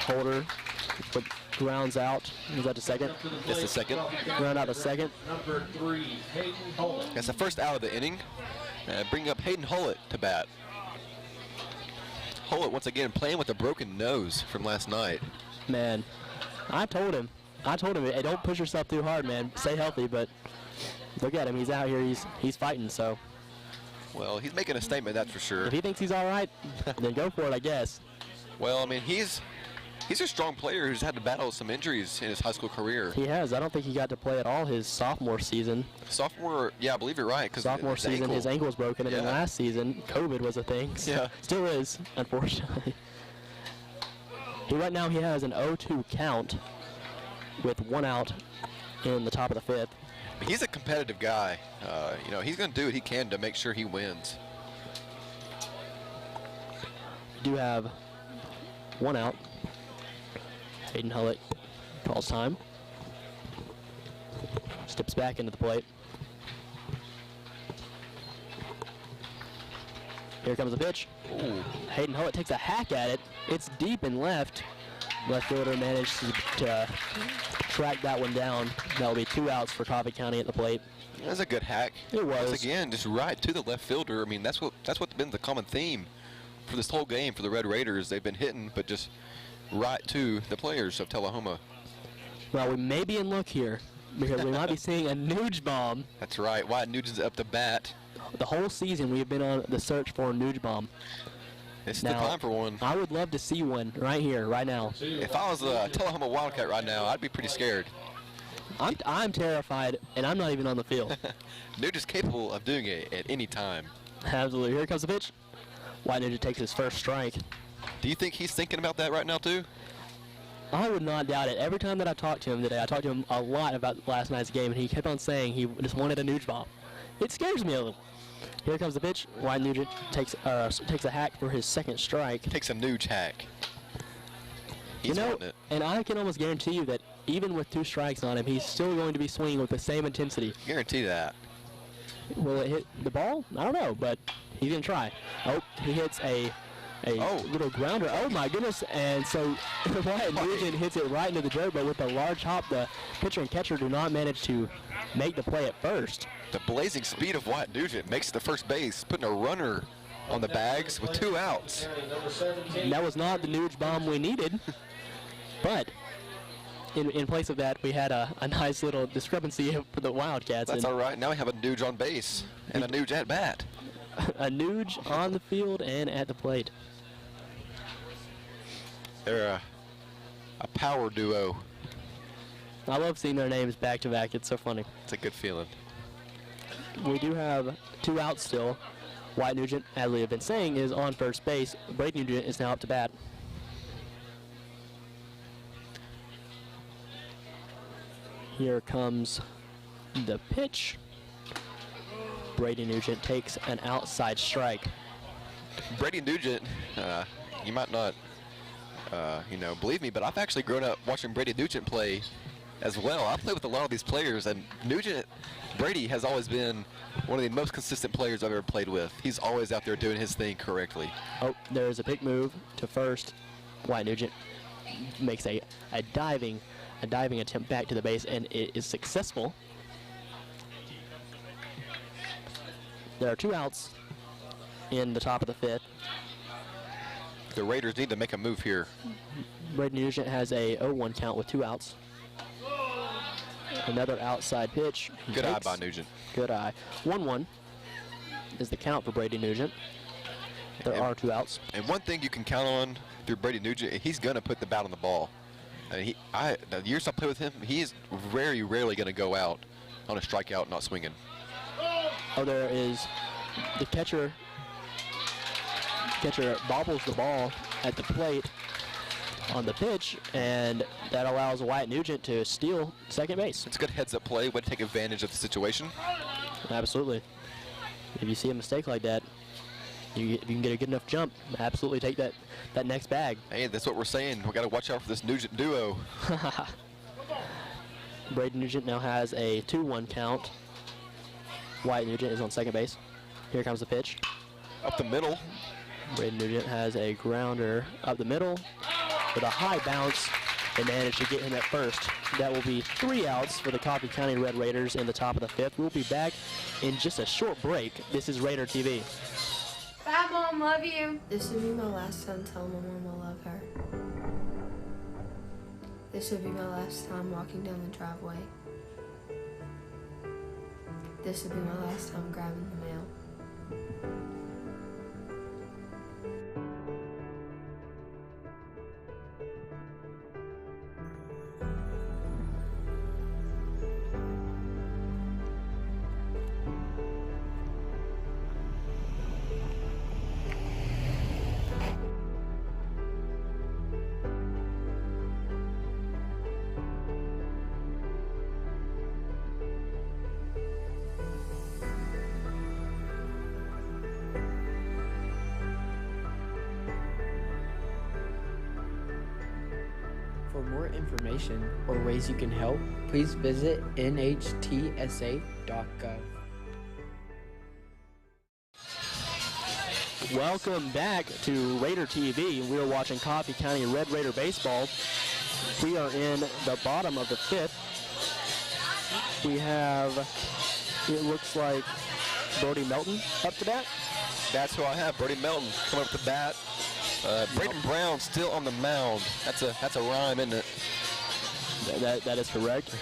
Holder grounds out. Is that the second? That's the second. Ground out the second. Number 3, Hayden Hullett. That's the first out of the inning. Bring up Hayden Hullett to bat. Holt once again playing with a broken nose from last night. Man, I told him, hey, don't push yourself too hard, man. Stay healthy, but look at him. He's out here. He's fighting, so. Well, he's making a statement, that's for sure. If he thinks he's all right, then go for it, I guess. Well, I mean, he's a strong player who's had to battle some injuries in his high school career. He has. I don't think he got to play at all his sophomore season. Sophomore, yeah, I believe you're right. Sophomore season, his ankle was broken, and then last season, COVID was a thing. So yeah. Still is, unfortunately. Right now, he has an 0-2 count with 1 out in the top of the 5th. He's a competitive guy. You know, he's going to do what he can to make sure he wins. We do have 1 out. Hayden Hullett calls time. Steps back into the plate. Here comes the pitch. Ooh. Hayden Hullett takes a hack at it. It's deep and left. Left fielder managed to track that one down. That will be 2 outs for Coffee County at the plate. That was a good hack. It was. Once again, just right to the left fielder. I mean, that's what's been the common theme for this whole game for the Red Raiders. They've been hitting, but just right to the players of Tullahoma. Well, we may be in luck here because we might be seeing a Nuge bomb. That's right. Wyatt Nugent's up to bat. The whole season we've been on the search for a Nuge bomb. It's the time for one. I would love to see one right here, right now. If I was a Tullahoma Wildcat right now, I'd be pretty scared. I'm terrified, and I'm not even on the field. Nuge is capable of doing it at any time. Absolutely. Here comes the pitch. Wyatt Nugent takes his first strike. Do you think he's thinking about that right now, too? I would not doubt it. Every time that I talked to him today, I talked to him a lot about last night's game, and he kept on saying he just wanted a Nuge bomb. It scares me a little. Here comes the pitch. Wyatt Nugent takes a hack for his second strike. Takes a Nuge hack. He's wanting it. And I can almost guarantee you that even with 2 strikes on him, he's still going to be swinging with the same intensity. Guarantee that. Will it hit the ball? I don't know, but he's going to try. Oh, he hits a little grounder. Oh, my goodness. And so Wyatt Nugent hits it right into the dirt, but with the large hop, the pitcher and catcher do not manage to make the play at first. The blazing speed of Wyatt Nugent makes the first base, putting a runner on the bags with 2 outs. That was not the Nuge bomb we needed, but in place of that, we had a nice little discrepancy for the Wildcats. That's all right. Now we have a Nuge on base and a Nuge at bat. A Nuge on the field and at the plate. They're a power duo. I love seeing their names back to back. It's so funny. It's a good feeling. We do have 2 outs still. Wyatt Nugent, as we have been saying, is on first base. Brady Nugent is now up to bat. Here comes the pitch. Brady Nugent takes an outside strike. Brady Nugent, you might not, believe me, but I've actually grown up watching Brady Nugent play as well. I play with a lot of these players, and Brady has always been one of the most consistent players I've ever played with. He's always out there doing his thing correctly. Oh, there's a big move to first. Wyatt Nugent makes a diving attempt back to the base, and it is successful. There are 2 outs in the top of the 5th. The Raiders need to make a move here. Brady Nugent has a 0-1 count with 2 outs. Another outside pitch. Good eye by Nugent. Good eye. 1-1 is the count for Brady Nugent. There are 2 outs. And one thing you can count on through Brady Nugent, he's going to put the bat on the ball. And the years I play with him, he is very rarely going to go out on a strikeout not swinging. Oh, there is the catcher. Catcher bobbles the ball at the plate on the pitch, and that allows Wyatt Nugent to steal second base. It's a good heads-up play. Way to take advantage of the situation. Absolutely. If you see a mistake like that, if you can get a good enough jump, absolutely take that next bag. Hey, that's what we're saying. We got to watch out for this Nugent duo. Brady Nugent now has a 2-1 count. Wyatt Nugent is on second base. Here comes the pitch. Up the middle. Brady Nugent has a grounder up the middle with a high bounce. They managed to get him at first. That will be 3 outs for the Coffee County Red Raiders in the top of the 5th. We'll be back in just a short break. This is Raider TV. Bye, Bye, Mom. Love you. This would be my last time telling my mom I love her. This would be my last time walking down the driveway. This would be my last time grabbing the mail. For more information or ways you can help, please visit nhtsa.gov. Welcome back to Raider TV. We're watching Coffee County Red Raider baseball. We are in the bottom of the 5th. We have, it looks like, Brody Melton up to bat. That's who I have, Brody Melton, coming up to bat. Braden Brown still on the mound. That's a rhyme, isn't it? That is correct.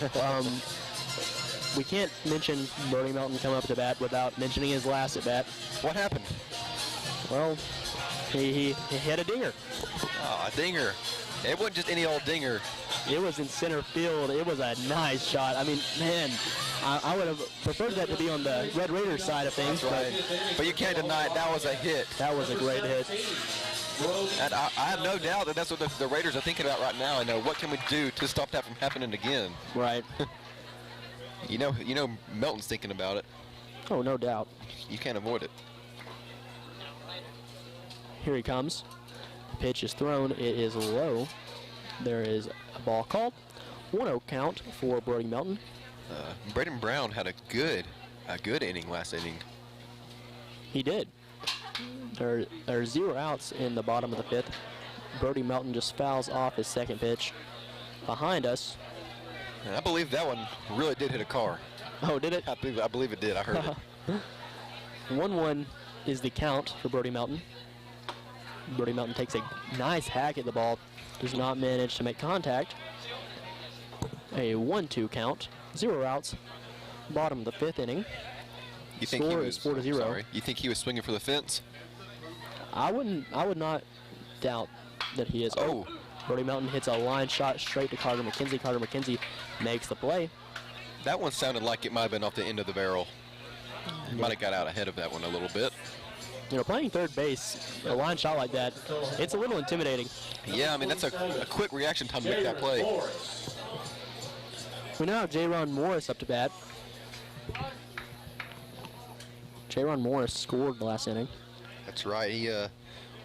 We can't mention Brody Melton coming up to bat without mentioning his last at bat. What happened? Well, he hit a dinger. Oh, a dinger. It wasn't just any old dinger. It was in center field. It was a nice shot. I mean, man, I would have preferred that to be on the Red Raiders side of things. That's right. But you can't deny it. That was a hit. That was a great hit. And I have no doubt that that's what the Raiders are thinking about right now. I know, what can we do to stop that from happening again? Right. You know, Melton's thinking about it. Oh, no doubt. You can't avoid it. Here he comes. The pitch is thrown. It is low. There is a ball called. 1-0 count for Brody Melton. Braden Brown had a good inning last inning. He did. There are 0 outs in the bottom of the 5th. Brody Melton just fouls off his second pitch. Behind us. And I believe that one really did hit a car. Oh, did it? I believe it did. I heard it. 1-1 is the count for Brody Melton. Brody Melton takes a nice hack at the ball. Does not manage to make contact. A 1-2 count. 0 outs. Bottom of the 5th inning. You think Score is 4-0. Sorry. You think he was swinging for the fence? I would not doubt that he is. Oh, Brody Melton hits a line shot straight to Carter McKenzie. Carter McKenzie makes the play. That one sounded like it might have been off the end of the barrel. He might have got out ahead of that one a little bit. You know, playing third base, a line shot like that, it's a little intimidating. Yeah, I mean, that's a quick reaction time to make that play. We now have J-Ron Morris up to bat. J-Ron Morris scored the last inning. That's right. He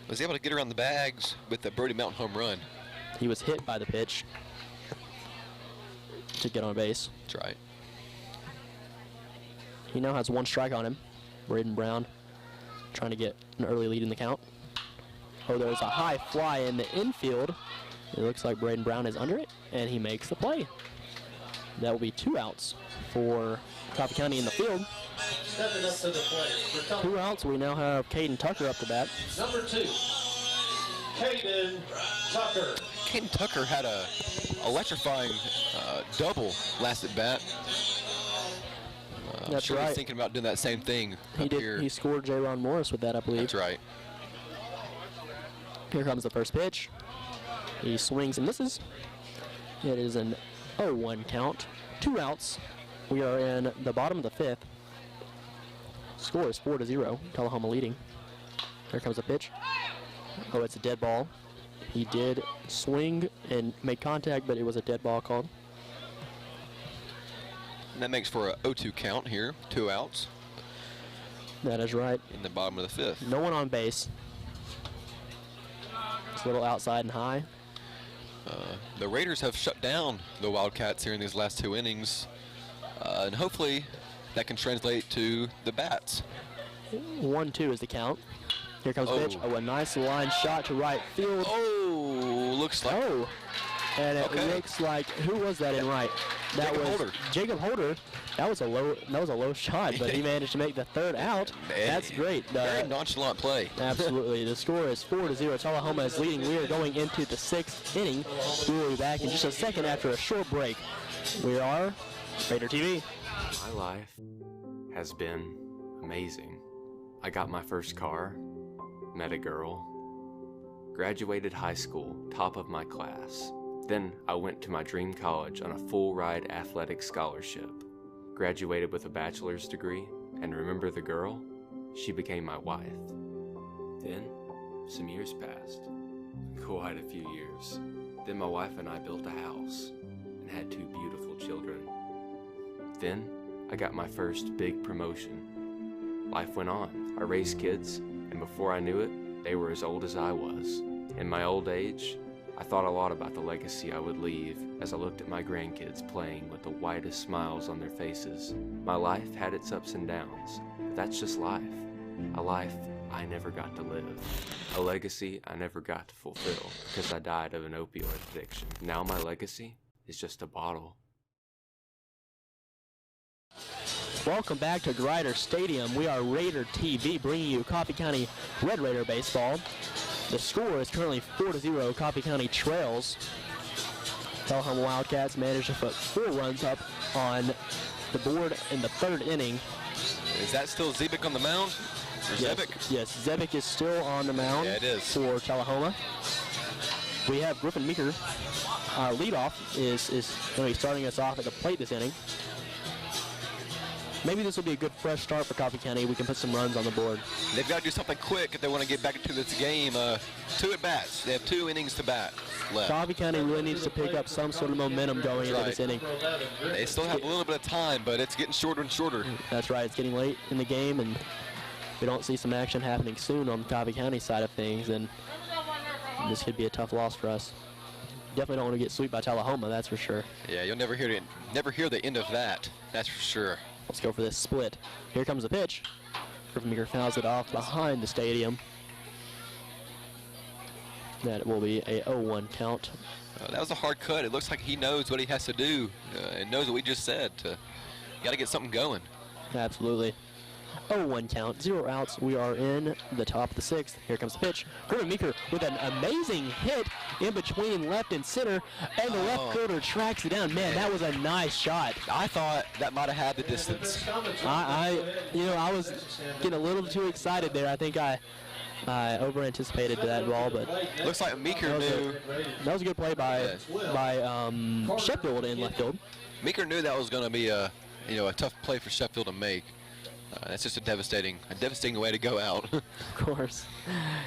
was able to get around the bags with the Brody Mountain home run. He was hit by the pitch to get on base. That's right. He now has 1 strike on him. Braden Brown trying to get an early lead in the count. Oh, there's a high fly in the infield. It looks like Braden Brown is under it, and he makes the play. That will be 2 outs for Coffee County in the field. Stepping up to the plate. 2 outs. We now have Caden Tucker up to bat. Number 2, Caden Tucker. Caden Tucker had a electrifying double last at bat. That's sure right. He's thinking about doing that same thing He did. here. He scored J-Ron Morris with that, I believe. That's right. Here comes the first pitch. He swings and misses. It is an 0-1 count. 2 outs. We are in the bottom of the 5th. Score is 4-0. Tullahoma leading. Here comes the pitch. Oh, it's a dead ball. He did swing and make contact, but it was a dead ball called. And that makes for a 0-2 count here. 2 outs. That is right. In the bottom of the 5th. No one on base. It's a little outside and high. The Raiders have shut down the Wildcats here in these last 2 innings. And hopefully that can translate to the bats. 1-2 is the count. Here comes the pitch. Oh, a nice line shot to right field. Oh, looks like And it looks like, who was that in right? That Jacob was Holder. Jacob Holder. That was a low shot, but he managed to make the third out. That's great. Very nonchalant play. Absolutely. The score is 4-0. Tullahoma is leading. We are going into the 6th inning. We will be back in just a second after a short break. We are Raider TV. My life has been amazing. I got my first car, met a girl, graduated high school, top of my class. Then I went to my dream college on a full-ride athletic scholarship. Graduated with a bachelor's degree, and remember the girl? She became my wife. Then, some years passed. Quite a few years. Then my wife and I built a house and had 2 beautiful children. Then, I got my first big promotion. Life went on. I raised kids, and before I knew it, they were as old as I was. In my old age, I thought a lot about the legacy I would leave as I looked at my grandkids playing with the widest smiles on their faces. My life had its ups and downs, but that's just life. A life I never got to live. A legacy I never got to fulfill because I died of an opioid addiction. Now my legacy is just a bottle. Welcome back to Grider Stadium. We are Raider TV bringing you Coffee County Red Raider baseball. The score is currently 4-0. Coffee County trails. Tullahoma Wildcats managed to put 4 runs up on the board in the 3rd inning. Is that still Zebik on the mound? Or Zebik? Yes, Zebik is still on the mound for Tullahoma. We have Griffin Meeker. Our leadoff is going to be starting us off at the plate this inning. Maybe this will be a good fresh start for Coffee County. We can put some runs on the board. They've got to do something quick if they want to get back into this game. 2 at-bats. They have 2 innings to bat left. Coffee County really needs to pick up some sort of momentum going into this inning. They still have a little bit of time, but it's getting shorter and shorter. That's right. It's getting late in the game, and we don't see some action happening soon on the Coffee County side of things, and this could be a tough loss for us. Definitely don't want to get swept by Tullahoma, that's for sure. Yeah, you'll never hear the end of that. That's for sure. Let's go for this split. Here comes the pitch. Griffin Meeker fouls it off behind the stadium. That will be a 0-1 count. That was a hard cut. It looks like he knows what he has to do and knows what we just said. Got to get something going. Absolutely. 0-1 count, 0 outs. We are in the top of the 6th. Here comes the pitch. Griffin Meeker with an amazing hit in between left and center, and the left fielder tracks it down. Man, that was a nice shot. I thought that might have had the distance. I was getting a little too excited there. I think I over-anticipated that ball, but looks like Meeker knew. That was a good play by Sheffield in left field. Meeker knew that was going to be a tough play for Sheffield to make. That's just a devastating way to go out. Of course.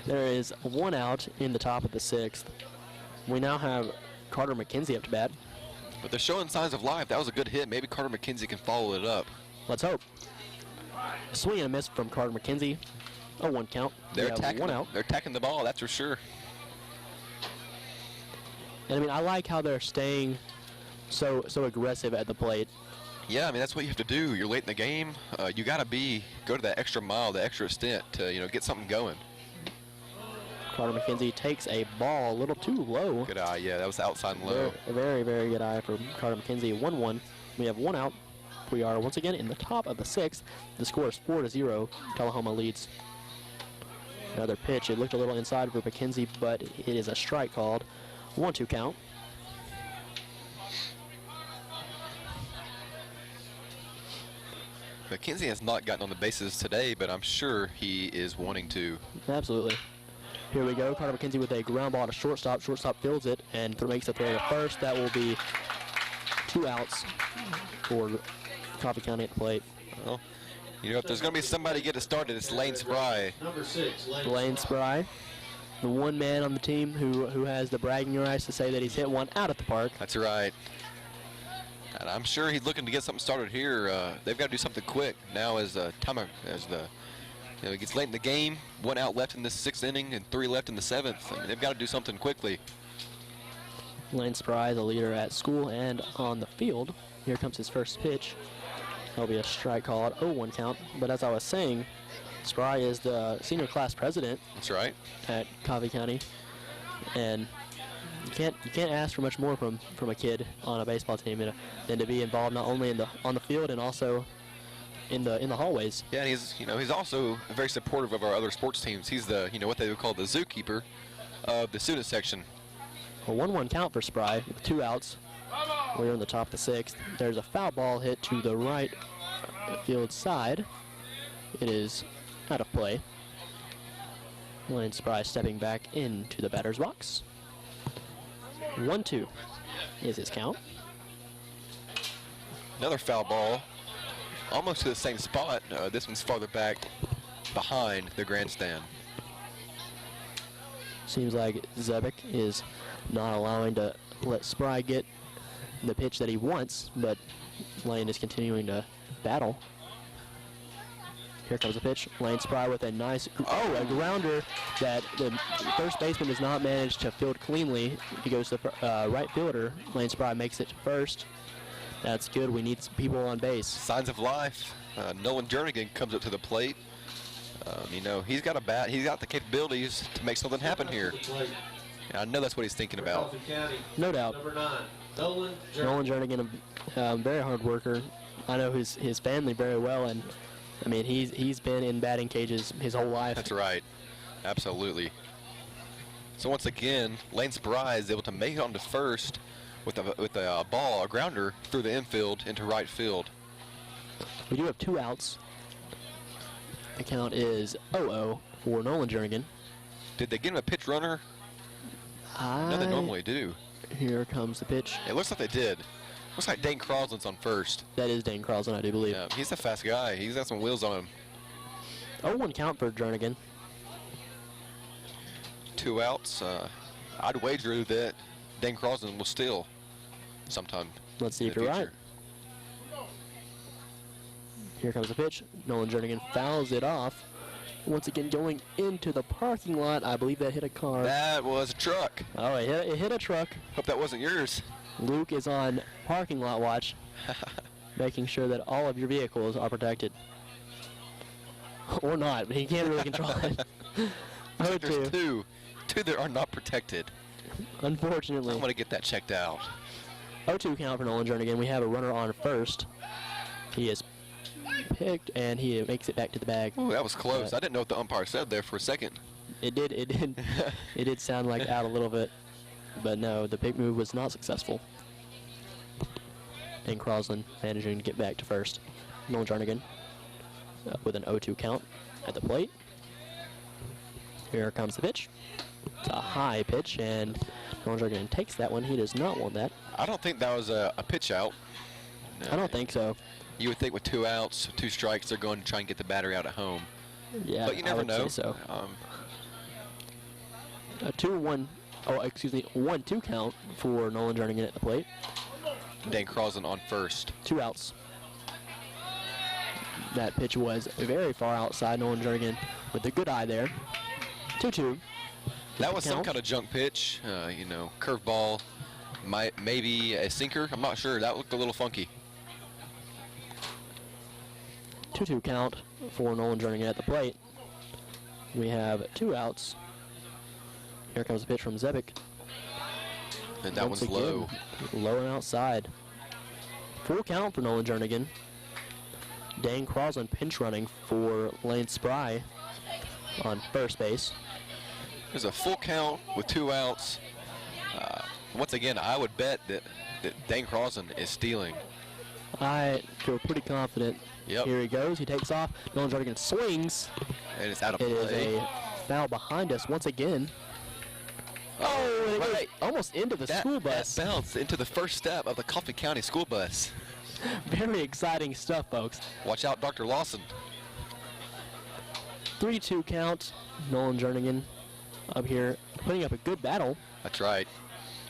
There is 1 out in the top of the 6th. We now have Carter McKenzie up to bat. But they're showing signs of life. That was a good hit. Maybe Carter McKenzie can follow it up. Let's hope. A swing and a miss from Carter McKenzie. 0-1 count. They're attacking 1 out. They're attacking the ball, that's for sure. And I mean, I like how they're staying so aggressive at the plate. Yeah, I mean, that's what you have to do. You're late in the game. You got to go to that extra mile, the extra stint to, get something going. Carter McKenzie takes a ball a little too low. Good eye, yeah, that was outside and low. Very, very good eye for Carter McKenzie. 1-1. We have 1 out. We are once again in the top of the 6th. The score is 4-0. Tullahoma leads. Another pitch. It looked a little inside for McKenzie, but it is a strike called. 1-2 count. McKenzie has not gotten on the bases today, but I'm sure he is wanting to. Absolutely. Here we go. Carter McKenzie with a ground ball to shortstop. Shortstop fields it and makes the throw to first. That will be 2 outs for Coffee County at the plate. Well, if there's going to be somebody to get it started, it's Lane Spry. Number 6, Lane Spry, the one man on the team who has the bragging rights to say that he's hit one out at the park. That's right. And I'm sure he's looking to get something started here. They've got to do something quick now as it gets late in the game. 1 out left in the 6th inning and 3 left in the 7th. I mean, they've got to do something quickly. Lane Spry, the leader at school and on the field. Here comes his first pitch. That'll be a strike call at 0-1 count. But as I was saying, Spry is the senior class president. That's right. At Coffee County. And You can't ask for much more from a kid on a baseball team than to be involved not only on the field and also in the hallways. Yeah, and he's also very supportive of our other sports teams. He's the what they would call the zookeeper of the student section. A 1-1 count for Spry with 2 outs. We're in the top of the 6th. There's a foul ball hit to the right field side. It is out of play. Lane Spry stepping back into the batter's box. 1-2 is his count. Another foul ball, almost to the same spot. This one's farther back behind the grandstand. Seems like Zebic is not allowing to let Spry get the pitch that he wants, but Lane is continuing to battle. Here comes the pitch. Lane Spry with a nice, a grounder that the first baseman does not manage to field cleanly. He goes to right fielder. Lane Spry makes it to first. That's good. We need some people on base. Signs of life. Nolan Jernigan comes up to the plate. He's got a bat. He's got the capabilities to make something happen here. And I know that's what he's thinking about. No doubt. Number 9, Nolan Jernigan, a very hard worker. I know his family very well, and I mean he's been in batting cages his whole life. That's right. Absolutely. So once again, Lane Spry is able to make it onto first with a ball, a grounder through the infield into right field. We do have 2 outs. The count is 0-0 for Nolan Jernigan. Did they get him a pitch runner? No, they normally do. Here comes the pitch. It looks like they did. Looks like Dane Crosland's on first. That is Dane Crosland, I do believe. Yeah, he's a fast guy. He's got some wheels on him. 0-1 count for Jernigan. 2 outs. I'd wager that Dane Crosland will steal sometime. Let's see if you're right. Here comes the pitch. Nolan Jernigan fouls it off. Once again, going into the parking lot. I believe that hit a car. That was a truck. Oh, it hit a truck. Hope that wasn't yours. Luke is on parking lot watch, making sure that all of your vehicles are protected. Or not, but he can't really control it. There's two that are not protected. Unfortunately. I'm going to get that checked out. 0-2 count for Nolan Jernigan. We have a runner on first. He is picked, and he makes it back to the bag. Oh, that was close. I didn't know what the umpire said there for a second. It did. It did sound like out a little bit, but no, the pick move was not successful. And Crosland managing to get back to first. Nolan Jernigan with an 0-2 count at the plate. Here comes the pitch. It's a high pitch, and Nolan Jernigan takes that one. He does not want that. I don't think that was a pitch out. I don't think so. You would think with 2 outs, 2 strikes, they're going to try and get the batter out at home. Yeah, but you never know. So. A 1-2 count for Nolan Jernigan at the plate. Dane Crosland on first. 2 outs. That pitch was very far outside. Nolan Jernigan with a good eye there. 2-2. That was some kind of junk pitch. Curveball, maybe a sinker. I'm not sure. That looked a little funky. 2-2 count for Nolan Jernigan at the plate. We have 2 outs. Here comes a pitch from Zebic. And that one's low. Low and outside. Full count for Nolan Jernigan. Dane Crosland pinch running for Lane Spry on first base. There's a full count with 2 outs. Once again, I would bet that Dane Crosland is stealing. I feel pretty confident. Yep. Here he goes. He takes off. Nolan Jernigan swings. And it's out of play. It is a foul behind us once again. Oh, and it goes almost into the school bus. That bounced into the first step of the Coffee County school bus. Very exciting stuff, folks. Watch out, Dr. Lawson. 3-2 count. Nolan Jernigan up here putting up a good battle. That's right.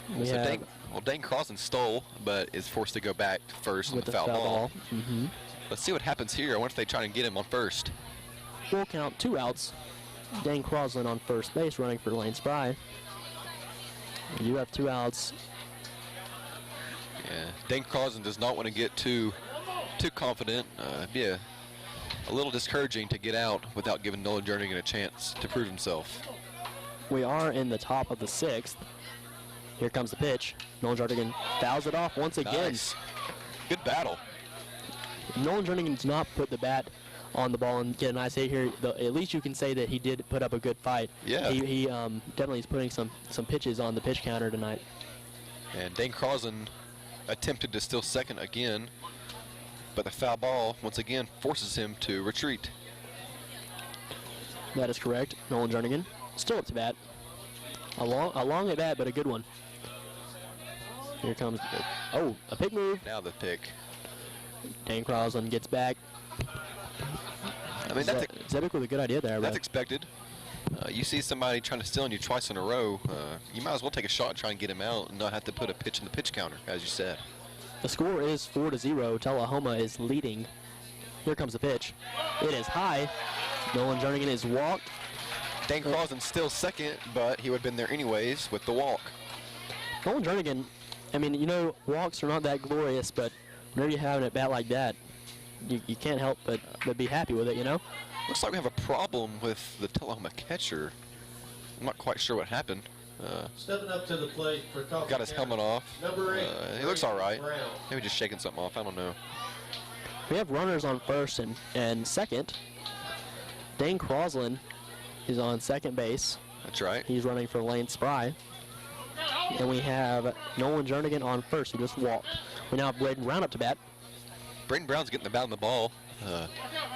Dane Crosland stole, but is forced to go back to first with the foul ball. Mm-hmm. Let's see what happens here. I wonder if they try and get him on first. Full count, 2 outs. Dane Crosland on first base running for Lane Spry. You have 2 outs. Yeah, Dane Crosland does not want to get too confident. It'd be a little discouraging to get out without giving Nolan Jernigan a chance to prove himself. We are in the top of the 6th. Here comes the pitch. Nolan Jernigan fouls it off once again. Nice. Good battle. Nolan Jernigan does not put the bat on the ball and get a nice hit here. At least you can say that he did put up a good fight. Yeah. He definitely is putting some pitches on the pitch counter tonight. And Dane Crosland attempted to steal second again, but the foul ball once again forces him to retreat. That is correct. Nolan Jernigan still up to bat. A long at bat, but a good one. Here comes, a pick move. Now the pick. Dane Crosland gets back. I mean, that's Zebik with a good idea there. That's expected. You see somebody trying to steal on you twice in a row, you might as well take a shot and try and get him out and not have to put a pitch in the pitch counter, as you said. The score is 4-0. Tullahoma is leading. Here comes the pitch. It is high. Nolan Jernigan is walked. Dane Crosland's still second, but he would have been there anyways with the walk. Nolan Jernigan, I mean, you know, walks are not that glorious, but whenever you have an at bat like that, you can't help but be happy with it, you know? Looks like we have a problem with the Tullahoma catcher. I'm not quite sure what happened. Stepping up to the plate for Coffee Got his helmet off. Number 8. He looks all right. Maybe just shaking something off. I don't know. We have runners on first and second. Dane Crosland is on second base. That's right. He's running for Lane Spry. And we have Nolan Jernigan on first, who just walked. We now have Braden Brown up to bat. Braden Brown's getting the bat on the ball.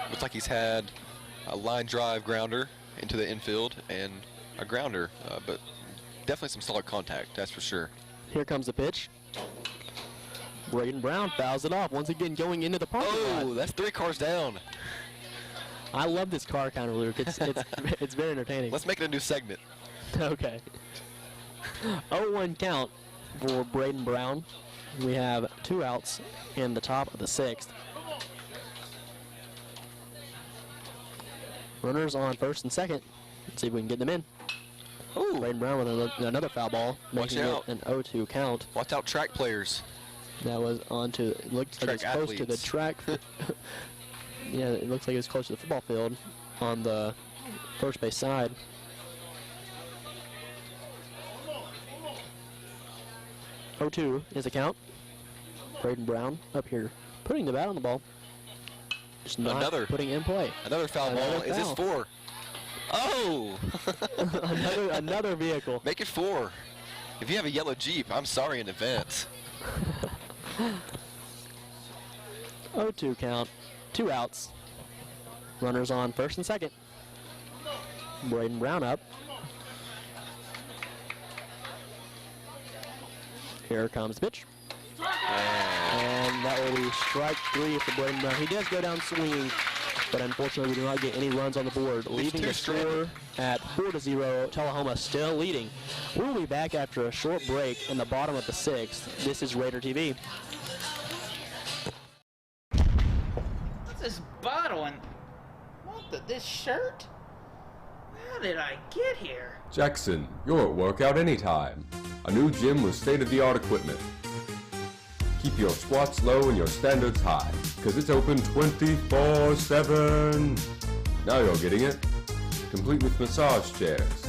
Looks like he's had a line drive grounder into the infield and a grounder, but definitely some solid contact, that's for sure. Here comes the pitch. Braden Brown fouls it off, once again going into the parking lot. Oh, that's 3 cars down. I love this car counter, Luke. It's very entertaining. Let's make it a new segment. Okay. 0-1 count for Braden Brown. We have 2 outs in the top of the 6th. Runners on first and second. Let's see if we can get them in. Ooh. Braden Brown with another foul ball, making it an 0-2 count. Watch out, track players. That was onto, it looked like it was close to the track. Yeah, it looks like it was close to the football field on the first base side. Oh-2 is the count. Braden Brown up here putting the bat on the ball. Just not putting it in play. Another foul ball. Is this 4? Oh! another vehicle. Make it 4. If you have a yellow Jeep, I'm sorry in advance. 0-2 count. 2 outs. Runners on first and second. Braden Brown up. Here comes the pitch. And that will be strike 3 for Braden Brown. He does go down swinging, but unfortunately we do not get any runs on the board, leaving the score at 4-0. Tullahoma still leading. We'll be back after a short break in the bottom of the 6th. This is Raider TV. What's this bottle and this shirt? How did I get here? Jackson, you're at Workout Anytime, a new gym with state-of-the-art equipment. Keep your squats low and your standards high, because it's open 24/7. Now you're getting it. Complete with massage chairs,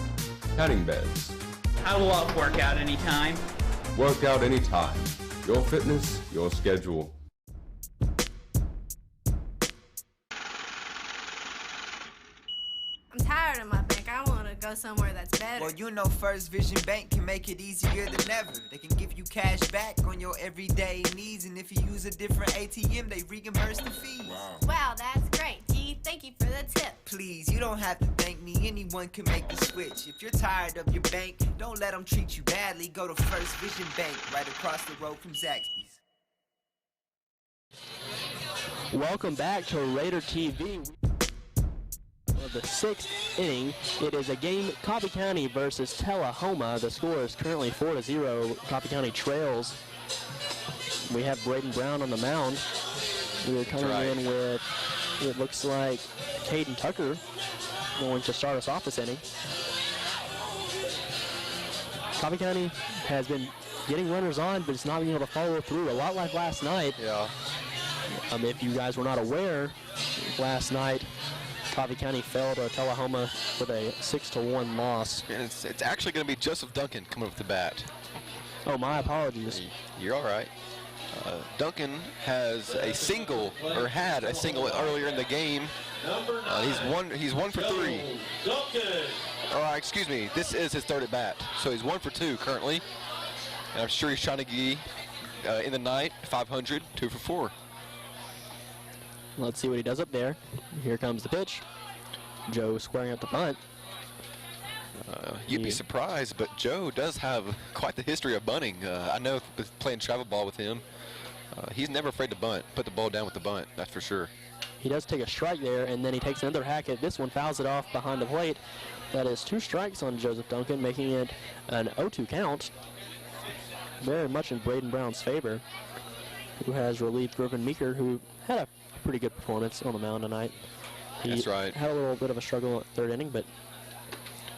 tanning beds. I love Workout Anytime. Workout Anytime. Your fitness, your schedule. I'm tired of my bank. I want to go somewhere that's better. Well, you know First Vision Bank can make it easier than ever. They can give you cash back on your everyday needs, and if you use a different ATM, they reimburse the fees. Wow, that's great. Gee, thank you for the tip. Please, you don't have to thank me. Anyone can make the switch. If you're tired of your bank, don't let them treat you badly. Go to First Vision Bank, right across the road from Zaxby's. Welcome back to Raider TV. Of the 6th inning, it is a game Coffee County versus Tullahoma. The score is currently 4-0. Coffee County trails. We have Braden Brown on the mound. We're coming in with, it looks like, Caden Tucker going to start us off this inning. Coffee County has been getting runners on, but it's not being able to follow through. A lot like last night. Yeah. If you guys were not aware, last night Coffee County fell to Tullahoma with a 6-1 loss. And it's actually going to be Joseph Duncan coming up with the bat. Oh, my apologies. You're all right. Duncan has a single, or had a single earlier in the game. He's one for 3. Excuse me. This is his third at bat, so he's 1 for 2 currently. And I'm sure he's trying to get in the night 500, 2 for 4. Let's see what he does up there. Here comes the pitch. Joe squaring up the bunt. You'd be surprised, but Joe does have quite the history of bunting. I know playing travel ball with him, he's never afraid to bunt. Put the ball down with the bunt, that's for sure. He does take a strike there, and then he takes another hack at this one, fouls it off behind the plate. That is 2 strikes on Joseph Duncan, making it an 0-2 count. Very much in Braden Brown's favor, who has relieved Griffin Meeker, who had a pretty good performance on the mound tonight. That's right. Had a little bit of a struggle at third inning, but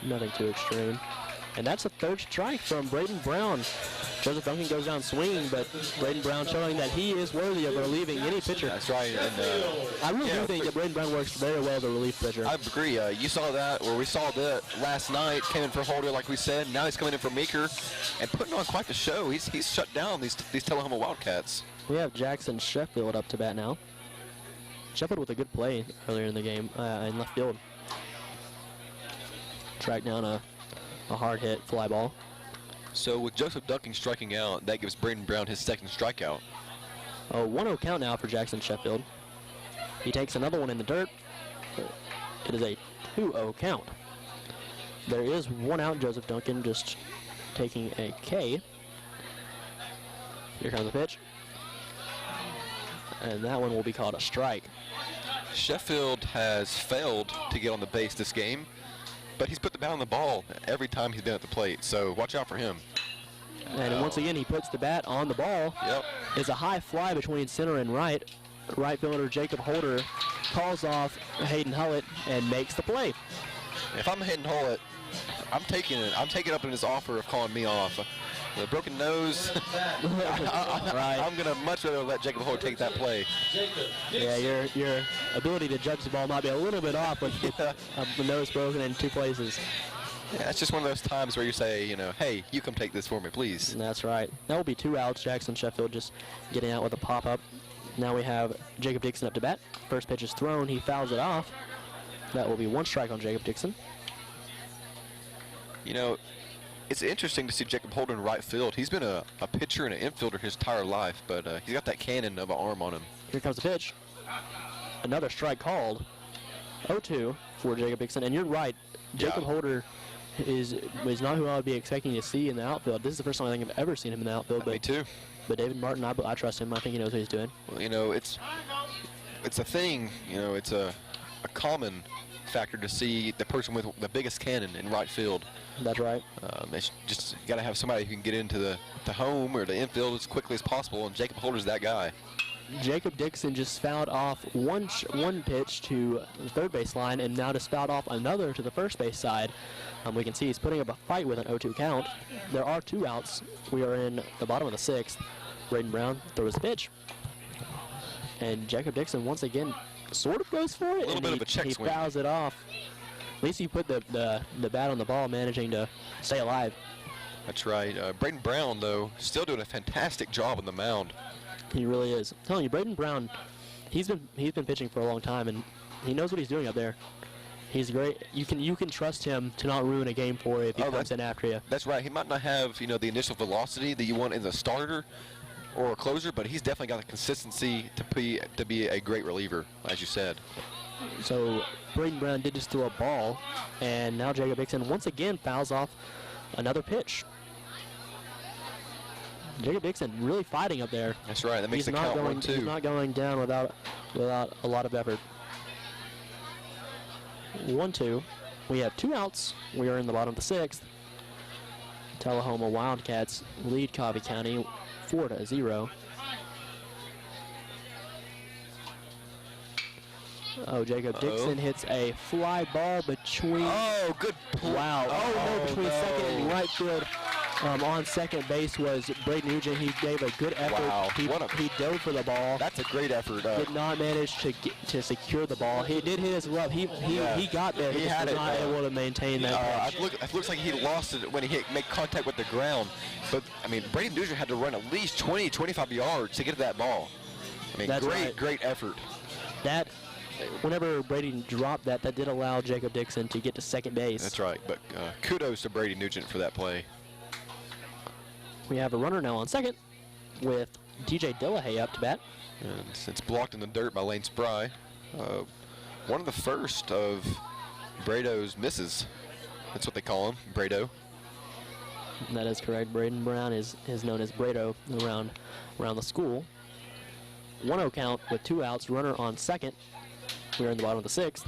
nothing too extreme. And that's a 3rd strike from Braden Brown. Joseph Duncan goes down swinging, but Braden Brown showing that he is worthy of relieving any pitcher. That's right. And, I really do think that Braden Brown works very well as a relief pitcher. I agree. You saw that, or we saw that last night. Came in for Holder, like we said. Now he's coming in for Meeker and putting on quite the show. He's shut down these Tullahoma Wildcats. We have Jackson Sheffield up to bat now. Sheffield with a good play earlier in the game in left field. Tracked down a hard hit fly ball. So with Joseph Duncan striking out, that gives Braden Brown his 2nd strikeout. A 1-0 count now for Jackson Sheffield. He takes another one in the dirt. It is a 2-0 count. There is 1 out. Joseph Duncan just taking a K. Here comes the pitch. And that one will be called a strike. Sheffield has failed to get on the base this game, but he's put the bat on the ball every time he's been at the plate, so watch out for him. And once again, he puts the bat on the ball. Yep. It's a high fly between center and right. Right fielder Jacob Holder calls off Hayden Hullett and makes the play. If I'm Hayden Hullett, I'm taking it. I'm taking up in his offer of calling me off. The broken nose. Right. I'm gonna much rather let Jacob Holder take that play. Yeah, your ability to judge the ball might be a little bit off with the nose broken in 2 places. Yeah, it's just one of those times where you say, hey, you come take this for me, please. That's right. That will be 2 outs. Jackson Sheffield just getting out with a pop-up. Now we have Jacob Dixon up to bat. First pitch is thrown. He fouls it off. That will be 1 strike on Jacob Dixon. It's interesting to see Jacob Holder in right field. He's been a pitcher and an infielder his entire life, but he's got that cannon of an arm on him. Here comes the pitch. Another strike called. 0-2 for Jacob Dixon. And you're right. Jacob Holder is not who I would be expecting to see in the outfield. This is the first time I think I've ever seen him in the outfield. Me too. But David Martin, I trust him. I think he knows what he's doing. Well, it's a thing. It's a common factor to see the person with the biggest cannon in right field. That's right. It's just you got to have somebody who can get into the home or the infield as quickly as possible, and Jacob Holder's that guy. Jacob Dixon just fouled off one pitch to the third base line and now just fouled off another to the first base side. We can see he's putting up a fight with an 0-2 count. There are 2 outs. We are in the bottom of the 6th. Braden Brown throws the pitch. And Jacob Dixon once again sort of goes for it. A little bit of a check swing. He fouls it off. At least he put the bat on the ball, managing to stay alive. That's right. Braden Brown, though, still doing a fantastic job on the mound. He really is. I'm telling you, Braden Brown, he's been pitching for a long time, and he knows what he's doing up there. He's great. You can trust him to not ruin a game for you if he comes in after you. That's right. He might not have the initial velocity that you want in the starter or a closer, but he's definitely got the consistency to be a great reliever, as you said. So Braden Brown did just throw a ball, and now Jacob Dixon once again fouls off another pitch. Jacob Dixon really fighting up there. That's right. That makes the count 1-2. He's not going down without a lot of effort. 1-2. We have 2 outs. We are in the bottom of the 6th. Tullahoma Wildcats lead Coffee County 4-0. Oh, Jacob Dixon hits a fly ball between. Oh, good. Wow. Between second and right field. On second base was Braden Nugent. He gave a good effort. Wow. He dove for the ball. That's a great effort. Did not manage to secure the ball. He did hit his glove. He got there. He just had was it. not able to maintain that pitch. It looks like he lost it when he made contact with the ground. But, I mean, Braden Nugent had to run at least 20, 25 yards to get to that ball. I mean, That's great effort. Whenever Brady dropped that did allow Jacob Dixon to get to second base. That's right. But kudos to Brady Nugent for that play. We have a runner now on second with DJ Dillahay up to bat. And it's blocked in the dirt by Lane Spry. One of the first of Brado's misses. That's what they call him, Brado. That is correct. Braden Brown is known as Brado around the school. 1-0 count with 2 outs. Runner on second. We're in the bottom of the 6th.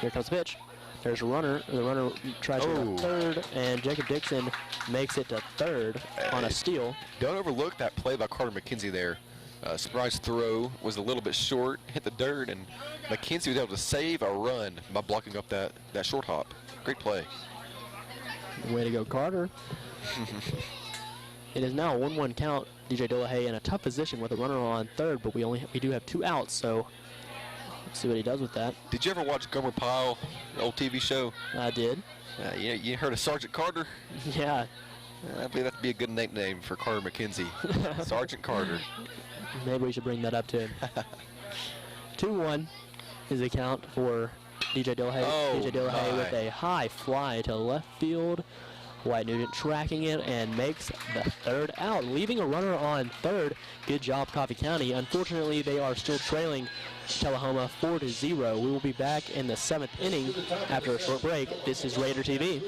Here comes the pitch. There's a runner. The runner tries to go third, and Jacob Dixon makes it to third on a steal. Don't overlook that play by Carter McKenzie there. Spry's throw was a little bit short, hit the dirt, and McKenzie was able to save a run by blocking up that short hop. Great play. Way to go, Carter. It is now a 1-1 count. DJ Dillahay in a tough position with a runner on third, but we do have 2 outs, so let's see what he does with that. Did you ever watch Gomer Pyle, the old TV show? I did. You heard of Sergeant Carter? Yeah. I believe that'd be a good nickname for Carter McKenzie. Sergeant Carter. Maybe we should bring that up to him. 2-1 is the count for DJ Dillahay. DJ Dillahay with a high fly to left field. White Nugent tracking it and makes the third out, leaving a runner on third. Good job, Coffee County. Unfortunately, they are still trailing Tullahoma 4-0. We will be back in the 7th inning after a short break. This is Raider TV.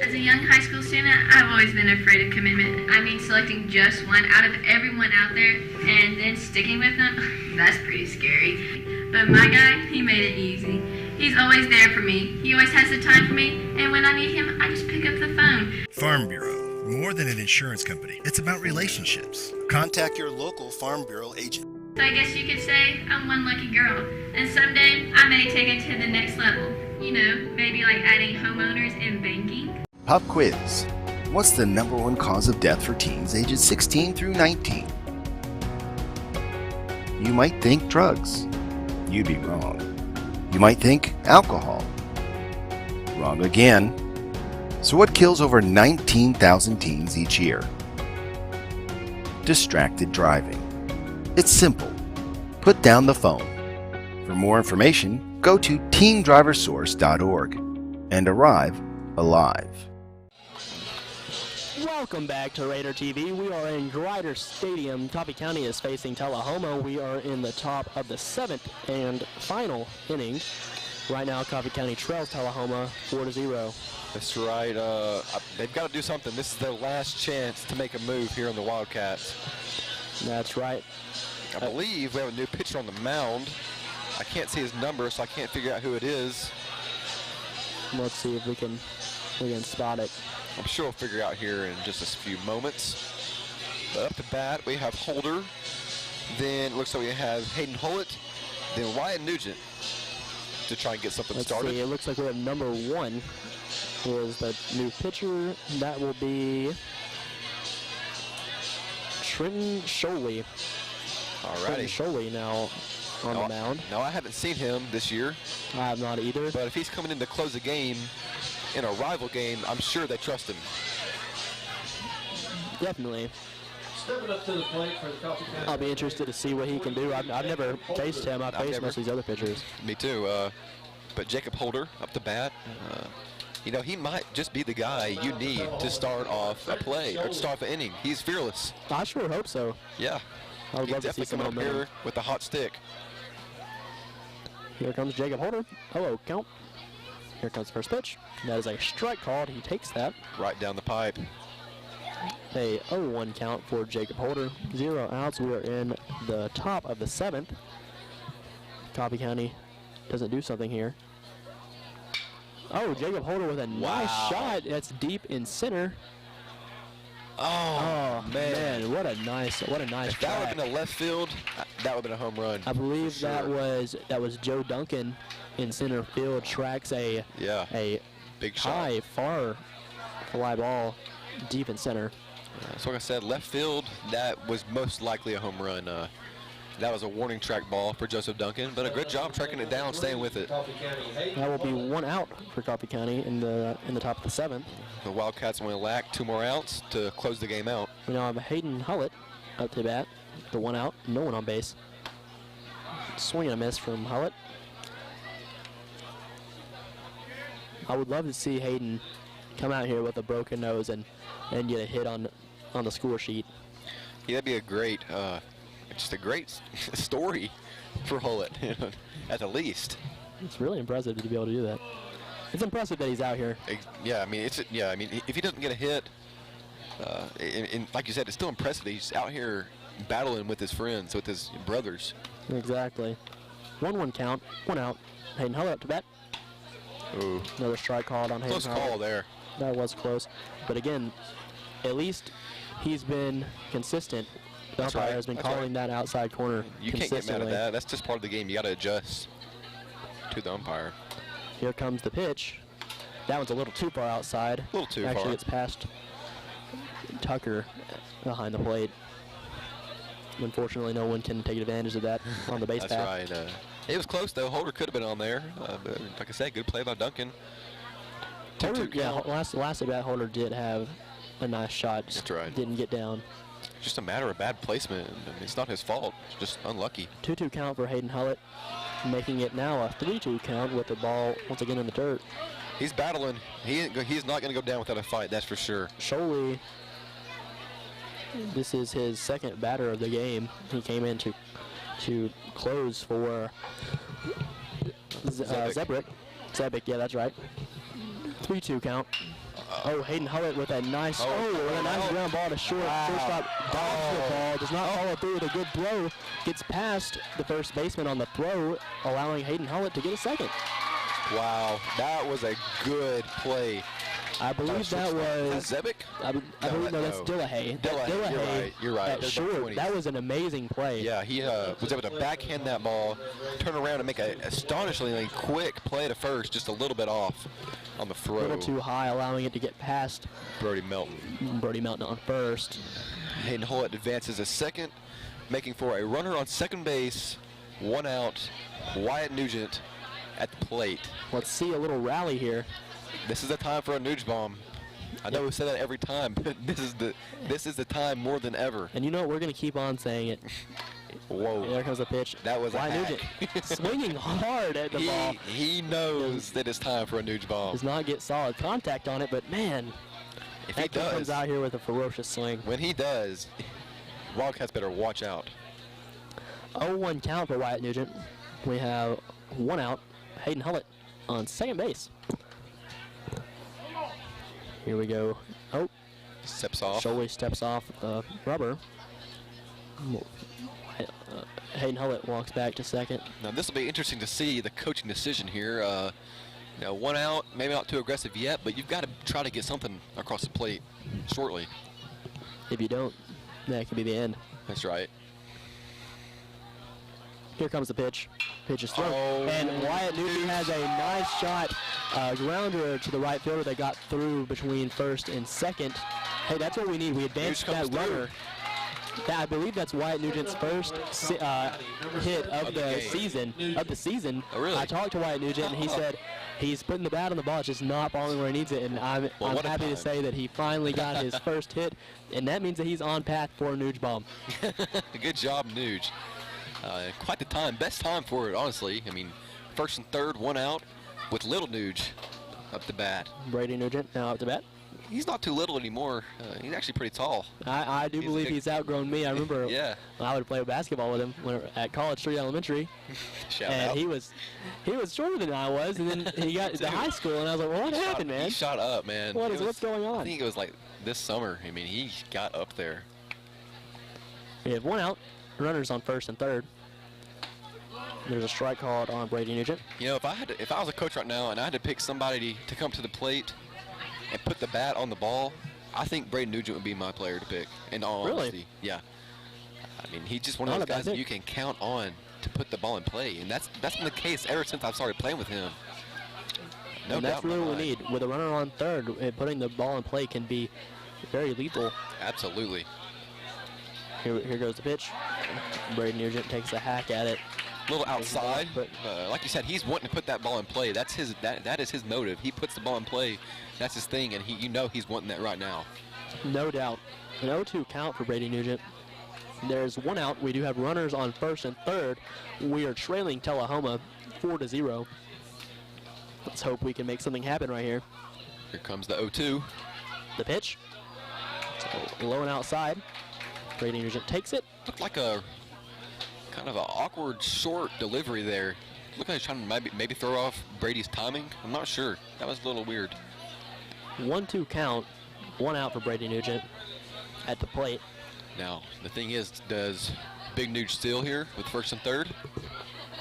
As a young high school student, I've always been afraid of commitment. I mean, selecting just one out of everyone out there and then sticking with them, that's pretty scary. But my guy, he made it easy. He's always there for me. He always has the time for me, and when I need him, I just pick up the phone. Farm Bureau, more than an insurance company. It's about relationships. Contact your local Farm Bureau agent. So I guess you could say I'm one lucky girl, and someday I may take it to the next level. You know, maybe like adding homeowners and banking. Pop quiz. What's the #1 cause of death for teens ages 16 through 19? You might think drugs. You'd be wrong. You might think alcohol. Wrong again. So what kills over 19,000 teens each year? Distracted driving. It's simple. Put down the phone. For more information, go to teendriversource.org and arrive alive. Welcome back to Raider TV. We are in Grider Stadium. Coffee County is facing Tullahoma. We are in the top of the 7th and final inning. Right now, Coffee County trails Tullahoma 4-0. That's right. They've got to do something. This is their last chance to make a move here on the Wildcats. That's right. I believe we have a new pitcher on the mound. I can't see his number, so I can't figure out who it is. Let's see if we can spot it. I'm sure we'll figure out here in just a few moments. But up to bat, we have Holder. Then it looks like we have Hayden Hollett. Then Wyatt Nugent to try and get something started. See, it looks like we have #1 is the new pitcher. That will be Trenton Sholey. Alrighty. Trenton Sholey now on the mound. No, I haven't seen him this year. I have not either. But if he's coming in to close a game in a rival game, I'm sure they trust him. Definitely. Stepping up to the plate for the Coffee County. I'll be interested to see what he can do. I've never faced him. I've faced most of these other pitchers. Me too. But Jacob Holder up to bat. You know, he might just be the guy you need to start off a play or to start off an inning. He's fearless. I sure hope so. Yeah. I would love to see definitely some coming up momentum. here with a hot stick. Here comes Jacob Holder. 0-0 count. Here comes the first pitch. That is a strike called. He takes that. Right down the pipe. A 0-1 count for Jacob Holder. 0 outs. We are in the top of the 7th. Coffee County doesn't do something here. Oh, Jacob Holder with a nice shot. That's deep in center. Oh, man. What a nice If that would have been a left field, that would have been a home run. I believe that was Joe Duncan in center field. Tracks a big high, far fly ball. deep in center. So like I said, left field, that was most likely a home run. That was a warning track ball for Joseph Duncan, but a good job tracking it down, staying with it. That will be 1 out for Coffee County in the top of the 7th. The Wildcats only lack 2 more outs to close the game out. We now have Hayden Hullett up to bat. The 1 out, no one on base. Swing and a miss from Hullett. I would love to see Hayden come out here with a broken nose and get a hit on the score sheet. Yeah, that'd be a great, just a great story for Hullett, at the least. It's really impressive to be able to do that. It's impressive that he's out here. Yeah, I mean, if he doesn't get a hit, and like you said, it's still impressive that he's out here battling with his friends, with his brothers. Exactly. 1-1 count, 1 out. Hayden Hullett up to bat. Ooh. Another strike called on Hayden Close call there. That was close. But again, at least he's been consistent. The umpire has been calling that outside corner You can't get mad at that. That's just part of the game. You got to adjust to the umpire. Here comes the pitch. That one's a little too far outside. A little too far. Actually, it's past Tucker behind the plate. Unfortunately, no one can take advantage of that on the base path. That's right. It was close, though. Holder could have been on there. But like I said, good play by Duncan. Holder, yeah, last at bat, Holder did have a nice shot. That's right. Didn't get down. Just a matter of bad placement. I mean, it's not his fault. It's just unlucky. 2-2 count for Hayden Hullett, making it now a 3-2 count with the ball once again in the dirt. He's battling. He's not going to go down without a fight, that's for sure. Solely, this is his second batter of the game. He came in to close for Zebic, yeah, that's right. 3-2 count. Hayden Hullett with a nice, ground ball to shortstop. Dodges the ball, does not follow through with a good throw. Gets past the first baseman on the throw, allowing Hayden Hullett to get a second. Wow, that was a good play. I believe that was Zebic. I believe that's Tullahoma. You're right. At short, that was an amazing play. Yeah, he was able to backhand that ball, turn around and make an astonishingly quick play to first, just a little bit off on the throw. A little too high, allowing it to get past Brody Melton. Brody Melton on first. Hayden Hullett advances a second, making for a runner on second base, 1 out. Wyatt Nugent at the plate. Let's see a little rally here. This is the time for a Nuge bomb. I know we say that every time, but this is the time more than ever. And you know what? We're going to keep on saying it. Whoa. There comes the pitch. That was Wyatt Nugent swinging hard at the ball. He knows that it's time for a Nuge bomb. Does not get solid contact on it, but man, if he does, comes out here with a ferocious swing. When he does, Wildcats better watch out. 0-1 count for Wyatt Nugent. We have 1 out. Hayden Hullett on second base. Here we go. Steps off. Sholey steps off the rubber. Hayden Hullett walks back to second. Now this will be interesting to see the coaching decision here. 1 out, maybe not too aggressive yet, but you've got to try to get something across the plate shortly. If you don't, that could be the end. That's right. Here comes the pitch. Pitch is thrown. And Wyatt Nugent has a nice shot. Grounder to the right fielder that got through between first and second. Hey, that's what we need. We advanced that runner. I believe that's Wyatt Nugent's first hit of the season. Oh, really? I talked to Wyatt Nugent, and he said he's putting the bat on the ball. It's just not falling where he needs it. And I'm happy to say that he finally got his first hit, and that means that he's on path for a Nuge bomb. Good job, Nuge. Quite the time. Best time for it, honestly. I mean, first and third, 1 out with little Nuge up the bat. Brady Nugent now up the bat. He's not too little anymore. He's actually pretty tall. I do believe he's outgrown me. I remember I would play basketball with him at College Street Elementary. Shout out. He was shorter than I was, and then he got to high school, and I was like, well, what happened, man? He shot up, man. What's going on? I think it was like this summer. I mean, he got up there. We have 1 out. Runners on first and third. There's a strike called on Brady Nugent. You know, if I was a coach right now and I had to pick somebody to come to the plate and put the bat on the ball, I think Brady Nugent would be my player to pick, in all honesty. Yeah. I mean, he's just one of those guys that you can count on to put the ball in play, and that's been the case ever since I've started playing with him. No doubt. That's really what we need. With a runner on third, putting the ball in play can be very lethal. Absolutely. Here goes the pitch. Brady Nugent takes a hack at it. A little outside, but like you said, he's wanting to put that ball in play. That's his. That is his motive. He puts the ball in play. That's his thing, and he's wanting that right now. No doubt. An 0-2 count for Brady Nugent. There's one out. We do have runners on first and third. We are trailing Tullahoma 4-0. Let's hope we can make something happen right here. Here comes the 0-2. The pitch. So low and outside. Brady Nugent takes it. Looked like a kind of an awkward short delivery there. Looked like he's trying to maybe throw off Brady's timing. I'm not sure. That was a little weird. 1-2 count. One out for Brady Nugent at the plate. Now, the thing is, does Big Nuge steal here with first and third?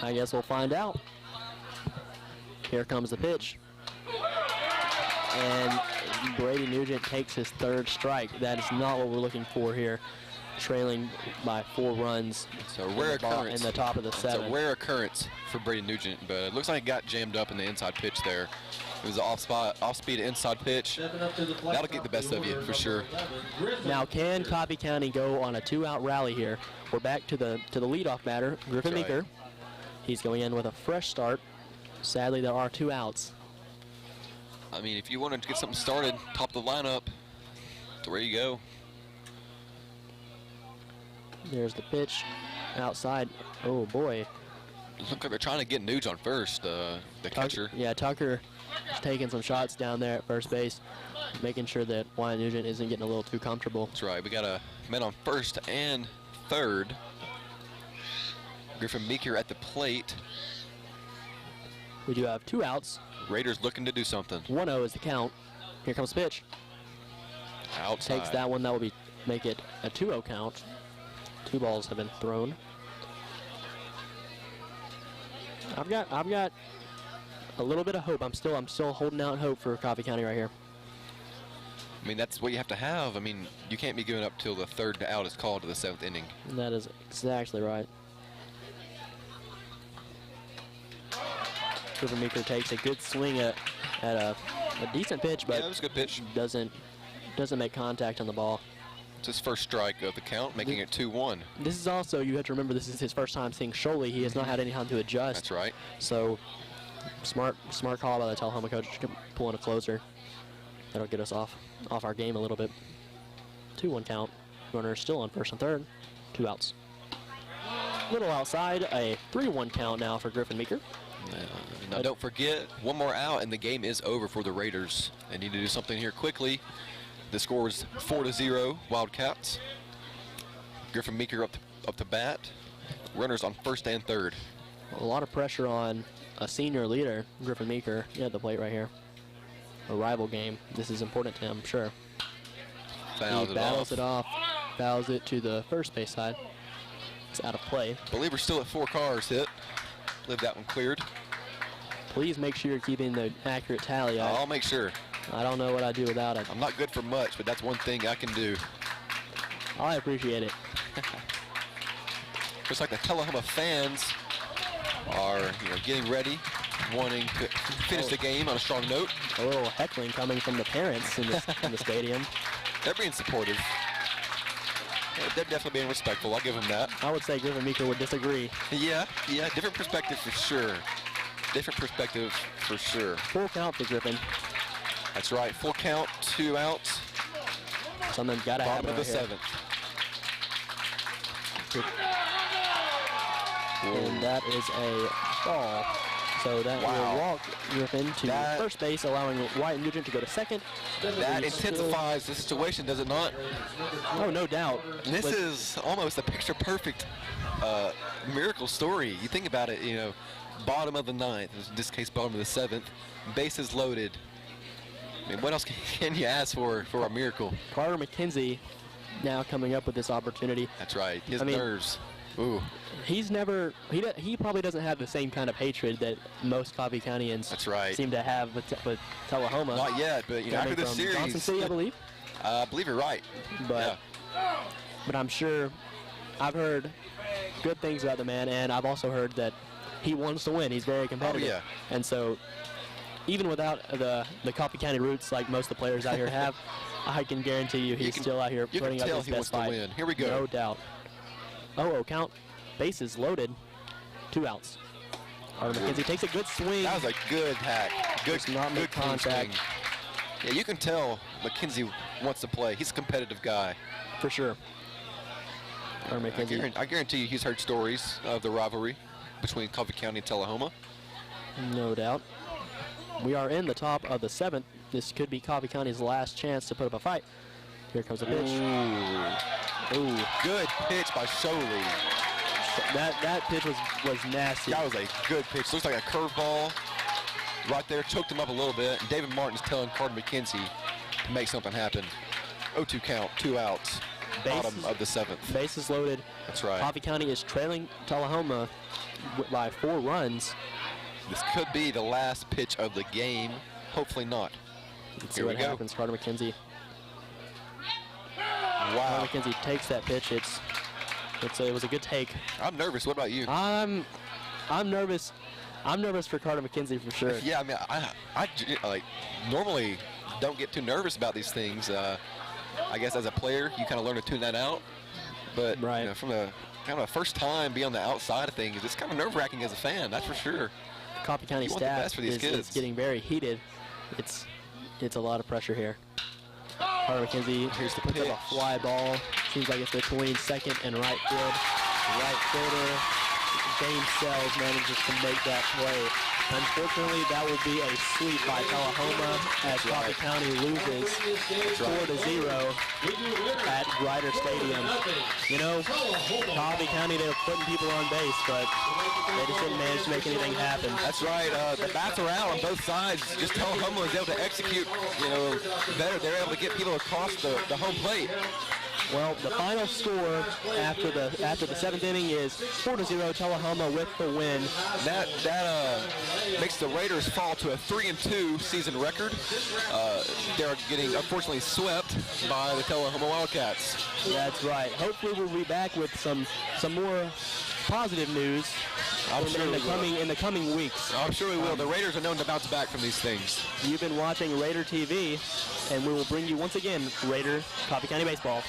I guess we'll find out. Here comes the pitch. And Brady Nugent takes his third strike. That is not what we're looking for here. Trailing by 4 runs. It's a rare occurrence. In the top of the 7th. It's a rare occurrence for Brady Nugent, but it looks like it got jammed up in the inside pitch there. It was an off-speed inside pitch. That'll get the best of you for sure. Now, can Coffee County go on a 2-out rally here? We're back to the leadoff batter, Griffin Meeker. He's going in with a fresh start. Sadly, there are 2 outs. I mean, if you wanted to get something started, top of the lineup, that's where you go. There's the pitch outside. Oh, boy. Looks like they're trying to get Nuge on first, the catcher. Yeah, Tucker is taking some shots down there at first base, making sure that Wyatt Nugent isn't getting a little too comfortable. That's right. We got a man on first and third. Griffin Meeker at the plate. We do have 2 outs. Raiders looking to do something. 1-0 is the count. Here comes the pitch. Outside. Takes that one. That will make it a 2-0 count. 2 balls have been thrown. I've got a little bit of hope. I'm still holding out hope for Coffee County right here. I mean, that's what you have to have. I mean, you can't be giving up till the 3rd out is called to the 7th inning. And that is exactly right. Griffin Meeker takes a good swing at a decent pitch, but yeah, it was a good pitch. Doesn't make contact on the ball. It's his first strike of the count, making it 2-1. This is also, you have to remember, this is his first time seeing Sholey. He has not had any time to adjust. That's right. So, smart call by the Tullahoma coach to pull in a closer. That'll get us off our game a little bit. 2-1 count. Runner still on first and third. 2 outs. Little outside, a 3-1 count now for Griffin Meeker. Now don't forget, one more out and the game is over for the Raiders. They need to do something here quickly. The score is 4-0 Wildcats. Griffin Meeker up to bat. Runners on first and third. A lot of pressure on a senior leader, Griffin Meeker, at the plate right here. A rival game. This is important to him, I'm sure. He battles it off, fouls it to the first base side. It's out of play. I believe we're still at 4 cars hit. I believe that one cleared. Please make sure you're keeping the accurate tally. I'll make sure. I don't know what I'd do without it. I'm not good for much, but that's one thing I can do. I appreciate it. Looks like the Tullahoma fans are getting ready, wanting to finish the game on a strong note. A little heckling coming from the parents in the stadium. They're being supportive. They're definitely being respectful. I'll give them that. I would say Griffin Meeker would disagree. Yeah, different perspective for sure. Different perspective for sure. Full count for Griffin. That's right. Full count, 2 outs. Something's got to happen. Bottom of the 7th. And that is a ball. So that will walk Griffin to first base, allowing Wyatt Nugent to go to second. That intensifies the situation, does it not? Oh, no doubt. This is almost a picture-perfect miracle story. You think about it, bottom of the 9th, in this case bottom of the 7th, bases loaded. I mean, what else can you ask for a miracle? Carter McKenzie now coming up with this opportunity. That's right. His nerves. Ooh. He probably doesn't have the same kind of hatred that most Coffee Countyans seem to have with Tullahoma. Not yet, but after the series. Johnson City, I believe. I believe you're right. But I'm sure I've heard good things about the man, and I've also heard that he wants to win. He's very competitive. Oh, yeah. And so even without the Coffee County roots like most of the players out here have, I can guarantee you he's still out here putting up his best fight. Win. Here we go. No doubt. Oh, count. Bases loaded. 2 outs. Carter McKenzie takes a good swing. That was a good hack. Good, not make contact. Yeah, you can tell McKenzie wants to play. He's a competitive guy. For sure. I guarantee you he's heard stories of the rivalry between Coffee County and Tullahoma. No doubt. We are in the top of the 7th. This could be Coffee County's last chance to put up a fight. Here comes a pitch. Ooh. Good pitch by Sholey. That pitch was nasty. That was a good pitch. Looks like a curveball right there. Choked him up a little bit. And David Martin's telling Carter McKenzie to make something happen. 0-2 count, 2 outs. Bottom of the 7th. Bases loaded. That's right. Coffee County is trailing Tullahoma by 4 runs. This could be the last pitch of the game. Hopefully not. Let's see what happens. Carter McKenzie. Wow. Carter McKenzie takes that pitch. It was a good take. I'm nervous. What about you? I'm nervous. I'm nervous for Carter McKenzie for sure. Yeah, I mean, I like normally don't get too nervous about these things. I guess as a player, you kind of learn to tune that out. But you know, from the kind of first time being on the outside of things, it's kind of nerve-wracking as a fan. That's for sure. Coffee County staff is getting very heated. It's a lot of pressure here. Carter McKenzie puts up a fly ball. Seems like it's between second and right field. Right fielder James Sells manages to make that play. Unfortunately, that will be a sweep by Tullahoma as Coffee County loses 4-0 at Grider Stadium. You know, Coffee County, they were putting people on base, but they just didn't manage to make anything happen. That's right. The bats are out on both sides. Just Tullahoma was able to execute, better. They're able to get people across the home plate. Well, the final score after the 7th inning is 4-0 Tullahoma with the win. That makes the Raiders fall to a 3-2 season record. They're getting unfortunately swept by the Tullahoma Wildcats. That's right. Hopefully we'll be back with some more positive news in the coming weeks. I'm sure we will. The Raiders are known to bounce back from these things. You've been watching Raider TV, and we will bring you once again Raider Coffee County Baseball.